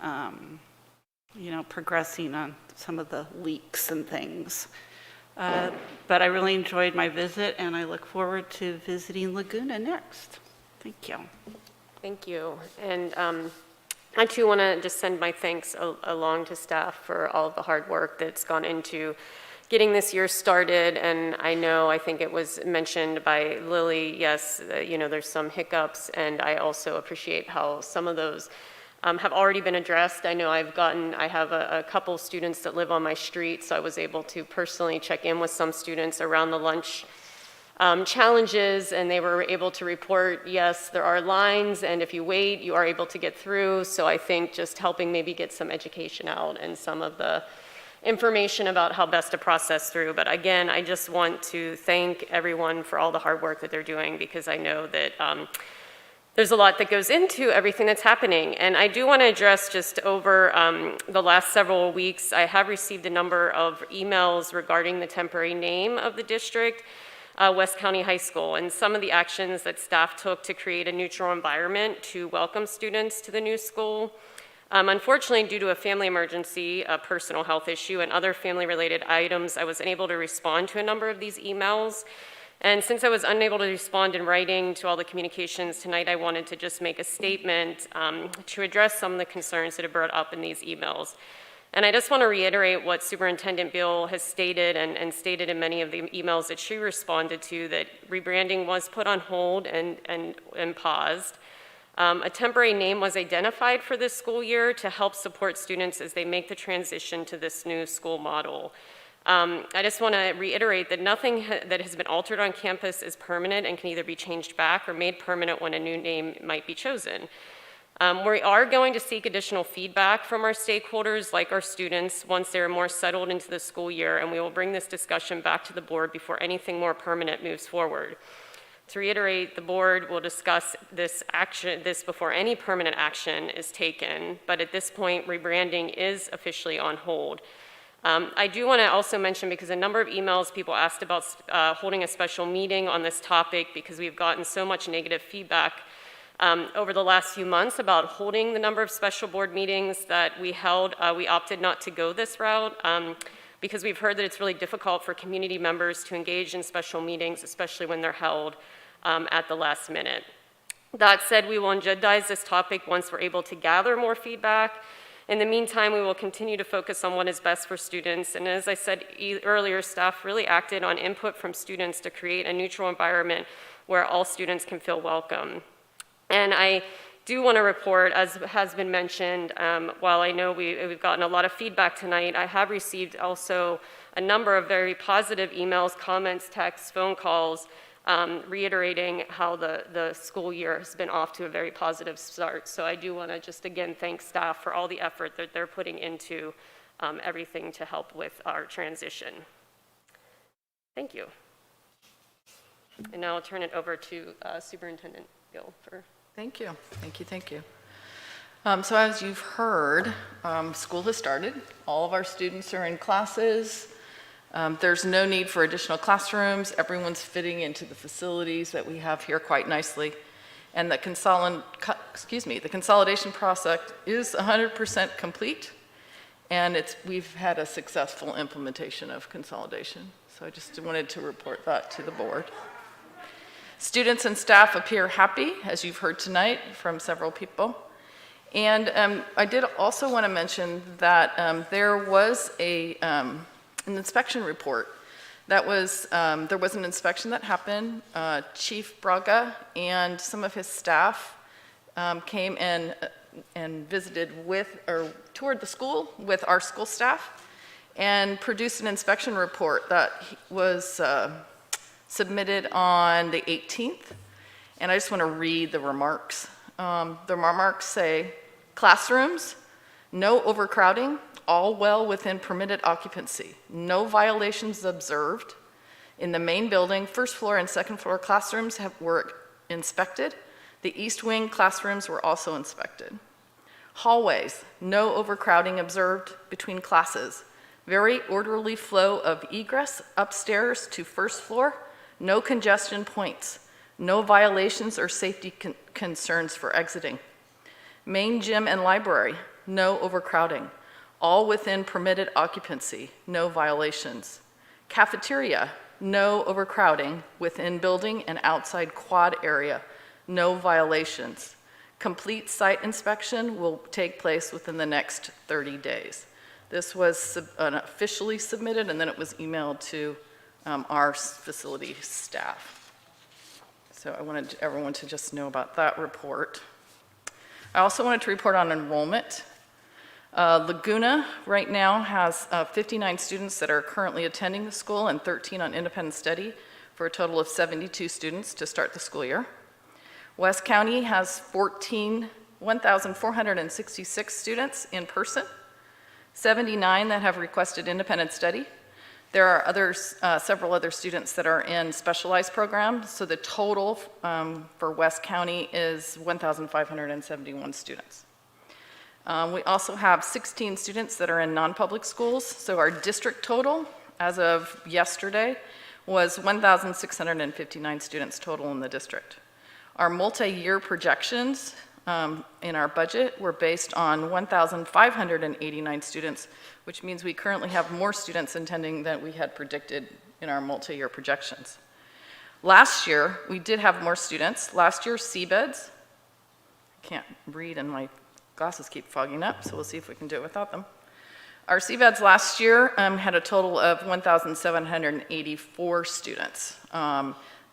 progressing on some of the leaks and things. But I really enjoyed my visit and I look forward to visiting Laguna next. Thank you. Thank you. And I too want to just send my thanks along to staff for all of the hard work that's gone into getting this year started. And I think it was mentioned by Lily, yes, there's some hiccups, and I also appreciate how some of those have already been addressed. I know I have a couple students that live on my street, so I was able to personally check in with some students around the lunch challenges, and they were able to report, yes, there are lines, and if you wait, you are able to get through. So I think just helping maybe get some education out and some of the information about how best to process through. But again, I just want to thank everyone for all the hard work that they're doing, because I know that there's a lot that goes into everything that's happening. And I do want to address just over the last several weeks, I have received a number of emails regarding the temporary name of the district, West County High School, and some of the actions that staff took to create a neutral environment to welcome students to the new school. Unfortunately, due to a family emergency, a personal health issue, and other family-related items, I was unable to respond to a number of these emails. And since I was unable to respond in writing to all the communications tonight, I wanted to just make a statement to address some of the concerns that have brought up in these emails. And I just want to reiterate what Superintendent Beal has stated and stated in many of the emails that she responded to, that rebranding was put on hold and paused. A temporary name was identified for this school year to help support students as they make the transition to this new school model. I just want to reiterate that nothing that has been altered on campus is permanent and can either be changed back or made permanent when a new name might be chosen. We are going to seek additional feedback from our stakeholders, like our students, once they're more settled into the school year, and we will bring this discussion back to the board before anything more permanent moves forward. To reiterate, the board will discuss this before any permanent action is taken, but at this point, rebranding is officially on hold. I do want to also mention, because a number of emails people asked about holding a special meeting on this topic, because we've gotten so much negative feedback over the last few months about holding the number of special board meetings that we held. We opted not to go this route because we've heard that it's really difficult for community members to engage in special meetings, especially when they're held at the last minute. That said, we will agendize this topic once we're able to gather more feedback. In the meantime, we will continue to focus on what is best for students. And as I said earlier, staff really acted on input from students to create a neutral environment where all students can feel welcome. And I do want to report, as has been mentioned, while I know we've gotten a lot of feedback tonight, I have received also a number of very positive emails, comments, texts, phone calls, reiterating how the school year has been off to a very positive start. So I do want to just again thank staff for all the effort that they're putting into everything to help with our transition. Thank you. And now I'll turn it over to Superintendent Gill for. Thank you. Thank you. Thank you. So as you've heard, school has started. All of our students are in classes. There's no need for additional classrooms. Everyone's fitting into the facilities that we have here quite nicely. And the consolidation process is 100% complete. And we've had a successful implementation of consolidation. So I just wanted to report that to the board. Students and staff appear happy, as you've heard tonight from several people. And I did also want to mention that there was an inspection report. There was an inspection that happened. Chief Braga and some of his staff came and visited toured the school with our school staff and produced an inspection report that was submitted on the 18th. And I just want to read the remarks. The remarks say, classrooms, no overcrowding, all well within permitted occupancy. No violations observed. In the main building, first floor and second floor classrooms were inspected. The east wing classrooms were also inspected. Hallways, no overcrowding observed between classes. Very orderly flow of egress upstairs to first floor. No congestion points. No violations or safety concerns for exiting. Main gym and library, no overcrowding. All within permitted occupancy, no violations. Cafeteria, no overcrowding within building and outside quad area, no violations. Complete site inspection will take place within the next 30 days. This was officially submitted and then it was emailed to our facility staff. So I wanted everyone to just know about that report. I also wanted to report on enrollment. Laguna right now has 59 students that are currently attending the school and 13 on independent study for a total of 72 students to start the school year. West County has 1,466 students in person, 79 that have requested independent study. There are several other students that are in specialized programs, so the total for West County is 1,571 students. We also have 16 students that are in non-public schools, so our district total, as of yesterday, was 1,659 students total in the district. Our multi-year projections in our budget were based on 1,589 students, which means we currently have more students attending than we had predicted in our multi-year projections. Last year, we did have more students. Last year, CBEDs, I can't read and my glasses keep fogging up, so we'll see if we can do it without them. Our CBEDs last year had a total of 1,784 students.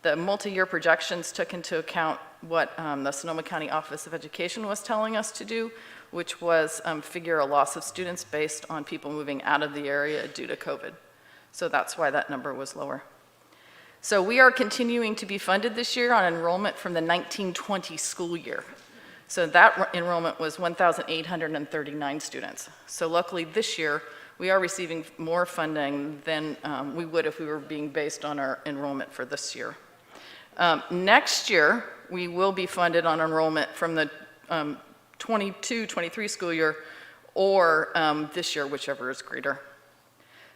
The multi-year projections took into account what the Sonoma County Office of Education was telling us to do, which was figure a loss of students based on people moving out of the area due to COVID. So that's why that number was lower. So we are continuing to be funded this year on enrollment from the 1920 school year. So that enrollment was 1,839 students. So luckily this year, we are receiving more funding than we would if we were being based on our enrollment for this year. Next year, we will be funded on enrollment from the 22-23 school year or this year, whichever is greater.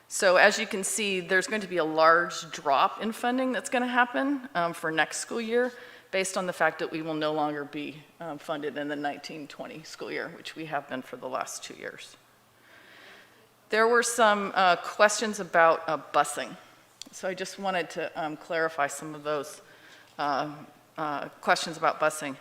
So as you can see, there's going to be a large drop in funding that's going to happen for next school year based on the fact that we will no longer be funded in the 19-20 school year, which we have been for the last 2 years. There were some questions about busing. So I just wanted to clarify some of those questions about busing.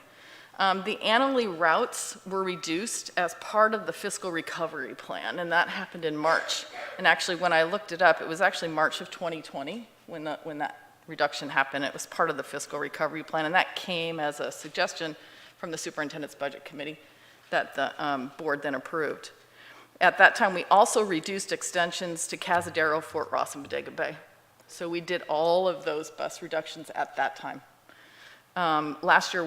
The annually routes were reduced as part of the fiscal recovery plan, and that happened in March. And actually, when I looked it up, it was actually March of 2020 when that reduction happened. It was part of the fiscal recovery plan, and that came as a suggestion from the superintendent's budget committee that the board then approved. At that time, we also reduced extensions to Cazadero, Fort Ross, and Bodega Bay. So we did all of those bus reductions at that time. Last year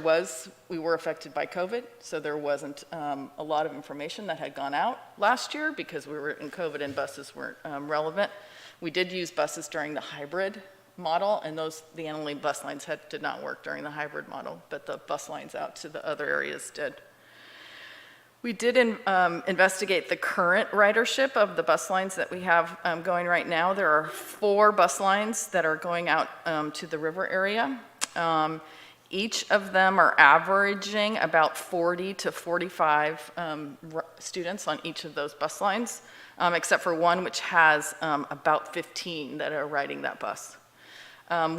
we were affected by COVID, so there wasn't a lot of information that had gone out last year because we were in COVID and buses weren't relevant. We did use buses during the hybrid model, and the annually bus lines did not work during the hybrid model, but the bus lines out to the other areas did. We did investigate the current ridership of the bus lines that we have going right now. There are 4 bus lines that are going out to the river area. Each of them are averaging about 40 to 45 students on each of those bus lines, except for one which has about 15 that are riding that bus.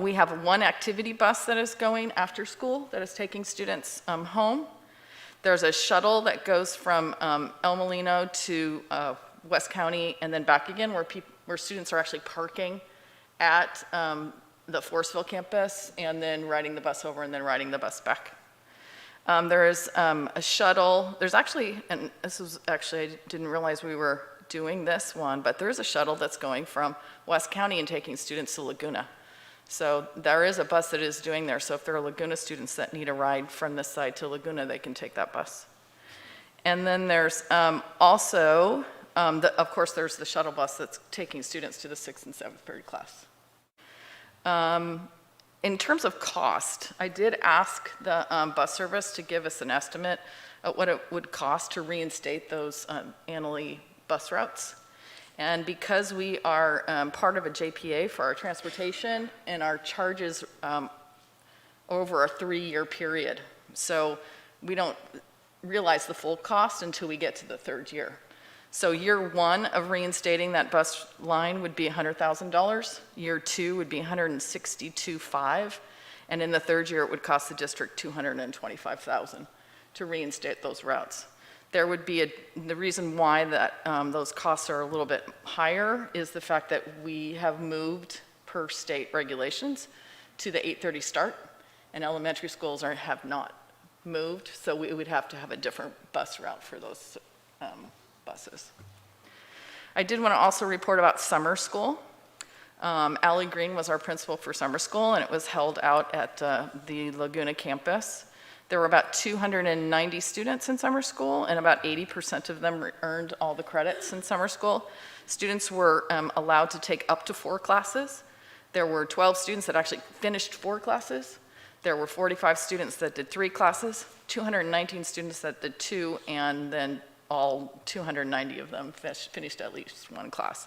We have one activity bus that is going after school that is taking students home. There's a shuttle that goes from El Molino to West County and then back again where students are actually parking at the Forestville campus and then riding the bus over and then riding the bus back. There is a shuttle. There's actually, and this was actually, I didn't realize we were doing this one, but there is a shuttle that's going from West County and taking students to Laguna. So there is a bus that is doing there. So if there are Laguna students that need a ride from this side to Laguna, they can take that bus. And then there's also, of course, there's the shuttle bus that's taking students to the 6th and 7th period class. In terms of cost, I did ask the bus service to give us an estimate of what it would cost to reinstate those annually bus routes. And because we are part of a JPA for our transportation and our charges over a 3-year period. So we don't realize the full cost until we get to the 3rd year. So year 1 of reinstating that bus line would be $100,000. Year 2 would be $162,500. And in the 3rd year, it would cost the district $225,000 to reinstate those routes. There would be the reason why that those costs are a little bit higher is the fact that we have moved per state regulations to the 8:30 start, and elementary schools have not moved, so we would have to have a different bus route for those buses. I did want to also report about summer school. Allie Green was our principal for summer school, and it was held out at the Laguna campus. There were about 290 students in summer school, and about 80% of them earned all the credits in summer school. Students were allowed to take up to 4 classes. There were 12 students that actually finished 4 classes. There were 45 students that did 3 classes, 219 students that did 2, and then all 290 of them finished at least 1 class.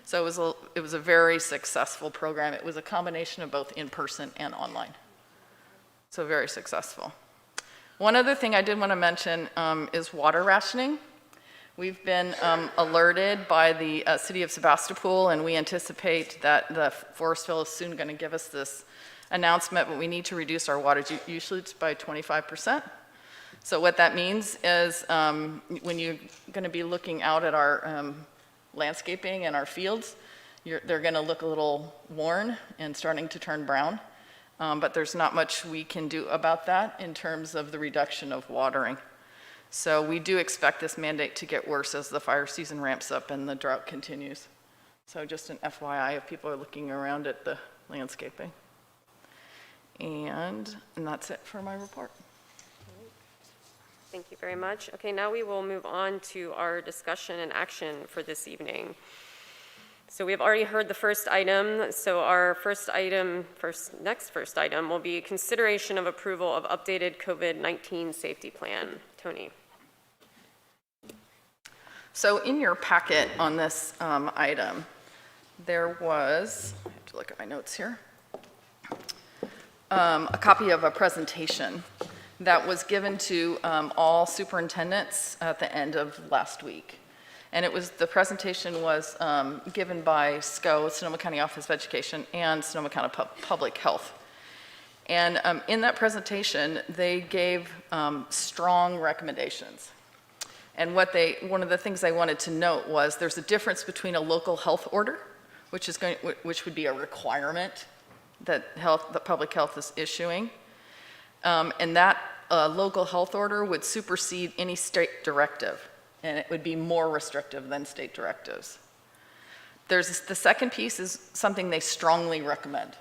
So it was a very successful program. It was a combination of both in-person and online. So very successful. One other thing I did want to mention is water rationing. We've been alerted by the city of Sebastopol, and we anticipate that the Forestville is soon going to give us this announcement, but we need to reduce our water usage by 25%. So what that means is when you're going to be looking out at our landscaping and our fields, they're going to look a little worn and starting to turn brown. But there's not much we can do about that in terms of the reduction of watering. So we do expect this mandate to get worse as the fire season ramps up and the drought continues. So just an FYI if people are looking around at the landscaping. And that's it for my report. Thank you very much. Okay, now we will move on to our discussion and action for this evening. So we have already heard the first item. So our next first item will be consideration of approval of updated COVID-19 safety plan. Tony. So in your packet on this item, there was, I have to look at my notes here, a copy of a presentation that was given to all superintendents at the end of last week. And the presentation was given by SCO, Sonoma County Office of Education, and Sonoma County Public Health. And in that presentation, they gave strong recommendations. And one of the things they wanted to note was there's a difference between a local health order, which would be a requirement that public health is issuing, and that a local health order would supersede any state directive, and it would be more restrictive than state directives. The second piece is something they strongly recommend.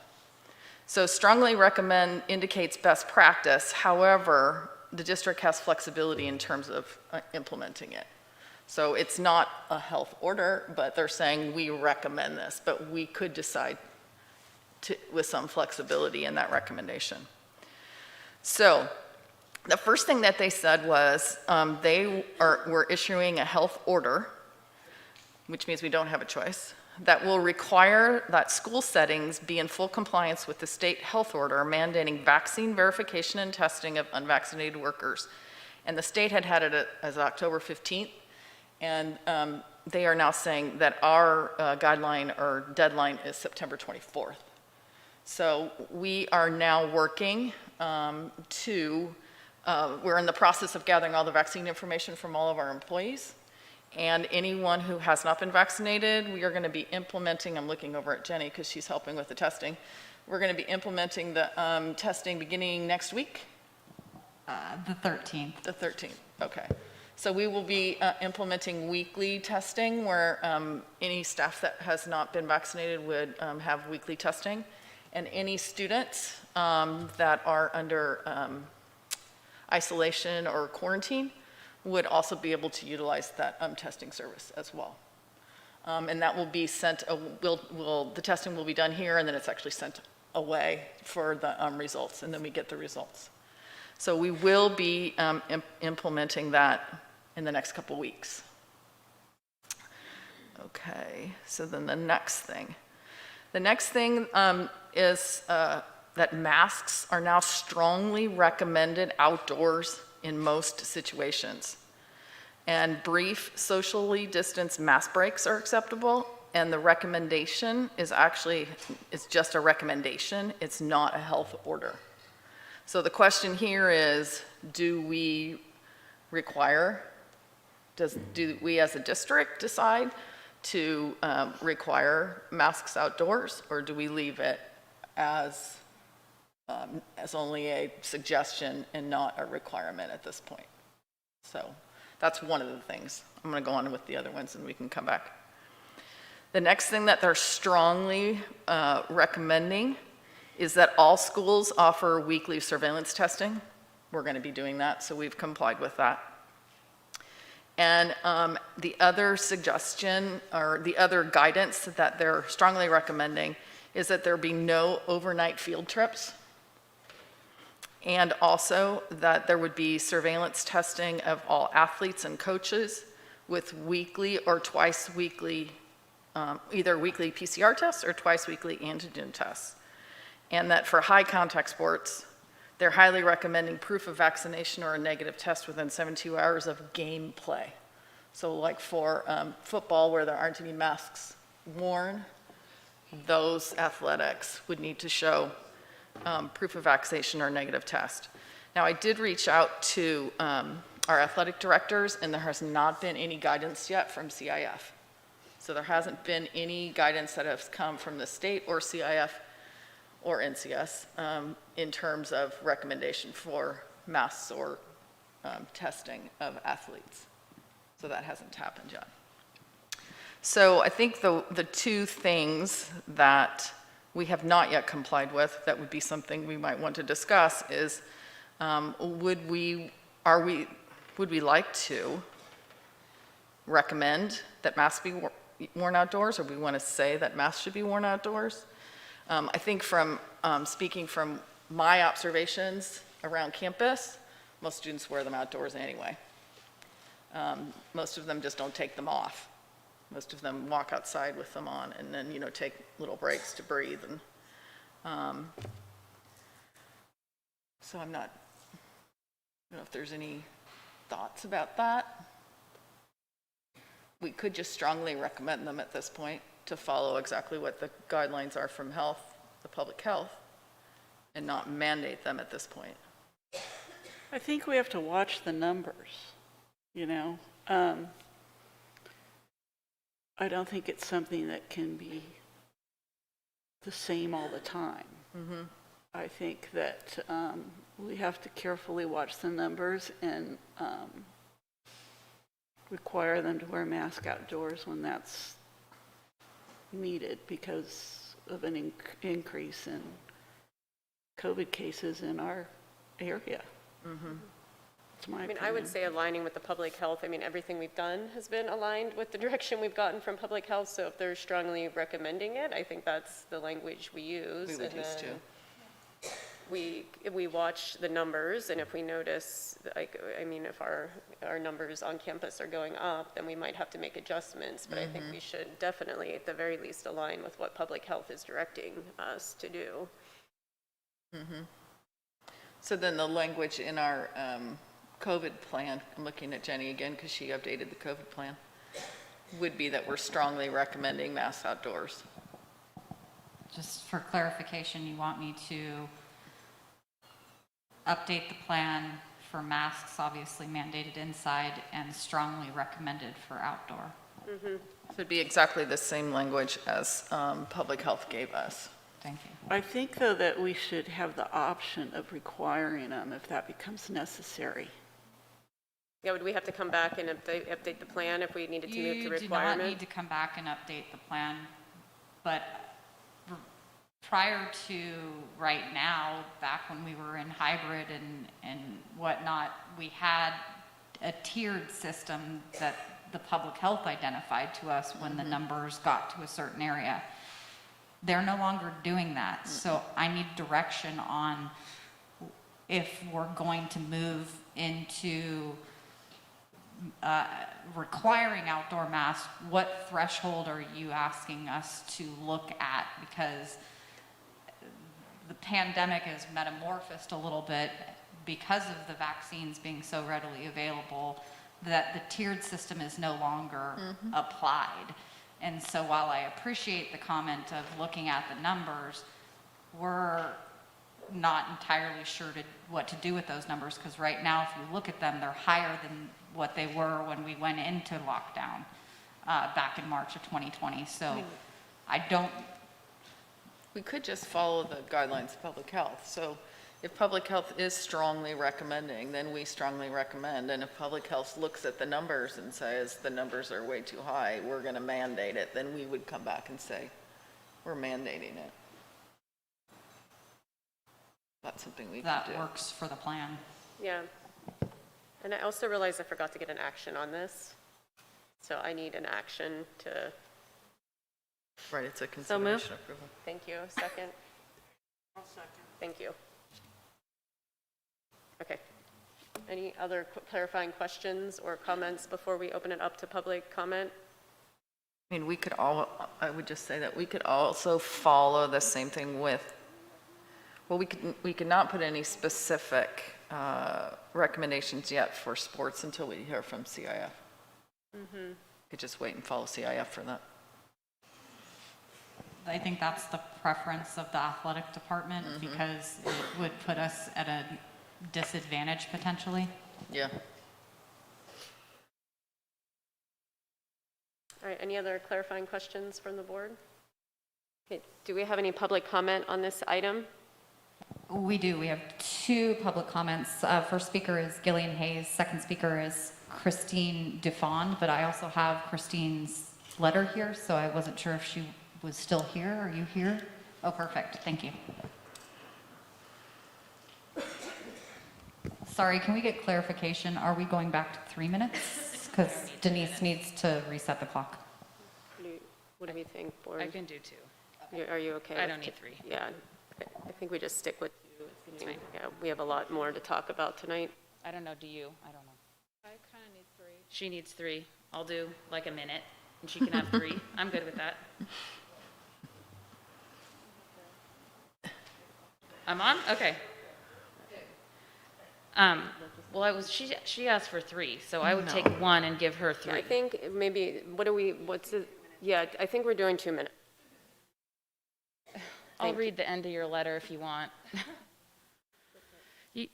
So strongly recommend indicates best practice. However, the district has flexibility in terms of implementing it. So it's not a health order, but they're saying we recommend this, but we could decide with some flexibility in that recommendation. So the first thing that they said was we're issuing a health order, which means we don't have a choice, that will require that school settings be in full compliance with the state health order mandating vaccine verification and testing of unvaccinated workers. And the state had it as October 15th, and they are now saying that our guideline or deadline is September 24th. So we are now working we're in the process of gathering all the vaccine information from all of our employees. And anyone who has not been vaccinated, we are going to be implementing, I'm looking over at Jenny because she's helping with the testing. We're going to be implementing the testing beginning next week? The 13th. The 13th, okay. So we will be implementing weekly testing where any staff that has not been vaccinated would have weekly testing. And any students that are under isolation or quarantine would also be able to utilize that testing service as well. And that will be sent, the testing will be done here, and then it's actually sent away for the results, and then we get the results. So we will be implementing that in the next couple weeks. Okay, so then the next thing. The next thing is that masks are now strongly recommended outdoors in most situations. And brief socially distanced mask breaks are acceptable, and the recommendation is just a recommendation, it's not a health order. So the question here is, do we require, do we as a district decide to require masks outdoors, or do we leave it as only a suggestion and not a requirement at this point? So that's one of the things. I'm going to go on with the other ones and we can come back. The next thing that they're strongly recommending is that all schools offer weekly surveillance testing. We're going to be doing that, so we've complied with that. And the other suggestion or the other guidance that they're strongly recommending is that there be no overnight field trips. And also that there would be surveillance testing of all athletes and coaches with weekly or twice weekly, either weekly PCR tests or twice weekly antigen tests. And that for high contact sports, they're highly recommending proof of vaccination or a negative test within 72 hours of game play. So like for football where there aren't any masks worn, those athletics would need to show proof of vaccination or negative test. Now, I did reach out to our athletic directors, and there has not been any guidance yet from CIF. So there hasn't been any guidance that has come from the state or CIF or NCS in terms of recommendation for masks or testing of athletes. So that hasn't happened yet. So I think the two things that we have not yet complied with, that would be something we might want to discuss, is would we like to recommend that masks be worn outdoors, or we want to say that masks should be worn outdoors? I think from speaking from my observations around campus, most students wear them outdoors anyway. Most of them just don't take them off. Most of them walk outside with them on and then, take little breaks to breathe. And so I don't know if there's any thoughts about that. We could just strongly recommend them at this point to follow exactly what the guidelines are from the public health, and not mandate them at this point. I think we have to watch the numbers, I don't think it's something that can be the same all the time. Mm-hmm. I think that we have to carefully watch the numbers and require them to wear a mask outdoors when that's needed because of an increase in COVID cases in our area. That's my opinion. I would say aligning with the public health. I mean, everything we've done has been aligned with the direction we've gotten from public health. So if they're strongly recommending it, I think that's the language we use. We would use too. We watch the numbers, and if we notice, like, I mean, if our numbers on campus are going up, then we might have to make adjustments. But I think we should definitely, at the very least, align with what public health is directing us to do. So then the language in our COVID plan, I'm looking at Jenny again because she updated the COVID plan, would be that we're strongly recommending masks outdoors. Just for clarification, you want me to update the plan for masks, obviously mandated inside, and strongly recommended for outdoor? So it'd be exactly the same language as public health gave us. Thank you. I think, though, that we should have the option of requiring them if that becomes necessary. Yeah, would we have to come back and update the plan if we needed to move to You requirement? do not need to come back and update the plan, but prior to right now, back when we were in hybrid and whatnot, we had a tiered system that the public health identified to us when the numbers got to a certain area. They're no longer doing that, so I need direction on if we're going to move into requiring outdoor masks. What threshold are you asking us to look at? Because the pandemic is metamorphosed a little bit because of the vaccines being so readily available, that the tiered system is no longer applied. And so while I appreciate the comment of looking at the numbers, we're not entirely sure what to do with those numbers, because right now, if you look at them, they're higher than what they were when we went into lockdown back in March of 2020. So I don't... We could just follow the guidelines of public health. So if public health is strongly recommending, then we strongly recommend. And if public health looks at the numbers and says the numbers are way too high, we're going to mandate it, then we would come back and say, we're mandating it. That's something we can do. That works for the plan. Yeah. And I also realized I forgot to get an action on this. So I need an action to... Right, it's a consideration approval. Thank you. Second? I'll second. Thank you. Okay. Any other clarifying questions or comments before we open it up to public comment? I mean, I would just say that we could also follow the same thing with, well, we could not put any specific recommendations yet for sports until we hear from CIF. Could just wait and follow CIF for that. I think that's the preference of the athletic department, because it would put us at a disadvantage potentially. Yeah. All right, any other clarifying questions from the board? Okay, do we have any public comment on this item? We do. We have 2 public comments. First speaker is Gillian Hayes. Second speaker is Christine Dufond, but I also have Christine's letter here, so I wasn't sure if she was still here. Are you here? Oh, perfect. Thank you. Sorry, can we get clarification? Are we going back to 3 minutes? Because Denise needs to reset the clock. What do we think, board? I can do 2. Are you okay? I don't need 3. Yeah, I think we just stick with 2. Yeah, we have a lot more to talk about tonight. I don't know, do you? I don't know. I kind of need 3. She needs 3. I'll do like a minute, and she can have 3. I'm good with that. I'm on? Okay. Well, she asked for 3, so I would take 1 and give her 3. Yeah, I think maybe, I think we're doing 2 minutes. I'll read the end of your letter if you want.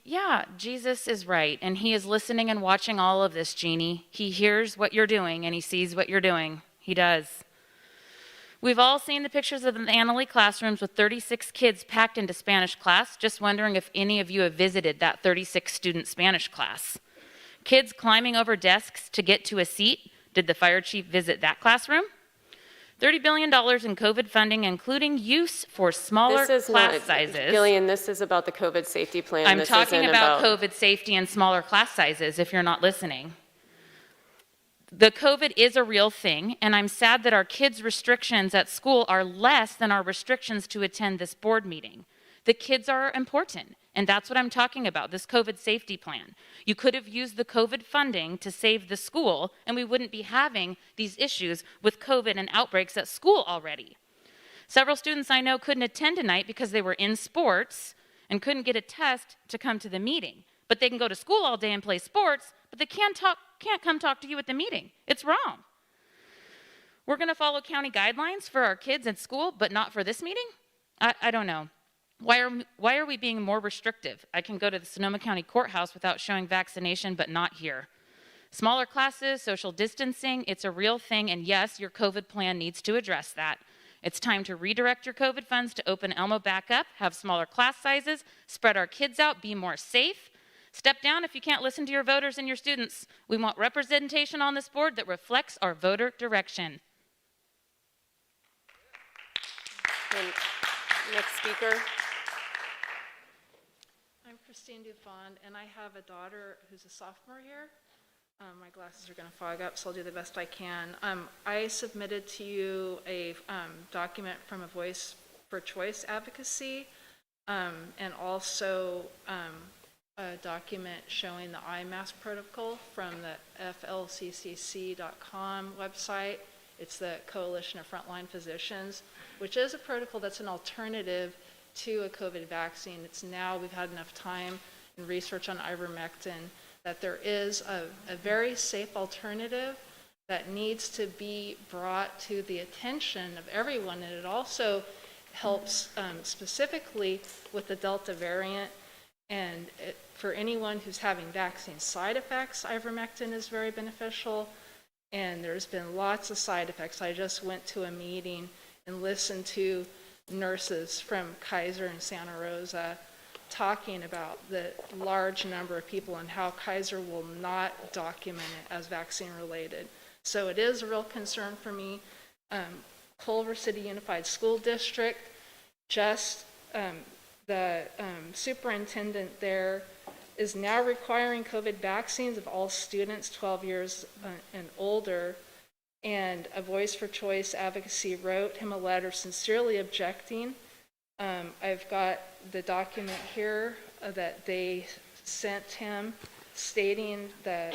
Yeah, Jesus is right, and he is listening and watching all of this, Jeannie. He hears what you're doing, and he sees what you're doing. He does. We've all seen the pictures of the Annalee classrooms with 36 kids packed into Spanish class. Just wondering if any of you have visited that 36 student Spanish class. Kids climbing over desks to get to a seat. Did the fire chief visit that classroom? $30 billion in COVID funding, including use for smaller class sizes. Gillian, this is about the COVID safety plan. I'm This talking isn't about COVID safety and smaller class sizes, if you're not listening. The COVID is a real thing, and I'm sad that our kids' restrictions at school are less than our restrictions to attend this board meeting. The kids are important, and that's what I'm talking about, this COVID safety plan. You could have used the COVID funding to save the school, and we wouldn't be having these issues with COVID and outbreaks at school already. Several students I know couldn't attend tonight because they were in sports and couldn't get a test to come to the meeting. But they can go to school all day and play sports, but they can't come talk to you at the meeting. It's wrong. We're going to follow county guidelines for our kids at school, but not for this meeting? I don't know. Why are we being more restrictive? I can go to the Sonoma County Courthouse without showing vaccination, but not here. Smaller classes, social distancing, it's a real thing, and yes, your COVID plan needs to address that. It's time to redirect your COVID funds to open Elmo back up, have smaller class sizes, spread our kids out, be more safe. Step down if you can't listen to your voters and your students. We want representation on this board that reflects our voter direction. And next speaker. I'm Christine Dufond, and I have a daughter who's a sophomore here. My glasses are going to fog up, so I'll do the best I can. I submitted to you a document from a Voice for Choice advocacy, and also a document showing the IMASK protocol from the flccc.com website. It's the Coalition of Frontline Physicians, which is a protocol that's an alternative to a COVID vaccine. It's now, we've had enough time and research on ivermectin that there is a very safe alternative that needs to be brought to the attention of everyone. And it also helps specifically with the Delta variant. And for anyone who's having vaccine side effects, ivermectin is very beneficial. And there's been lots of side effects. I just went to a meeting and listened to nurses from Kaiser and Santa Rosa talking about the large number of people and how Kaiser will not document it as vaccine related. So it is a real concern for me. Culver City Unified School District, just the superintendent there is now requiring COVID vaccines of all students 12 years and older. And a Voice for Choice advocacy wrote him a letter sincerely objecting. I've got the document here that they sent him stating that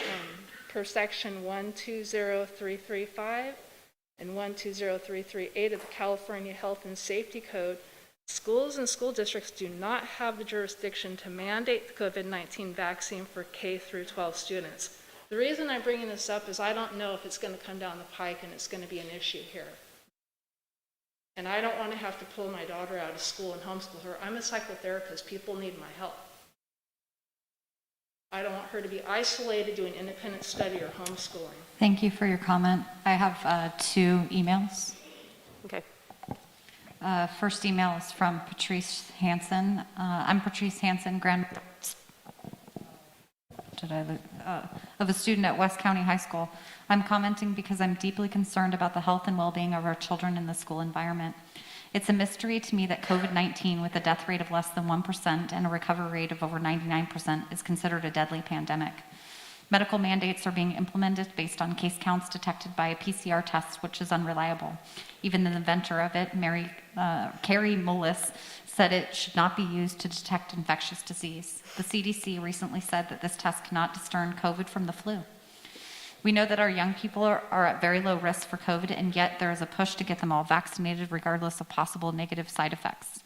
per section 120335 and 120338 of the California Health and Safety Code, schools and school districts do not have the jurisdiction to mandate the COVID-19 vaccine for K through 12 students. The reason I'm bringing this up is I don't know if it's going to come down the pike and it's going to be an issue here. And I don't want to have to pull my daughter out of school and homeschool her. I'm a psychotherapist. People need my help. I don't want her to be isolated doing independent study or homeschooling. Thank you for your comment. I have 2 emails. Okay. First email is from Patrice Hansen. I'm Patrice Hansen, of a student at West County High School. I'm commenting because I'm deeply concerned about the health and well-being of our children in the school environment. It's a mystery to me that COVID-19, with a death rate of less than 1% and a recovery rate of over 99%, is considered a deadly pandemic. Medical mandates are being implemented based on case counts detected by a PCR test, which is unreliable. Even the inventor of it, Carrie Mullis, said it should not be used to detect infectious disease. The CDC recently said that this test cannot discern COVID from the flu. We know that our young people are at very low risk for COVID, and yet there is a push to get them all vaccinated regardless of possible negative side effects.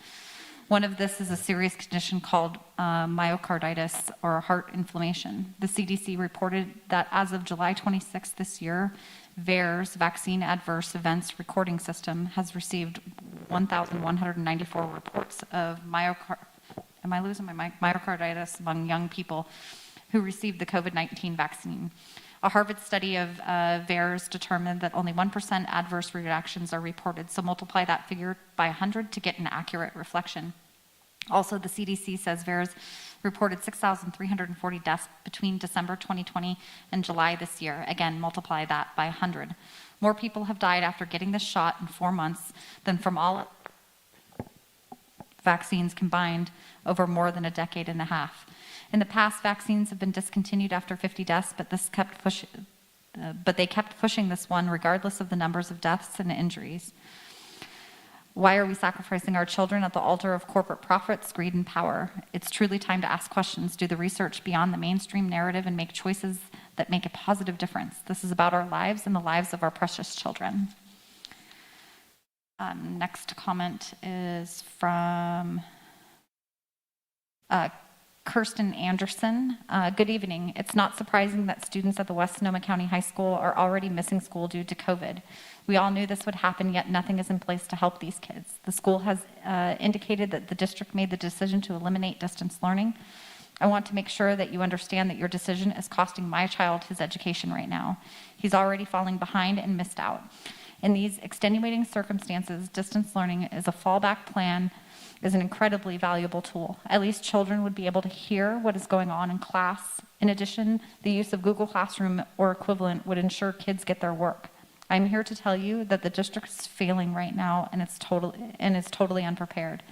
One of this is a serious condition called myocarditis, or heart inflammation. The CDC reported that as of July 26 this year, VAERS, Vaccine Adverse Events Recording System, has received 1,194 reports of myocarditis among young people who received the COVID-19 vaccine. A Harvard study of VAERS determined that only 1% adverse reactions are reported, so multiply that figure by 100 to get an accurate reflection. Also, the CDC says VAERS reported 6,340 deaths between December 2020 and July this year. Again, multiply that by 100. More people have died after getting this shot in 4 months than from all vaccines combined over more than a decade and a half. In the past, vaccines have been discontinued after 50 deaths, but they kept pushing this one regardless of the numbers of deaths and injuries. Why are we sacrificing our children at the altar of corporate profits, greed, and power? It's truly time to ask questions, do the research beyond the mainstream narrative, and make choices that make a positive difference. This is about our lives and the lives of our precious children. Next comment is from Kirsten Anderson. Good evening. It's not surprising that students at the West Sonoma County High School are already missing school due to COVID. We all knew this would happen, yet nothing is in place to help these kids. The school has indicated that the district made the decision to eliminate distance learning. I want to make sure that you understand that your decision is costing my child his education right now. He's already falling behind and missed out. In these extenuating circumstances, distance learning is a fallback plan, is an incredibly valuable tool. At least children would be able to hear what is going on in class. In addition, the use of Google Classroom or equivalent would ensure kids get their work. I'm here to tell you that the district is failing right now and is totally unprepared.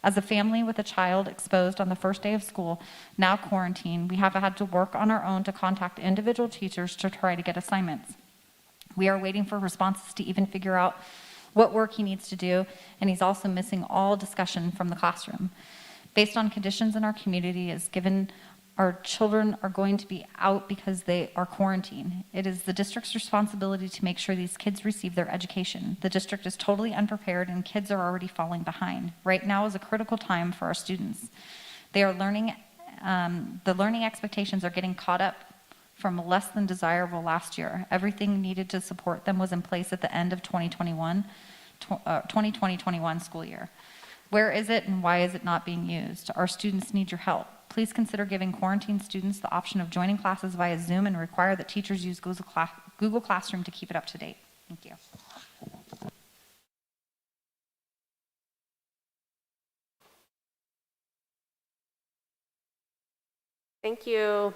As a family with a child exposed on the first day of school, now quarantined, we have had to work on our own to contact individual teachers to try to get assignments. We are waiting for responses to even figure out what work he needs to do, and he's also missing all discussion from the classroom. Based on conditions in our community, as given our children are going to be out because they are quarantined. It is the district's responsibility to make sure these kids receive their education. The district is totally unprepared and kids are already falling behind. Right now is a critical time for our students. They are learning, the learning expectations are getting caught up from less than desirable last year. Everything needed to support them was in place at the end of 2020-21 school year. Where is it and why is it not being used? Our students need your help. Please consider giving quarantined students the option of joining classes via Zoom and require that teachers use Google Classroom to keep it up to date. Thank you. Thank you.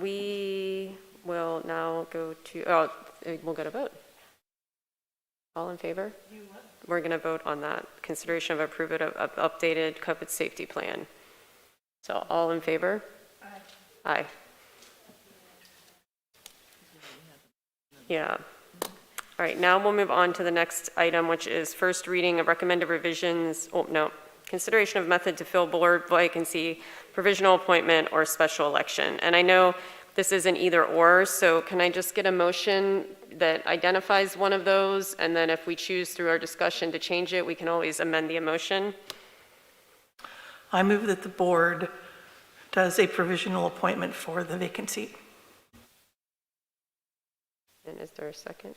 We will now go to, we'll go to vote. All in favor? We're going to vote on that. Consideration of approval of updated COVID safety plan. So all in favor? Aye. Aye. Yeah. All right, now we'll move on to the next item, which is first reading of recommended revisions. Oh, no. Consideration of method to fill board vacancy, provisional appointment, or special election. And I know this is an either or, so can I just get a motion that identifies one of those? And then if we choose through our discussion to change it, we can always amend the motion. I move that the board does a provisional appointment for the vacancy. And is there a second?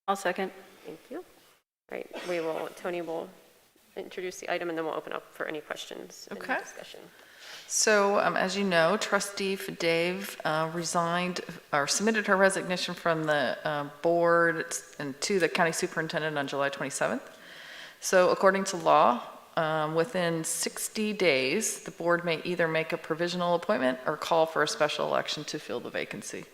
I'll second. Thank you. All right, Tony will introduce the item and then we'll open up for any questions and discussion. So as you know, Trustee Dave resigned or submitted her resignation from the board and to the county superintendent on July 27th. So according to law, within 60 days, the board may either make a provisional appointment or call for a special election to fill the vacancy.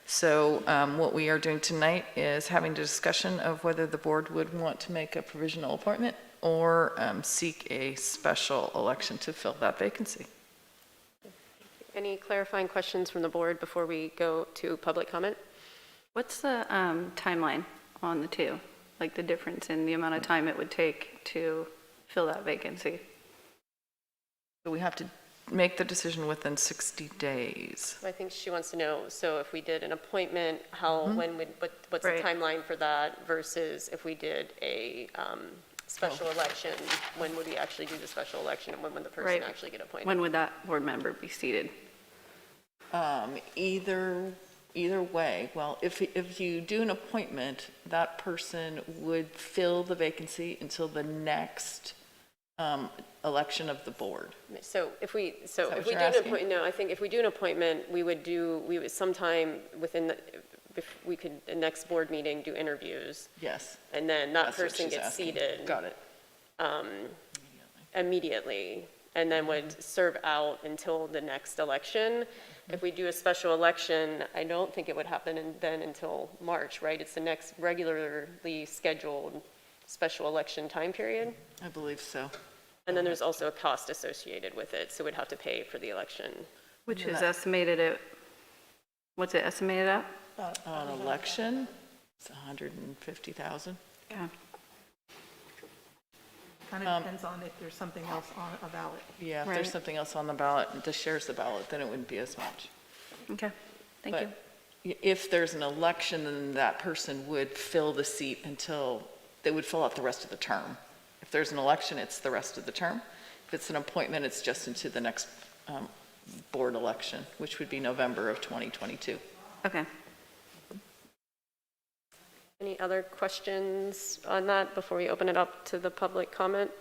So what we are doing tonight is having a discussion of whether the board would want to make a provisional appointment or seek a special election to fill that vacancy. Any clarifying questions from the board before we go to public comment? What's the timeline on the two? Like the difference in the amount of time it would take to fill that vacancy? So we have to make the decision within 60 days. I think she wants to know, so if we did an appointment, what's the timeline for that versus if we did a special election, when would we actually do the special election and when would the person actually get appointed? When would that board member be seated? Either way. Well, if you do an appointment, that person would fill the vacancy until the next election of the board. So if we do what an you're asking? appointment, no, I think if we do an appointment, we would sometime within if we could, the next board meeting, do interviews. Yes. And then that That's what person she's gets asking. seated. Got it. Immediately, and then would serve out until the next election. If we do a special election, I don't think it would happen then until March, right? It's the next regularly scheduled special election time period. I believe so. And then there's also a cost associated with it, so we'd have to pay for the election. Which is estimated at, what's it estimated at? On election, it's 150,000. Yeah. Kind of depends on if there's something else on a ballot. Yeah, if there's something else on the ballot that shares the ballot, then it wouldn't be as much. Okay, thank you. But if there's an election, then that person would fill the seat until, they would fill out the rest of the term. If there's an election, it's the rest of the term. If it's an appointment, it's just into the next board election, which would be November of 2022. Okay. Any other questions on that before we open it up to the public comment?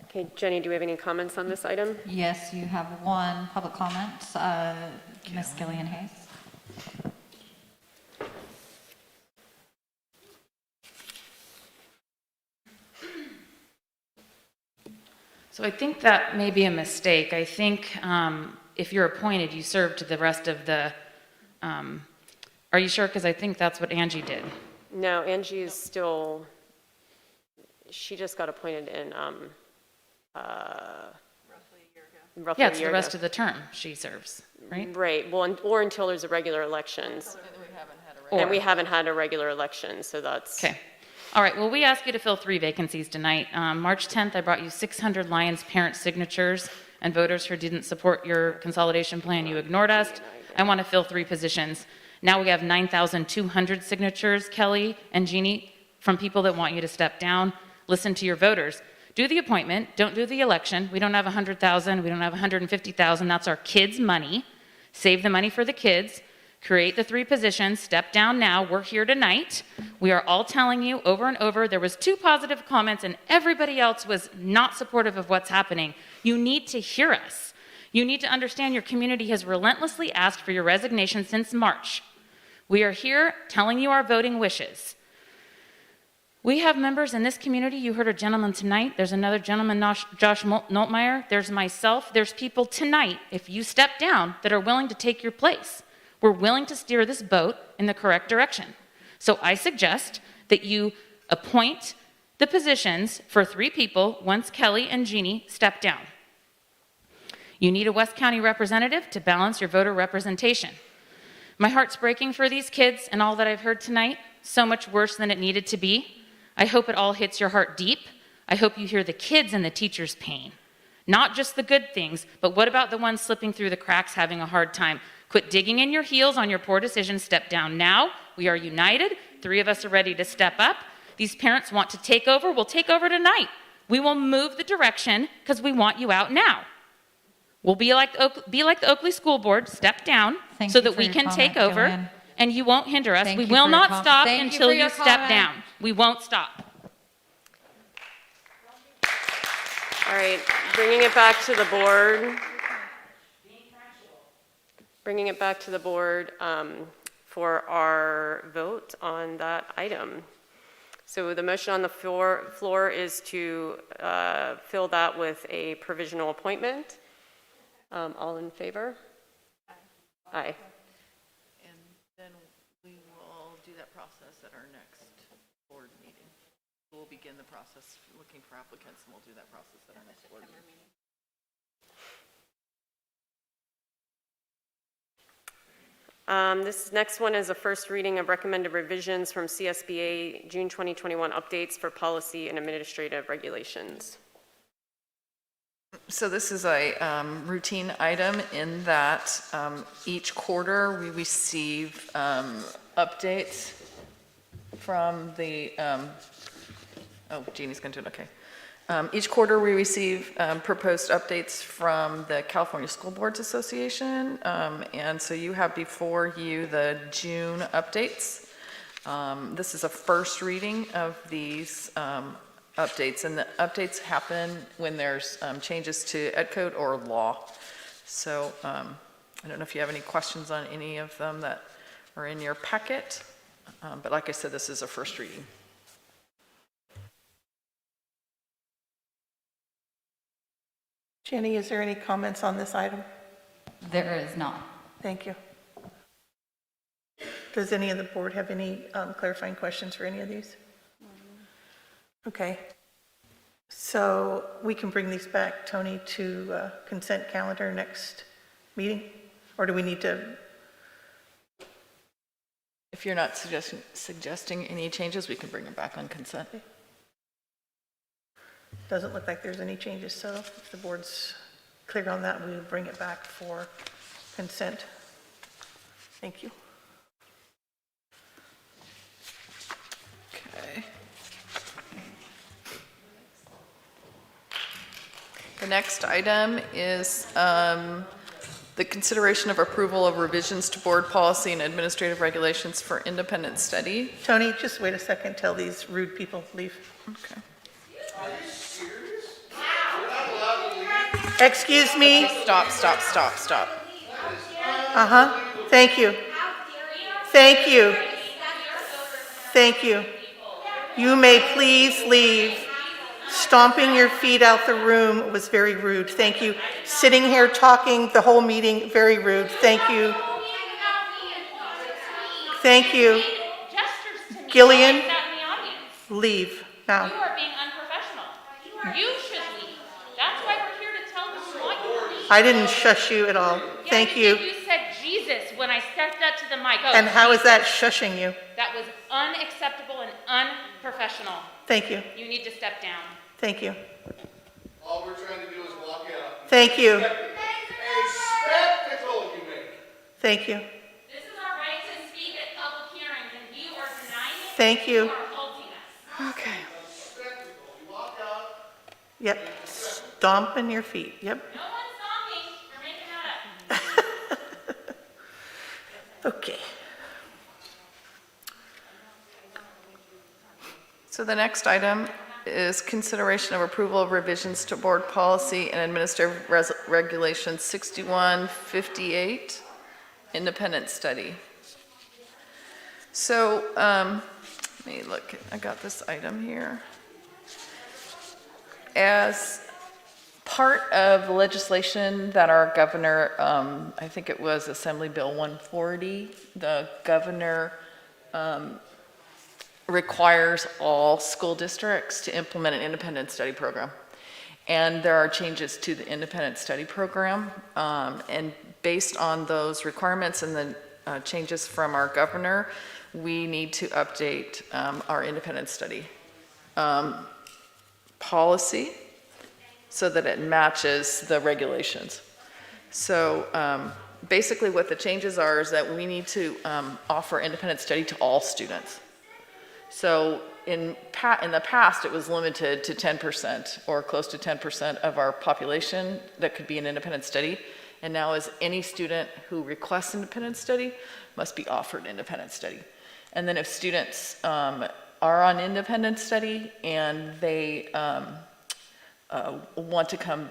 Okay, Jenny, do we have any comments on this item? Yes, you have one public comment, Ms. Gillian Hayes. So I think that may be a mistake. I think if you're appointed, you serve to the rest of the, are you sure? Because I think that's what Angie did. No, Angie is still, she just got appointed in roughly Yeah, a it's year the rest ago. of the term she serves, right? Right, well, or until there's a regular elections. And we haven't had a regular election, so that's. Okay. All right, well, we asked you to fill 3 vacancies tonight. March 10th, I brought you 600 Lions parent signatures and voters who didn't support your consolidation plan. You ignored us. I want to fill 3 positions. Now we have 9,200 signatures, Kelly and Jeannie, from people that want you to step down. Listen to your voters. Do the appointment. Don't do the election. We don't have 100,000. We don't have 150,000. That's our kids' money. Save the money for the kids. Create the 3 positions. Step down now. We're here tonight. We are all telling you over and over. There was 2 positive comments and everybody else was not supportive of what's happening. You need to hear us. You need to understand your community has relentlessly asked for your resignation since March. We are here telling you our voting wishes. We have members in this community. You heard a gentleman tonight. There's another gentleman, Josh Noltmeyer. There's myself. There's people tonight, if you step down, that are willing to take your place. We're willing to steer this boat in the correct direction. So I suggest that you appoint the positions for 3 people once Kelly and Jeannie step down. You need a West County representative to balance your voter representation. My heart's breaking for these kids and all that I've heard tonight, so much worse than it needed to be. I hope it all hits your heart deep. I hope you hear the kids and the teachers' pain. Not just the good things, but what about the ones slipping through the cracks having a hard time? Quit digging in your heels on your poor decisions. Step down now. We are united. 3 of us are ready to step up. These parents want to take over. We'll take over tonight. We will move the direction because we want you out now. We'll be like the Oakley School Board. Step down so that we can take over, and you won't hinder us. We will not stop until you step down. We won't stop. All right, bringing it back to the board. Bringing it back to the board for our vote on that item. So the motion on the floor is to fill that with a provisional appointment. All in favor? Aye. And then we will do that process at our next board meeting. We'll begin the process looking for applicants, and we'll do that process at our next board meeting. This next one is a first reading of recommended revisions from CSBA June 2021 updates for policy and administrative regulations. So this is a routine item in that each quarter we receive updates from the, oh, Jeannie's going to do it, okay. Each quarter we receive proposed updates from the California School Boards Association, and so you have before you the June updates. This is a first reading of these updates, and the updates happen when there's changes to ed code or law. So I don't know if you have any questions on any of them that are in your packet, but like I said, this is a first reading. Jenny, is there any comments on this item? There is not. Thank you. Does any of the board have any clarifying questions for any of these? Okay. So we can bring these back, Tony, to consent calendar next meeting? Or do we need to? If you're not suggesting any changes, we can bring them back on consent. Doesn't look like there's any changes, so if the board's clear on that, we will bring it back for consent. Thank you. Okay. The next item is the consideration of approval of revisions to board policy and administrative regulations for independent study. Tony, just wait a second till these rude people leave. Okay. Excuse me? Okay, stop. Thank you. Thank you. Thank you. You may please leave. Stomping your feet out the room was very rude. Thank you. Sitting here talking the whole meeting, very rude. Thank you. Thank you. Gillian, leave now. You are being unprofessional. You should leave. That's why we're here to tell them what you need. I didn't shush you at all. Thank you. You said Jesus when I stepped up to the mic. Oh, And how is that shushing you? that was unacceptable and unprofessional. Thank you. You need to step down. Thank you. All we're trying to do is walk out. Thank you. A spectacle you make. Thank you. This is our right to speak at public hearings, and you are denying it. Thank you. You are holding us. Okay. You walk out. Yep. Stomping your feet. Yep. No one's stomping. You're making that up. Okay. So the next item is consideration of approval of revisions to board policy and administrative regulation 6158, independent study. So let me look, I got this item here. As part of the legislation that our governor, I think it was Assembly Bill 140, the governor requires all school districts to implement an independent study program. And there are changes to the independent study program. And based on those requirements and the changes from our governor, we need to update our independent study policy so that it matches the regulations. So basically what the changes are is that we need to offer independent study to all students. So in the past, it was limited to 10% or close to 10% of our population that could be an independent study. And now is any student who requests independent study must be offered independent study. And then if students are on independent study and they want to come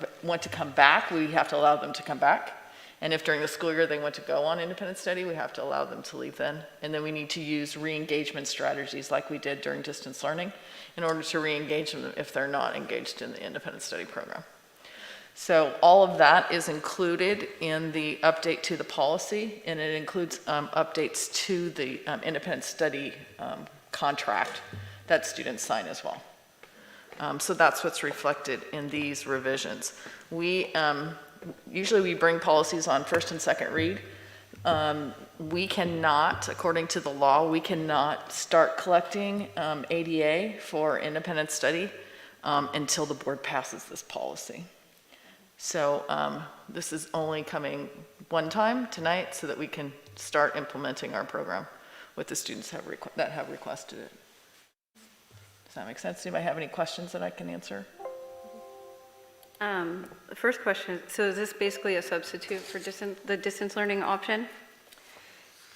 back, we have to allow them to come back. And if during the school year they want to go on independent study, we have to allow them to leave then. And then we need to use re-engagement strategies like we did during distance learning in order to re-engage them if they're not engaged in the independent study program. So all of that is included in the update to the policy, and it includes updates to the independent study contract that students sign as well. So that's what's reflected in these revisions. Usually we bring policies on first and second read. We cannot, according to the law, we cannot start collecting ADA for independent study until the board passes this policy. So this is only coming one time tonight so that we can start implementing our program with the students that have requested it. Does that make sense? Anybody have any questions that I can answer? The first question, so is this basically a substitute for the distance learning option?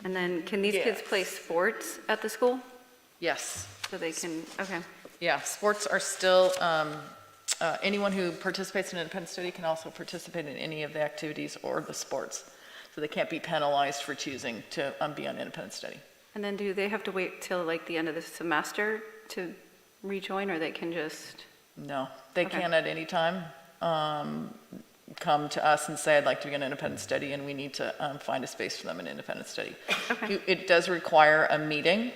And then can these kids play sports at the school? Yes. So they can, okay. Yeah, sports are still, anyone who participates in an independent study can also participate in any of the activities or the sports. So they can't be penalized for choosing to be on independent study. And then do they have to wait till like the end of the semester to rejoin, or they can just? No, they Okay. can at any time come to us and say, I'd like to be an independent study, and we need to find a space for them in independent study. Okay. It does require a meeting,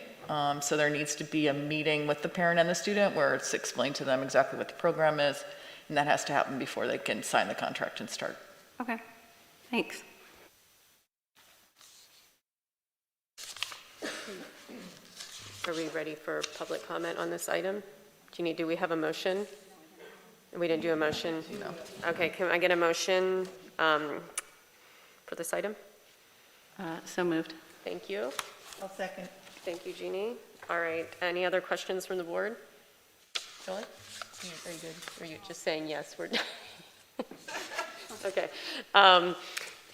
so there needs to be a meeting with the parent and the student where it's explained to them exactly what the program is, and that has to happen before they can sign the contract and start. Okay, thanks. Are we ready for public comment on this item? Do we have a motion? We didn't do a motion? No. Okay, can I get a motion for this item? So moved. Thank you. I'll second. Thank you, Jeannie. All right, any other questions from the board? Julie? Are you good? Are you just saying yes? We're okay.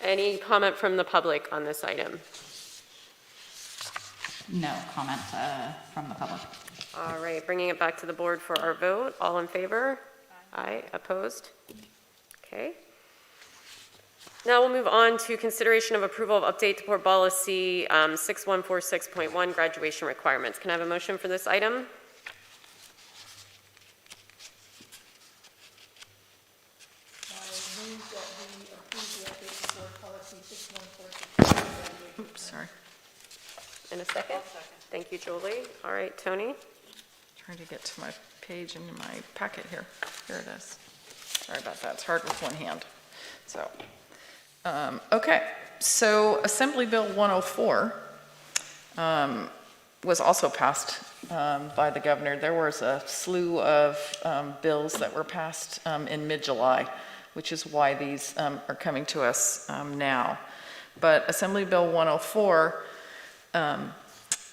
Any comment from the public on this item? No comment from the public. All right, bringing it back to the board for our vote. All in favor? Aye. Opposed? Okay. Now we'll move on to consideration of approval of update to board policy 6146.1 graduation requirements. Can I have a motion for this item? Oops, sorry. In a second? Thank you, Julie. All right, Tony? Trying to get to my page in my packet here. Here it is. Sorry about that. It's hard with one hand. So, okay. So Assembly Bill 104 was also passed by the governor. There was a slew of bills that were passed in mid-July, which is why these are coming to us now. But Assembly Bill 104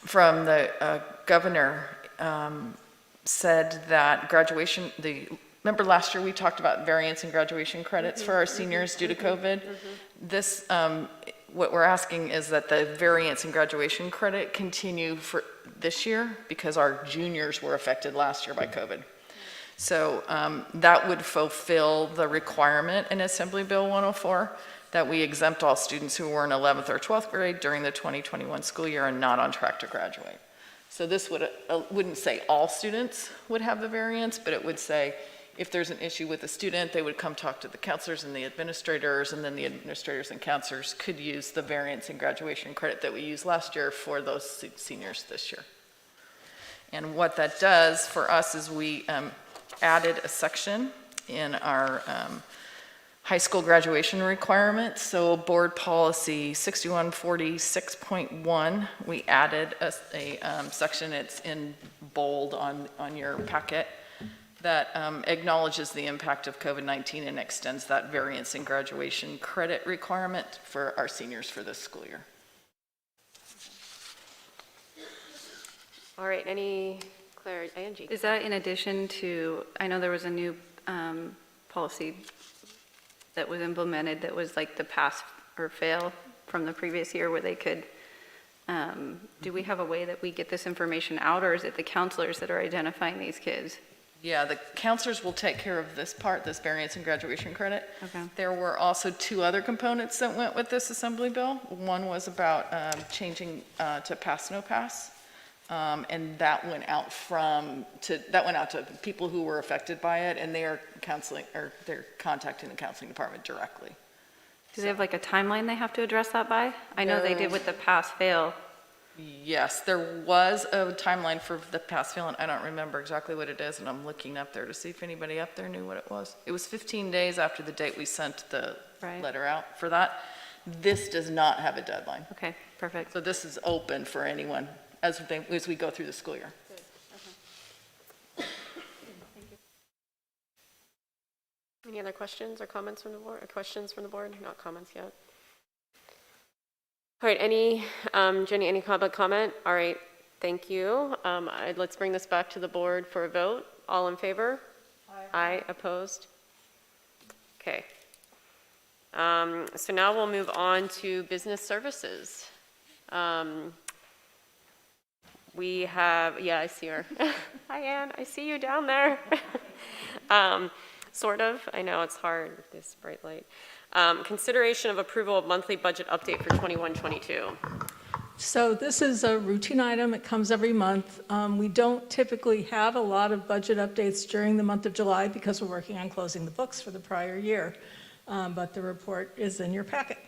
from the governor said that graduation, remember last year we talked about variance in graduation credits for our seniors due to COVID? This, what we're asking is that the variance in graduation credit continue for this year because our juniors were affected last year by COVID. So that would fulfill the requirement in Assembly Bill 104 that we exempt all students who were in 11th or 12th grade during the 2021 school year and not on track to graduate. So this wouldn't say all students would have the variance, but it would say if there's an issue with a student, they would come talk to the counselors and the administrators, and then the administrators and counselors could use the variance in graduation credit that we used last year for those seniors this year. And what that does for us is we added a section in our high school graduation requirements. So board policy 6146.1, we added a section, it's in bold on your packet, that acknowledges the impact of COVID-19 and extends that variance in graduation credit requirement for our seniors for this school year. All right, any clarity? Angie? Is that in addition to, I know there was a new policy that was implemented that was like the pass or fail from the previous year where they could, do we have a way that we get this information out, or is it the counselors that are identifying these kids? Yeah, the counselors will take care of this part, this variance in graduation credit. Okay. There were also two other components that went with this assembly bill. One was about changing to pass, no pass. And that went out to people who were affected by it, and they are counseling, or they're contacting the counseling department directly. Do they have like a timeline they have to address that by? I know they did with the pass fail. Yes, there was a timeline for the pass fail, and I don't remember exactly what it is, and I'm looking up there to see if anybody up there knew what it was. It was 15 days after the date we sent the letter out for that. This does not have a deadline. Okay, perfect. So this is open for anyone as we go through the school year. Any other questions or comments from the board? Or questions from the board? Not comments yet. All right, Jenny, any public comment? All right, thank you. Let's bring this back to the board for a vote. All in favor? Aye. Opposed? Okay. So now we'll move on to business services. We have, yeah, I see her. Hi, Ann, I see you down there. Sort of, I know it's hard with this bright light. Consideration of approval of monthly budget update for 21-22. So this is a routine item. It comes every month. We don't typically have a lot of budget updates during the month of July because we're working on closing the books for the prior year. But the report is in your packet.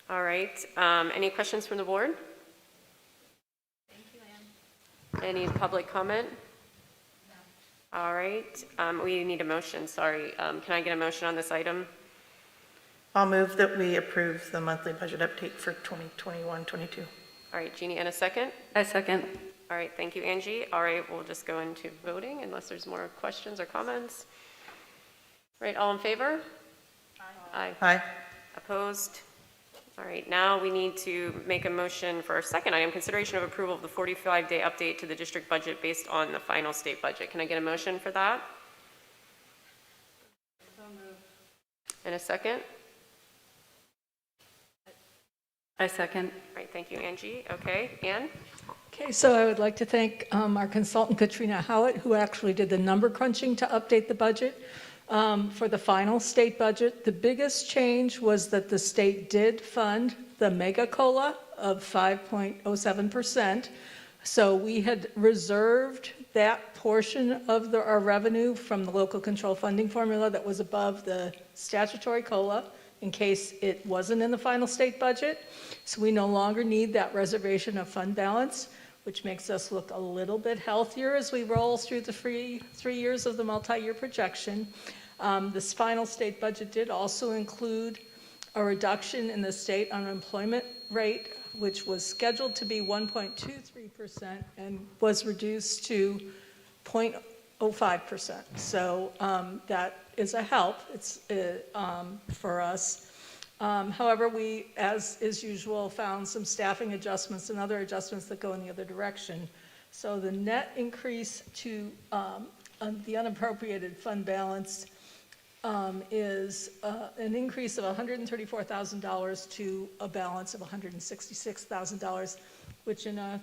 All right, any questions from the board? Thank you, Ann. Any public comment? No. All right, we need a motion, sorry. Can I get a motion on this item? I'll move that we approve the monthly budget update for 2021-22. All right, Jeannie, and a second? I second. All right, thank you, Angie. All right, we'll just go into voting unless there's more questions or comments. All right, all in favor? Aye. Aye. Opposed? All right, now we need to make a motion for our second item, consideration of approval of the 45-day update to the district budget based on the final state budget. Can I get a motion for that? So moved. And a second? I second. All right, thank you, Angie. Okay, Ann? Okay, so I would like to thank our consultant, Katrina Howitt, who actually did the number crunching to update the budget for the final state budget. The biggest change was that the state did fund the mega COLA of 5.07%. So we had reserved that portion of our revenue from the local control funding formula that was above the statutory COLA in case it wasn't in the final state budget. So we no longer need that reservation of fund balance, which makes us look a little bit healthier as we roll through the three years of the multi-year projection. This final state budget did also include a reduction in the state unemployment rate, which was scheduled to be 1.23% and was reduced to 0.05%. So that is a help. It's for us. However, we, as is usual, found some staffing adjustments and other adjustments that go in the other direction. So the net increase to the unappropriated fund balance is an increase of $134,000 to a balance of $166,000, which in a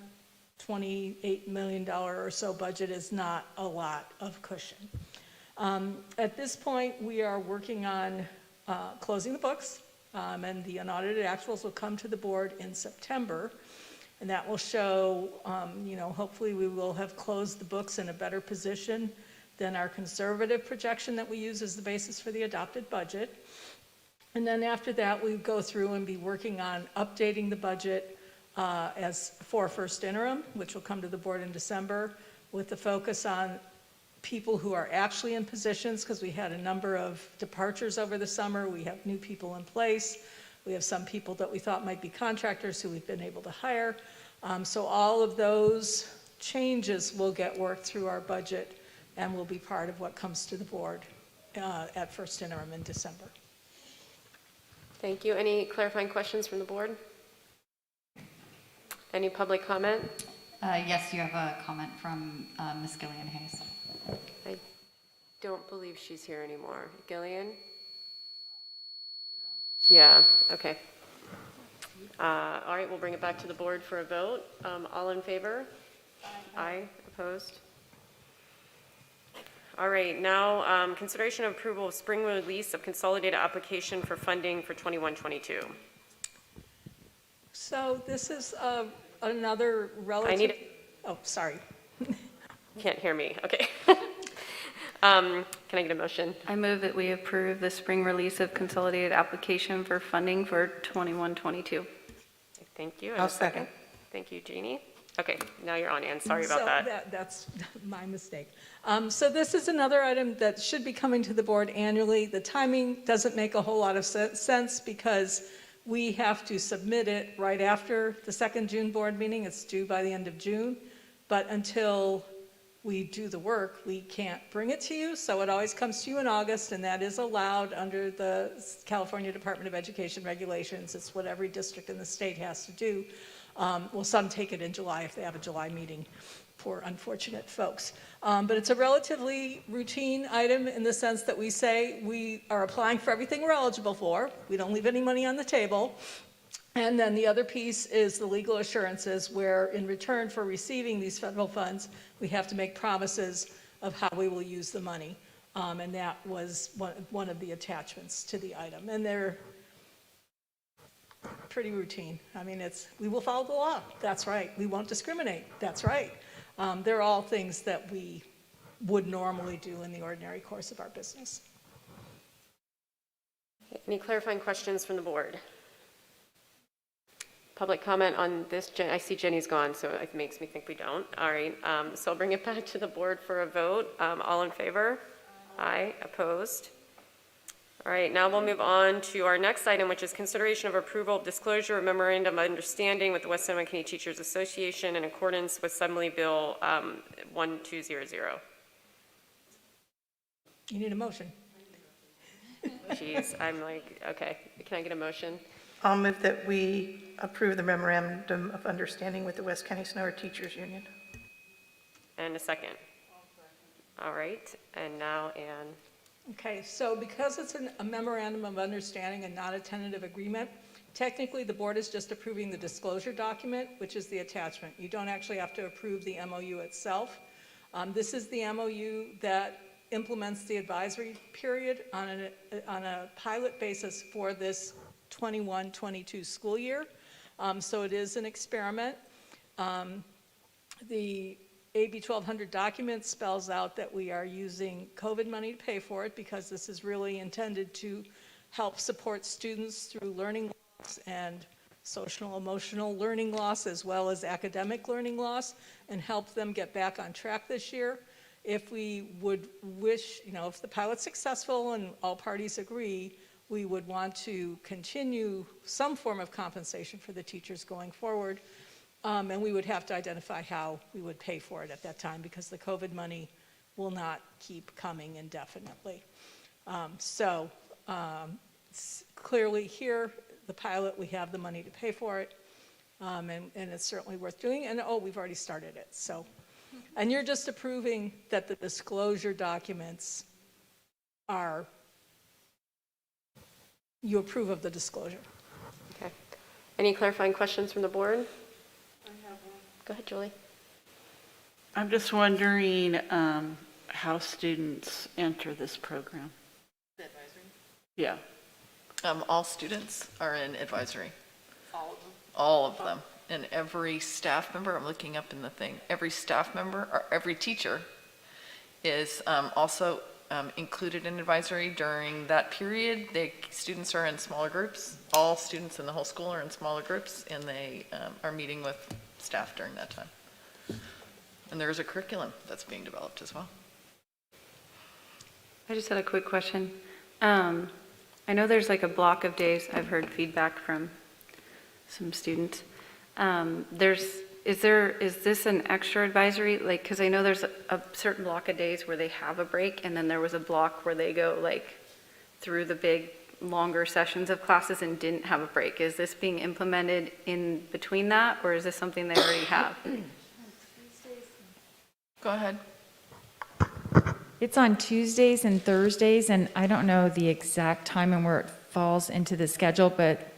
$28 million or so budget is not a lot of cushion. At this point, we are working on closing the books, and the unaudited actuals will come to the board in September, and that will show, hopefully we will have closed the books in a better position than our conservative projection that we use as the basis for the adopted budget. And then after that, we go through and be working on updating the budget as for first interim, which will come to the board in December, with the focus on people who are actually in positions, because we had a number of departures over the summer. We have new people in place. We have some people that we thought might be contractors who we've been able to hire. So all of those changes will get worked through our budget and will be part of what comes to the board at first interim in December. Thank you. Any clarifying questions from the board? Any public comment? Yes, you have a comment from Ms. Gillian Hayes. I don't believe she's here anymore. Gillian? Yeah, okay. All right, we'll bring it back to the board for a vote. All in favor? Aye. Opposed? All right, now consideration of approval of spring release of consolidated application for funding for 21-22. So this is another relative. Oh, sorry. Can't hear me. Okay. Can I get a motion? I move that we approve the spring release of consolidated application for funding for 21-22. Thank you. I'll second. Thank you, Jeannie. Okay, now you're on, Ann. Sorry about that. That's my mistake. So this is another item that should be coming to the board annually. The timing doesn't make a whole lot of sense because we have to submit it right after the second June board meeting. It's due by the end of June. But until we do the work, we can't bring it to you. So it always comes to you in August, and that is allowed under the California Department of Education regulations. It's what every district in the state has to do. Well, some take it in July if they have a July meeting, poor unfortunate folks. But it's a relatively routine item in the sense that we say we are applying for everything we're eligible for. We don't leave any money on the table. And then the other piece is the legal assurances, where in return for receiving these federal funds, we have to make promises of how we will use the money. And that was one of the attachments to the item. And they're pretty routine. I mean, we will follow the law. That's right. We won't discriminate. That's right. They're all things that we would normally do in the ordinary course of our business. Any clarifying questions from the board? Public comment on this? I see Jenny's gone, so it makes me think we don't. All right, so I'll bring it back to the board for a vote. All in favor? Aye. Opposed? All right, now we'll move on to our next item, which is consideration of approval of disclosure of memorandum of understanding with the West Sonoma County Teachers Association in accordance with Assembly Bill 1200. You need a motion. Jeez, I'm like, okay, can I get a motion? I'll move that we approve the memorandum of understanding with the West County Sonoma Teachers Union. And a second. All right, and now Ann. Okay, so because it's a memorandum of understanding and not a tentative agreement, technically the board is just approving the disclosure document, which is the attachment. You don't actually have to approve the MOU itself. This is the MOU that implements the advisory period on a pilot basis for this 21-22 school year. So it is an experiment. The AB 1200 document spells out that we are using COVID money to pay for it, because this is really intended to help support students through learning loss and social emotional learning loss, as well as academic learning loss, and help them get back on track this year. If we would wish, if the pilot's successful and all parties agree, we would want to continue some form of compensation for the teachers going forward. And we would have to identify how we would pay for it at that time, because the COVID money will not keep coming indefinitely. Clearly here, the pilot, we have the money to pay for it, and it's certainly worth doing. And we've already started it. So, and you're just approving that the disclosure documents you approve of the disclosure. Okay. Any clarifying questions from the board? Go ahead, Julie. I'm just wondering how students enter this program. The advisory? Yeah. All students are in advisory. All of them? All of them. And every staff member, I'm looking up in the thing, every staff member or every teacher is also included in advisory during that period. Students are in smaller groups. All students in the whole school are in smaller groups, and they are meeting with staff during that time. And there is a curriculum that's being developed as well. I just had a quick question. I know there's like a block of days. I've heard feedback from some students. Is this an extra advisory? Like, because I know there's a certain block of days where they have a break, and then there was a block where they go like through the big longer sessions of classes and didn't have a break. Is this being implemented in between that, or is this something they already have? Go ahead. It's on Tuesdays and Thursdays, and I don't know the exact time and where it falls into the schedule, but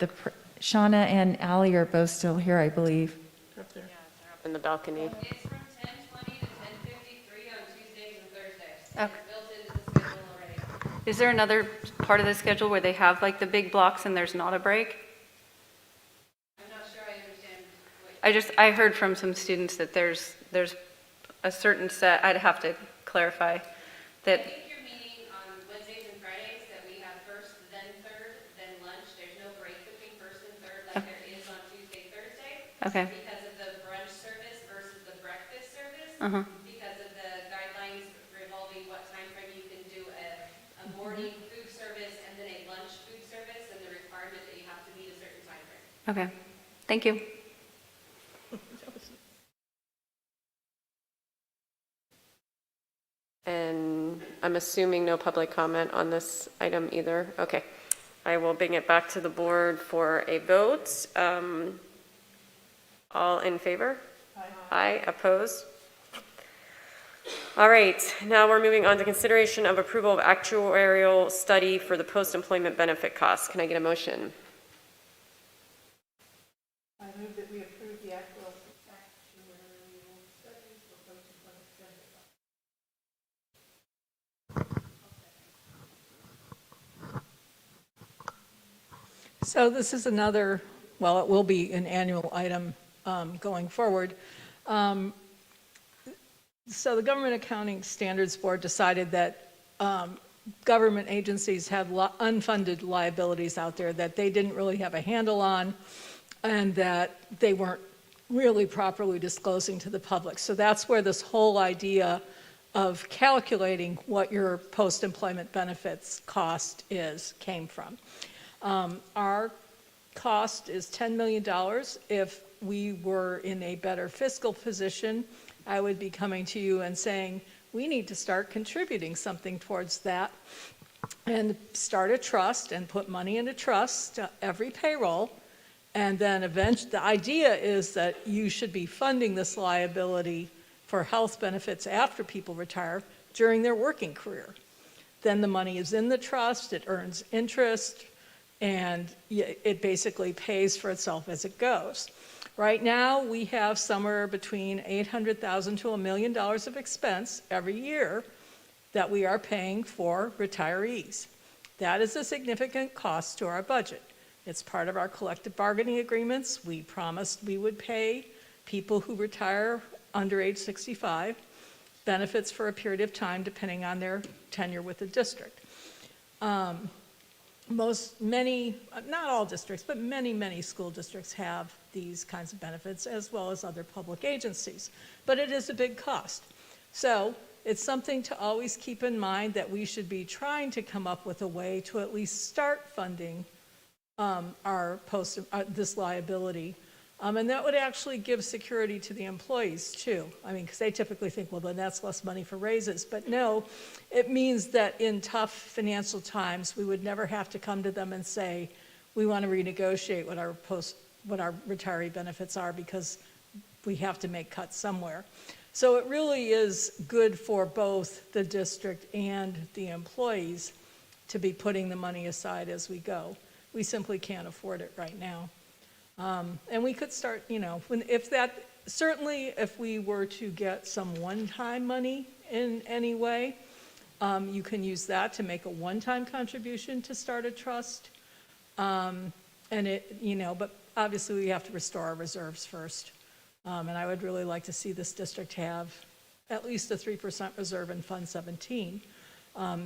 Shauna and Allie are both still here, I believe. Up there. Yeah, they're up in the balcony. It's from 10:20 to 10:53 on Tuesdays and Thursdays. Okay. It's built into the schedule already. Is there another part of the schedule where they have like the big blocks and there's not a break? I'm not sure I understand. I heard from some students that there's a certain set, I'd have to clarify that. I think you're meeting on Wednesdays and Fridays that we have first, then third, then lunch. There's no break between first and third like there is on Tuesday, Thursday. Okay. Because of the brunch service versus the breakfast service. Uh-huh. Because of the guidelines revolving what time frame you can do a morning food service and then a lunch food service, and the requirement that you have to meet a certain time frame. Okay, thank you. And I'm assuming no public comment on this item either. Okay. I will bring it back to the board for a vote. All in favor? Aye. Opposed? All right. Now we're moving on to consideration of approval of actuarial study for the post-employment benefit costs. Can I get a motion? So this is another, well, it will be an annual item going forward. So the Government Accounting Standards Board decided that government agencies had unfunded liabilities out there that they didn't really have a handle on and that they weren't really properly disclosing to the public. So that's where this whole idea of calculating what your post-employment benefits cost came from. Our cost is $10 million. If we were in a better fiscal position, I would be coming to you and saying, we need to start contributing something towards that and start a trust and put money into trust every payroll. And then eventually, the idea is that you should be funding this liability for health benefits after people retire during their working career. Then the money is in the trust, it earns interest, and it basically pays for itself as it goes. Right now, we have somewhere between $800,000 to $1 million of expense every year that we are paying for retirees. That is a significant cost to our budget. It's part of our collective bargaining agreements. We promised we would pay people who retire under age 65 benefits for a period of time depending on their tenure with the district. Many, not all districts, but many school districts have these kinds of benefits as well as other public agencies. But it is a big cost. So it's something to always keep in mind that we should be trying to come up with a way to at least start funding this liability. And that would actually give security to the employees too. I mean, because they typically think, well, then that's less money for raises. But no, it means that in tough financial times, we would never have to come to them and say, we want to renegotiate what our retiree benefits are because we have to make cuts somewhere. So it really is good for both the district and the employees to be putting the money aside as we go. We simply can't afford it right now. And we could start, certainly if we were to get some one-time money in any way, you can use that to make a one-time contribution to start a trust. But obviously we have to restore our reserves first. And I would really like to see this district have at least a 3% reserve in Fund 17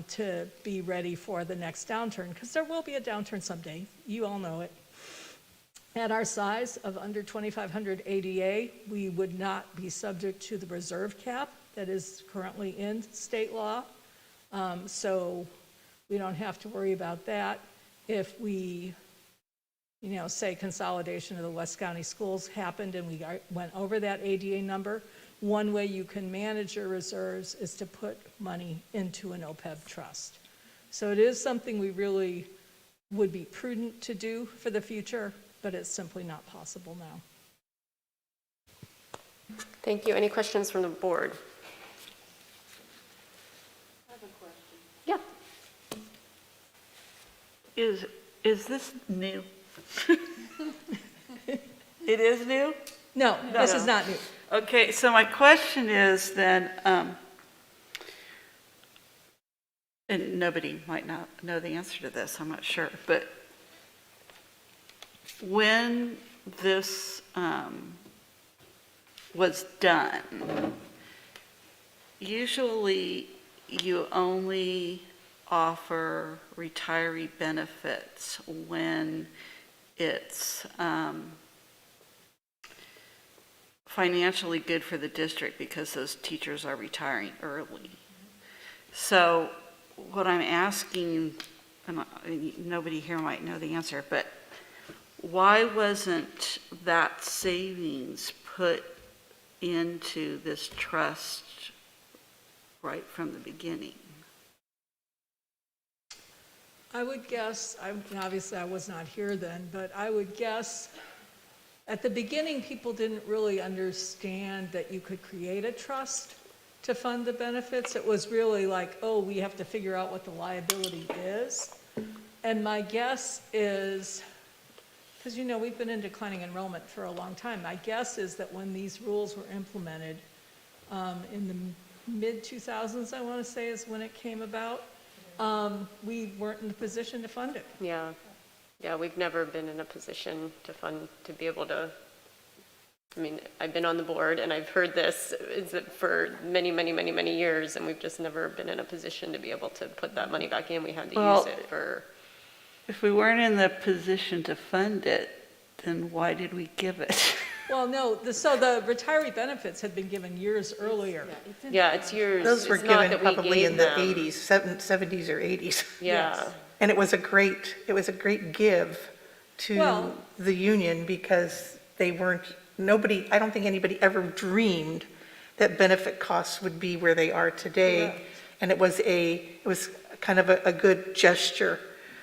to be ready for the next downturn, because there will be a downturn someday. You all know it. At our size of under 2,500 ADA, we would not be subject to the reserve cap that is currently in state law. So we don't have to worry about that. If we, say consolidation of the West County schools happened and we went over that ADA number, one way you can manage your reserves is to put money into an OPEB trust. So it is something we really would be prudent to do for the future, but it's simply not possible now. Thank you. Any questions from the board? I have a question. Yeah. Is this new? It is new? No, this is not new. Okay, so my question is then, and nobody might not know the answer to this, I'm not sure, but when this was done, usually you only offer retiree benefits when it's financially good for the district because those teachers are retiring early. So what I'm asking, and nobody here might know the answer, but why wasn't that savings put into this trust right from the beginning? I would guess, obviously I was not here then, but I would guess at the beginning people didn't really understand that you could create a trust to fund the benefits. It was really like, oh, we have to figure out what the liability is. And my guess is, because we've been in declining enrollment for a long time, my guess is that when these rules were implemented in the mid-2000s, I want to say is when it came about, we weren't in the position to fund it. Yeah. Yeah, we've never been in a position to fund, to be able to, I mean, I've been on the board and I've heard this for many, many, many, many years, and we've just never been in a position to be able to put that money back in. We had to use it for. If we weren't in the position to fund it, then why did we give it? Well, no, so the retiree benefits had been given years earlier. Yeah, it's yours. Those were It's not given that we probably gave in the them. 80s, 70s or 80s. Yeah. Yes. And it was a great give to Well- the union because they weren't, I don't think anybody ever dreamed that benefit costs would be where they are today. Correct. And it was kind of a good gesture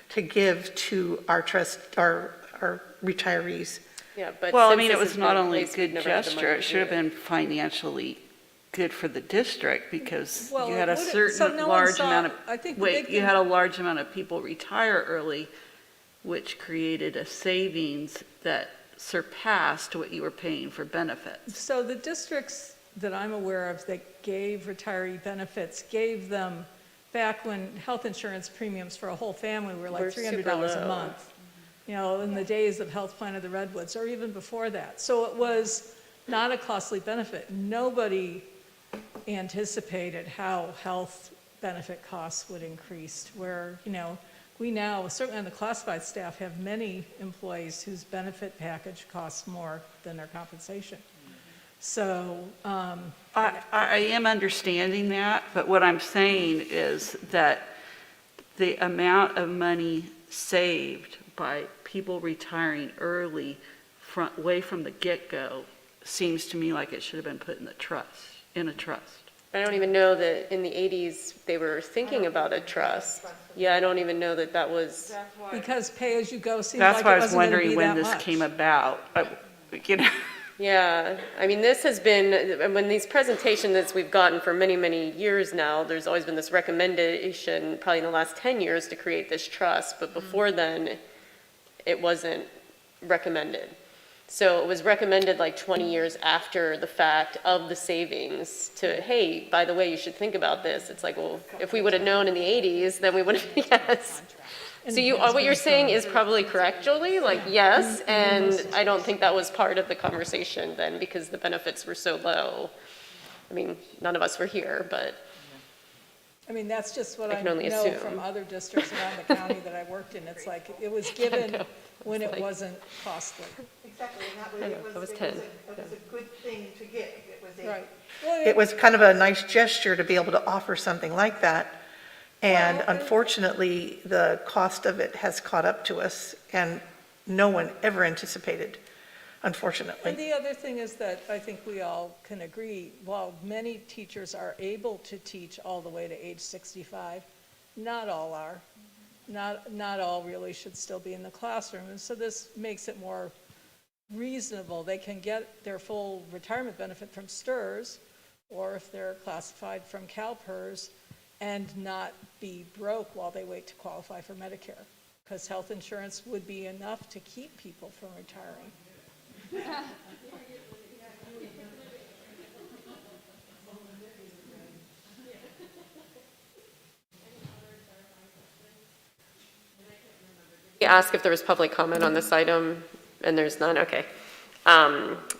to give to our retirees. Yeah, but Well, I since mean, it this was has not been in only a place, we've good never had the gesture, money it to should do have been financially good for the district because Well, you had a it would've- certain so no one large saw- amount of, I think the wait, big you thing- had a large amount of people retire early, which created a savings that surpassed what you were paying for benefits. So the districts that I'm aware of that gave retiree benefits gave them back when health insurance premiums for a whole family were like Were $300 super a low. month. You know, in the days of Health Plan of the Redwoods, or even before that. So it was not a costly benefit. Nobody anticipated how health benefit costs would increase, where, you know, we now, certainly on the classified staff, have many employees whose benefit package costs more than their compensation. So, I am understanding that, but what I'm saying is that the amount of money saved by people retiring early way from the get-go seems to me like it should have been put in a trust. I don't even know that in the 80s they were thinking about a trust. Yeah, I don't even know that that was. because pay-as-you-go seemed That's like why I it was wasn't going to wondering be when that this much. came about. You know, Yeah, I mean, this has been, when these presentations that we've gotten for many, many years now, there's always been this recommendation, probably in the last 10 years, to create this trust, but before then, it wasn't recommended. So it was recommended like 20 years after the fact of the savings to, hey, by the way, you should think about this. It's like, well, if we would have known in the 80s, then we would have, yes. So what you're saying is probably correct, Jolie, like, yes, and I don't think that was part of the conversation then because the benefits were so low. I mean, none of us were here, but. I mean, that's just what I I can only know assume. from other districts around the county that I worked in. It's like, it was given know. when It's it like- wasn't costly. Exactly, and that I know, that was 10. It was a good thing to give. Right. It was kind of a nice gesture to be able to offer something like that. And unfortunately, the cost of it has caught up to us, and no one ever anticipated, unfortunately. And the other thing is that I think we all can agree, while many teachers are able to teach all the way to age 65, not all are. Not all really should still be in the classroom. And so this makes it more reasonable. They can get their full retirement benefit from STRS, or if they're classified from CalPERS, and not be broke while they wait to qualify for Medicare, because health insurance would be enough to keep people from retiring. Ask if there was public comment on this item, and there's none, okay.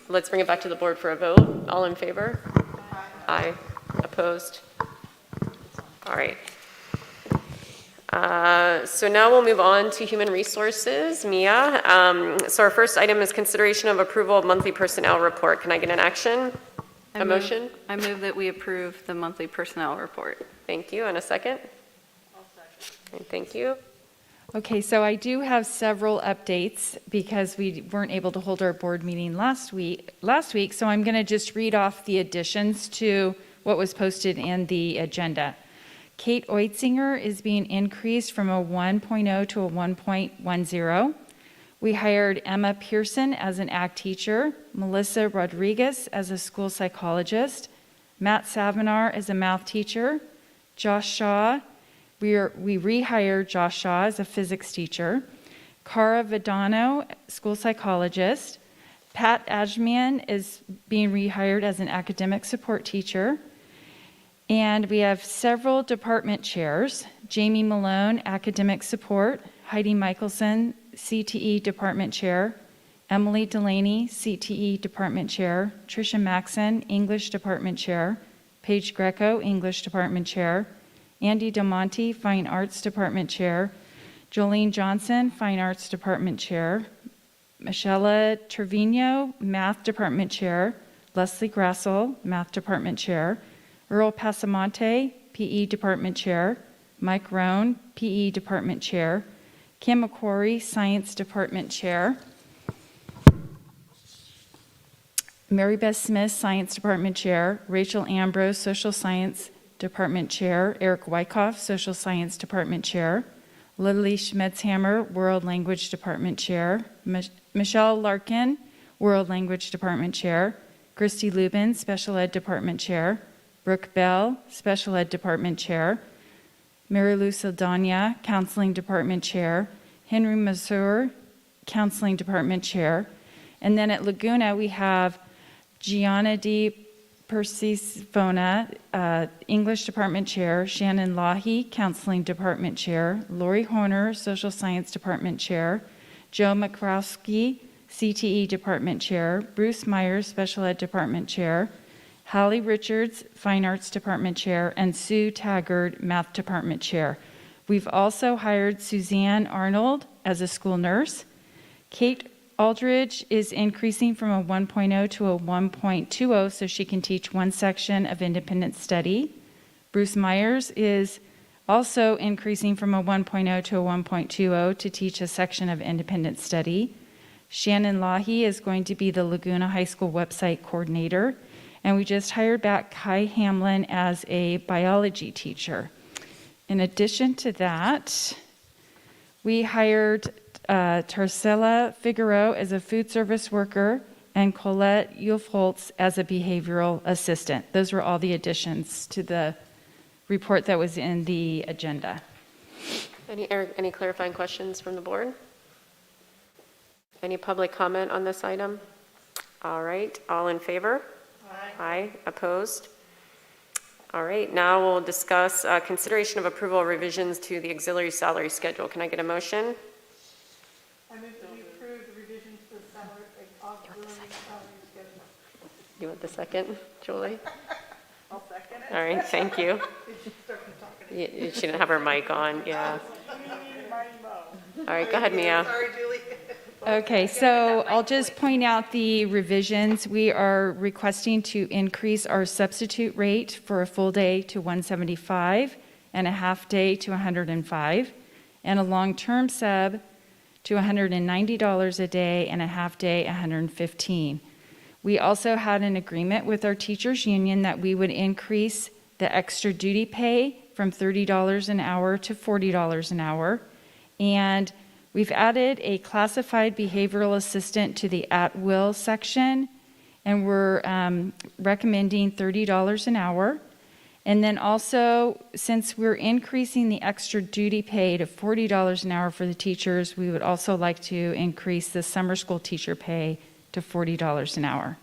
Let's bring it back to the board for a vote. All in favor? Aye. Opposed? All right. So now we'll move on to human resources. Mia, so our first item is consideration of approval of monthly personnel report. Can I get an action? A motion? I move that we approve the monthly personnel report. Thank you, and a second? I'll second. Thank you. Okay, so I do have several updates because we weren't able to hold our board meeting last week, so I'm going to just read off the additions to what was posted in the agenda. Kate Oitzinger is being increased from a 1.0 to a 1.10. We hired Emma Pearson as an ACT teacher, Melissa Rodriguez as a school psychologist, Matt Savinar as a math teacher, Josh Shaw, we rehired Josh Shaw as a physics teacher, Cara Vidano, school psychologist, Pat Ajmian is being rehired as an academic support teacher, and we have several department chairs, Jamie Malone, academic support, Heidi Michelson, CTE Department Chair, Emily Delaney, CTE Department Chair, Tricia Maxon, English Department Chair, Paige Greco, English Department Chair, Andy Del Monte, Fine Arts Department Chair, Jolene Johnson, Fine Arts Department Chair, Michelle Trevino, Math Department Chair, Leslie Grassel, Math Department Chair, Earl Pasamonte, PE Department Chair, Mike Roan, PE Department Chair, Kim McQuarrie, Science Department Chair, Mary Beth Smith, Science Department Chair, Rachel Ambrose, Social Science Department Chair, Eric Wyckoff, Social Science Department Chair, Lily Schmetzhammer, World Language Department Chair, Michelle Larkin, World Language Department Chair, Christy Lubin, Special Ed Department Chair, Brooke Bell, Special Ed Department Chair, Mary Lou Saldana, Counseling Department Chair, Henry Mazur, Counseling Department Chair, and then at Laguna we have Gianna D. Persifona, English Department Chair, Shannon Lahi, Counseling Department Chair, Lori Horner, Social Science Department Chair, Joe McCroskey, CTE Department Chair, Bruce Myers, Special Ed Department Chair, Hallie Richards, Fine Arts Department Chair, and Sue Taggart, Math Department Chair. We've also hired Suzanne Arnold as a school nurse. Kate Aldridge is increasing from a 1.0 to a 1.20 so she can teach one section of independent study. Bruce Myers is also increasing from a 1.0 to a 1.20 to teach a section of independent study. Shannon Lahi is going to be the Laguna High School website coordinator. And we just hired back Kai Hamlin as a biology teacher. In addition to that, we hired Tarcella Figueroa as a food service worker and Colette Yulfholtz as a behavioral assistant. Those were all the additions to the report that was in the agenda. Any clarifying questions from the board? Any public comment on this item? All right, all in favor? Aye. Opposed? All right, now we'll discuss consideration of approval of revisions to the auxiliary salary schedule. Can I get a motion? I move that we approve the revisions to the auxiliary salary schedule. You want the second, Julie? I'll second it. All right, thank you. She didn't have her mic on, yeah. All right, go ahead, Mia. Sorry, Julie. Okay, so I'll just point out the revisions. We are requesting to increase our substitute rate for a full day to $175 and a half day to $105, and a long-term sub to $190 a day and a half day $115. We also had an agreement with our teachers union that we would increase the extra duty pay from $30 an hour to $40 an hour, and we've added a classified behavioral assistant to the at-will section, and we're recommending $30 an hour. And then also, since we're increasing the extra duty pay to $40 an hour for the teachers, we would also like to increase the summer school teacher pay to $40 an hour.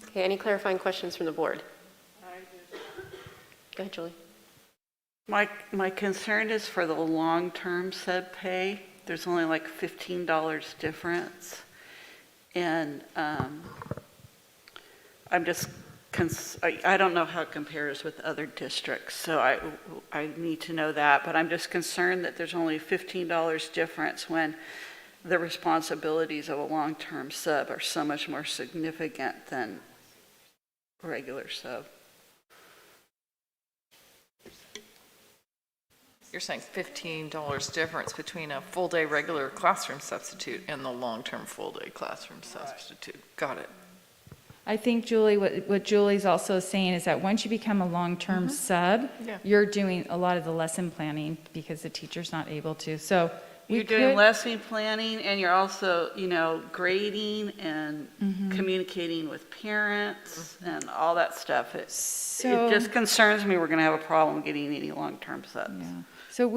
Okay, any clarifying questions from the board? Go ahead, Julie. My concern is for the long-term sub pay. There's only like $15 difference. And I'm just, I don't know how it compares with other districts, so I need to know that. But I'm just concerned that there's only $15 difference when the responsibilities of a long-term sub are so much more significant than regular sub. You're saying $15 difference between a full-day regular classroom substitute and the long-term full-day classroom substitute. Got it. I think, Julie, what Julie's also saying is that once you become a long-term sub, you're doing a lot of the lesson planning because the teacher's not able to. So you're doing lesson planning, and you're also, grading and communicating with parents and all that stuff. It just concerns me we're going to have a problem getting any long-term subs. Yeah. So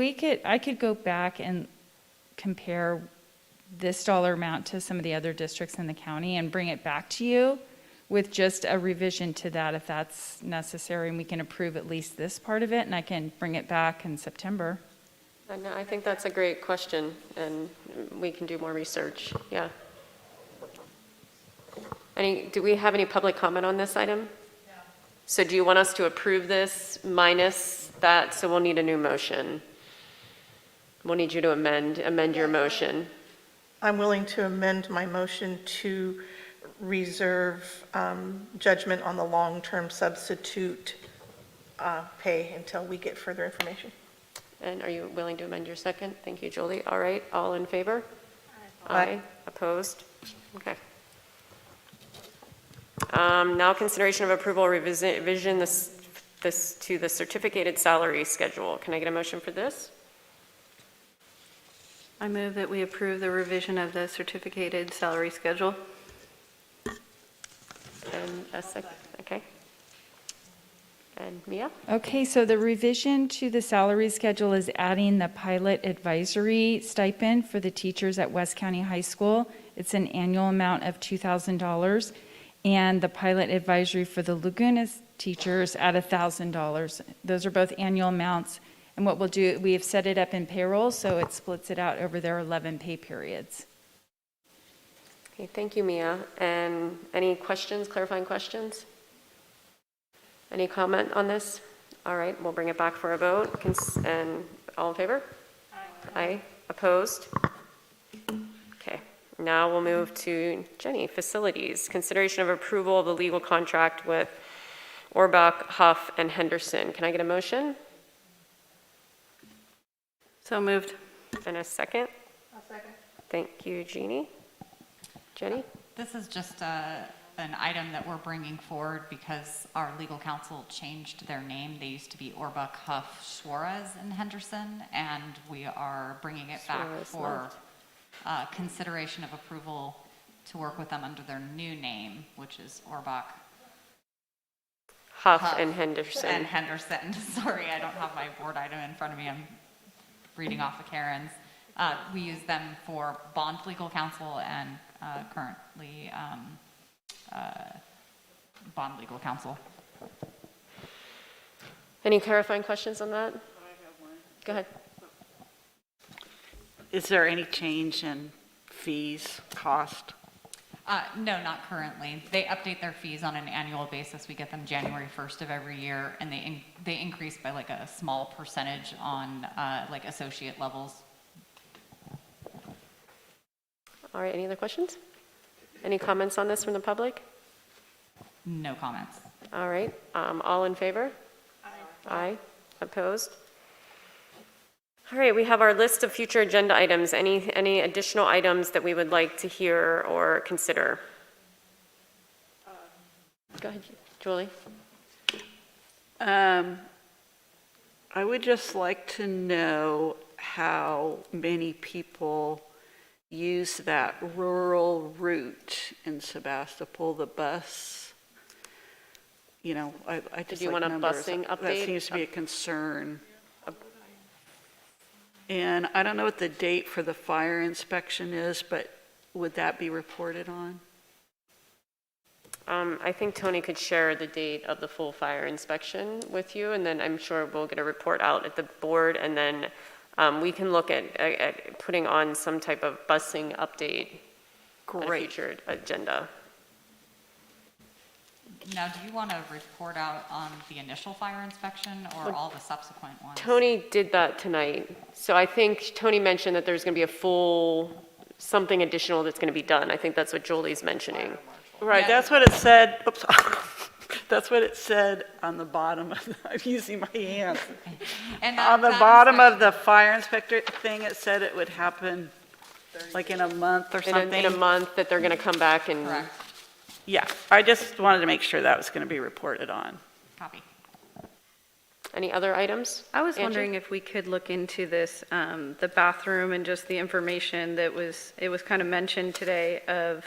I could go back and compare this dollar amount to some of the other districts in the county and bring it back to you with just a revision to that if that's necessary, and we can approve at least this part of it, and I can bring it back in September. And I think that's a great question, and we can do more research, yeah. Do we have any public comment on this item? No. So do you want us to approve this minus that, so we'll need a new motion? We'll need you to amend your motion. I'm willing to amend my motion to reserve judgment on the long-term substitute pay until we get further information. And are you willing to amend your second? Thank you, Julie. All right, all in favor? Aye. Opposed? Okay. Now consideration of approval revision this to the certificated salary schedule. Can I get a motion for this? I move that we approve the revision of the certificated salary schedule. And a second, okay. And Mia? Okay, so the revision to the salary schedule is adding the pilot advisory stipend for the teachers at West County High School. It's an annual amount of $2,000, and the pilot advisory for the Laguna teachers at $1,000. Those are both annual amounts. And what we'll do, we have set it up in payroll, so it splits it out over their 11 pay periods. Okay, thank you, Mia. And any questions, clarifying questions? Any comment on this? All right, we'll bring it back for a vote. And all in favor? Aye. Aye. Opposed? Okay, now we'll move to Jenny, facilities. Consideration of approval of the legal contract with Orbach, Huff, and Henderson. Can I get a motion? So moved. And a second? I'll second. Thank you, Jeannie. Jenny? This is just an item that we're bringing forward because our legal counsel changed their name. They used to be Orbach, Huff, Suarez, and Henderson, and we are bringing it back for consideration of approval to work with them under their new name, which is Orbach, Huff and Henderson. And Henderson. Sorry, I don't have my board item in front of me. I'm reading off of Karen's. We use them for bond legal counsel and currently bond legal counsel. Any clarifying questions on that? I have one. Go ahead. Is there any change in fees, cost? No, not currently. They update their fees on an annual basis. We get them January 1st of every year, and they increase by like a small percentage on like associate levels. All right, any other questions? Any comments on this from the public? No comments. All right, all in favor? Aye. Aye. Opposed? All right, we have our list of future agenda items. Any additional items that we would like to hear or consider? Go ahead, Julie. I would just like to know how many people use that rural route in Sebastopol, the bus. You know, I just Did you like want a numbers. busing update? That seems to be a concern. And I don't know what the date for the fire inspection is, but would that be reported on? I think Tony could share the date of the full fire inspection with you, and then I'm sure we'll get a report out at the board, and then we can look at putting on some type of busing update on a future agenda. Now, do you want to report out on the initial fire inspection or all the subsequent ones? Tony did that tonight. So I think Tony mentioned that there's going to be a full, something additional that's going to be done. I think that's what Julie's mentioning. Right, Yeah. that's what it said. Oops. That's what it said on the bottom of I'm using my hands. And On the bottom of the fire inspector thing, it said it would happen like in a month or something. In a month that they're going to come back and. Correct. Yeah, I just wanted to make sure that was going to be reported on. Copy. Any other items? I was Angie? wondering if we could look into this, the bathroom and just the information that it was kind of mentioned today of,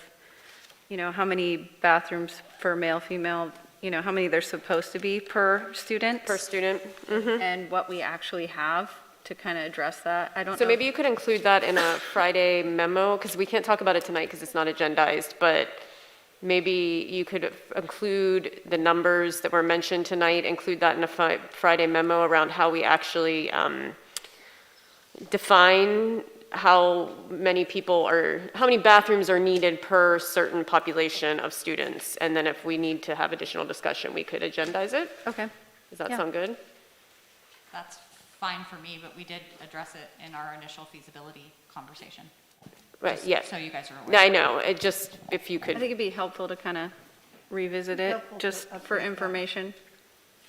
you know, how many bathrooms for male, female, you know, how many there's supposed to be per student. Per student. And what we actually have to kind of address that. I don't know. So maybe you could include that in a Friday memo, because we can't talk about it tonight because it's not agendized, but maybe you could include the numbers that were mentioned tonight, include that in a Friday memo around how we actually, define how many bathrooms are needed per certain population of students. And then if we need to have additional discussion, we could agendize it. Okay. Does that Yeah. sound good? That's fine for me, but we did address it in our initial feasibility conversation. Right, Just yeah. so you guys are aware. Yeah, I know, it just, if you I could, think it'd be helpful to kind of revisit it, just for information.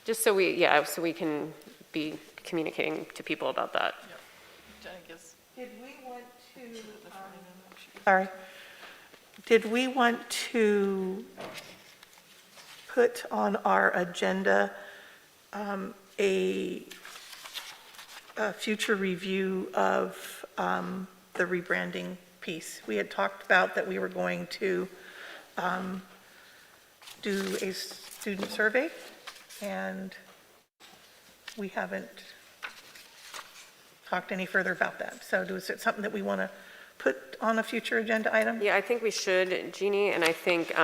just so we can be communicating to people about that. Did we want to, sorry, did we want to put on our agenda a future review of the rebranding piece? We had talked about that we were going to do a student survey, and we haven't talked any further about that. So is it something that we want to put on a future agenda item? Yeah, I think we should, Jeannie, and I think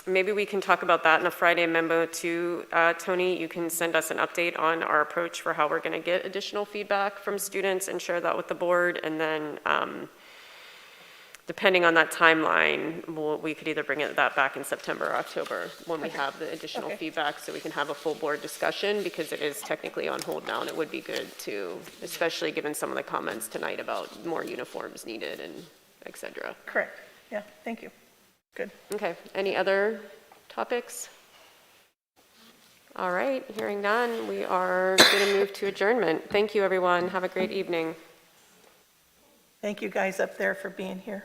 maybe we can talk about that in a Friday memo too. Tony, you can send us an update on our approach for how we're going to get additional feedback from students and share that with the board. And then depending on that timeline, we could either bring that back in September or October when we have the additional feedback, so we can have a full board discussion, because it is technically on hold now, and it would be good to, especially given some of the comments tonight about more uniforms needed and et cetera. Correct. Yeah, thank you. Good. Okay, any other topics? All right, hearing none, we are going to move to adjournment. Thank you, everyone. Have a great evening. Thank you guys up there for being here.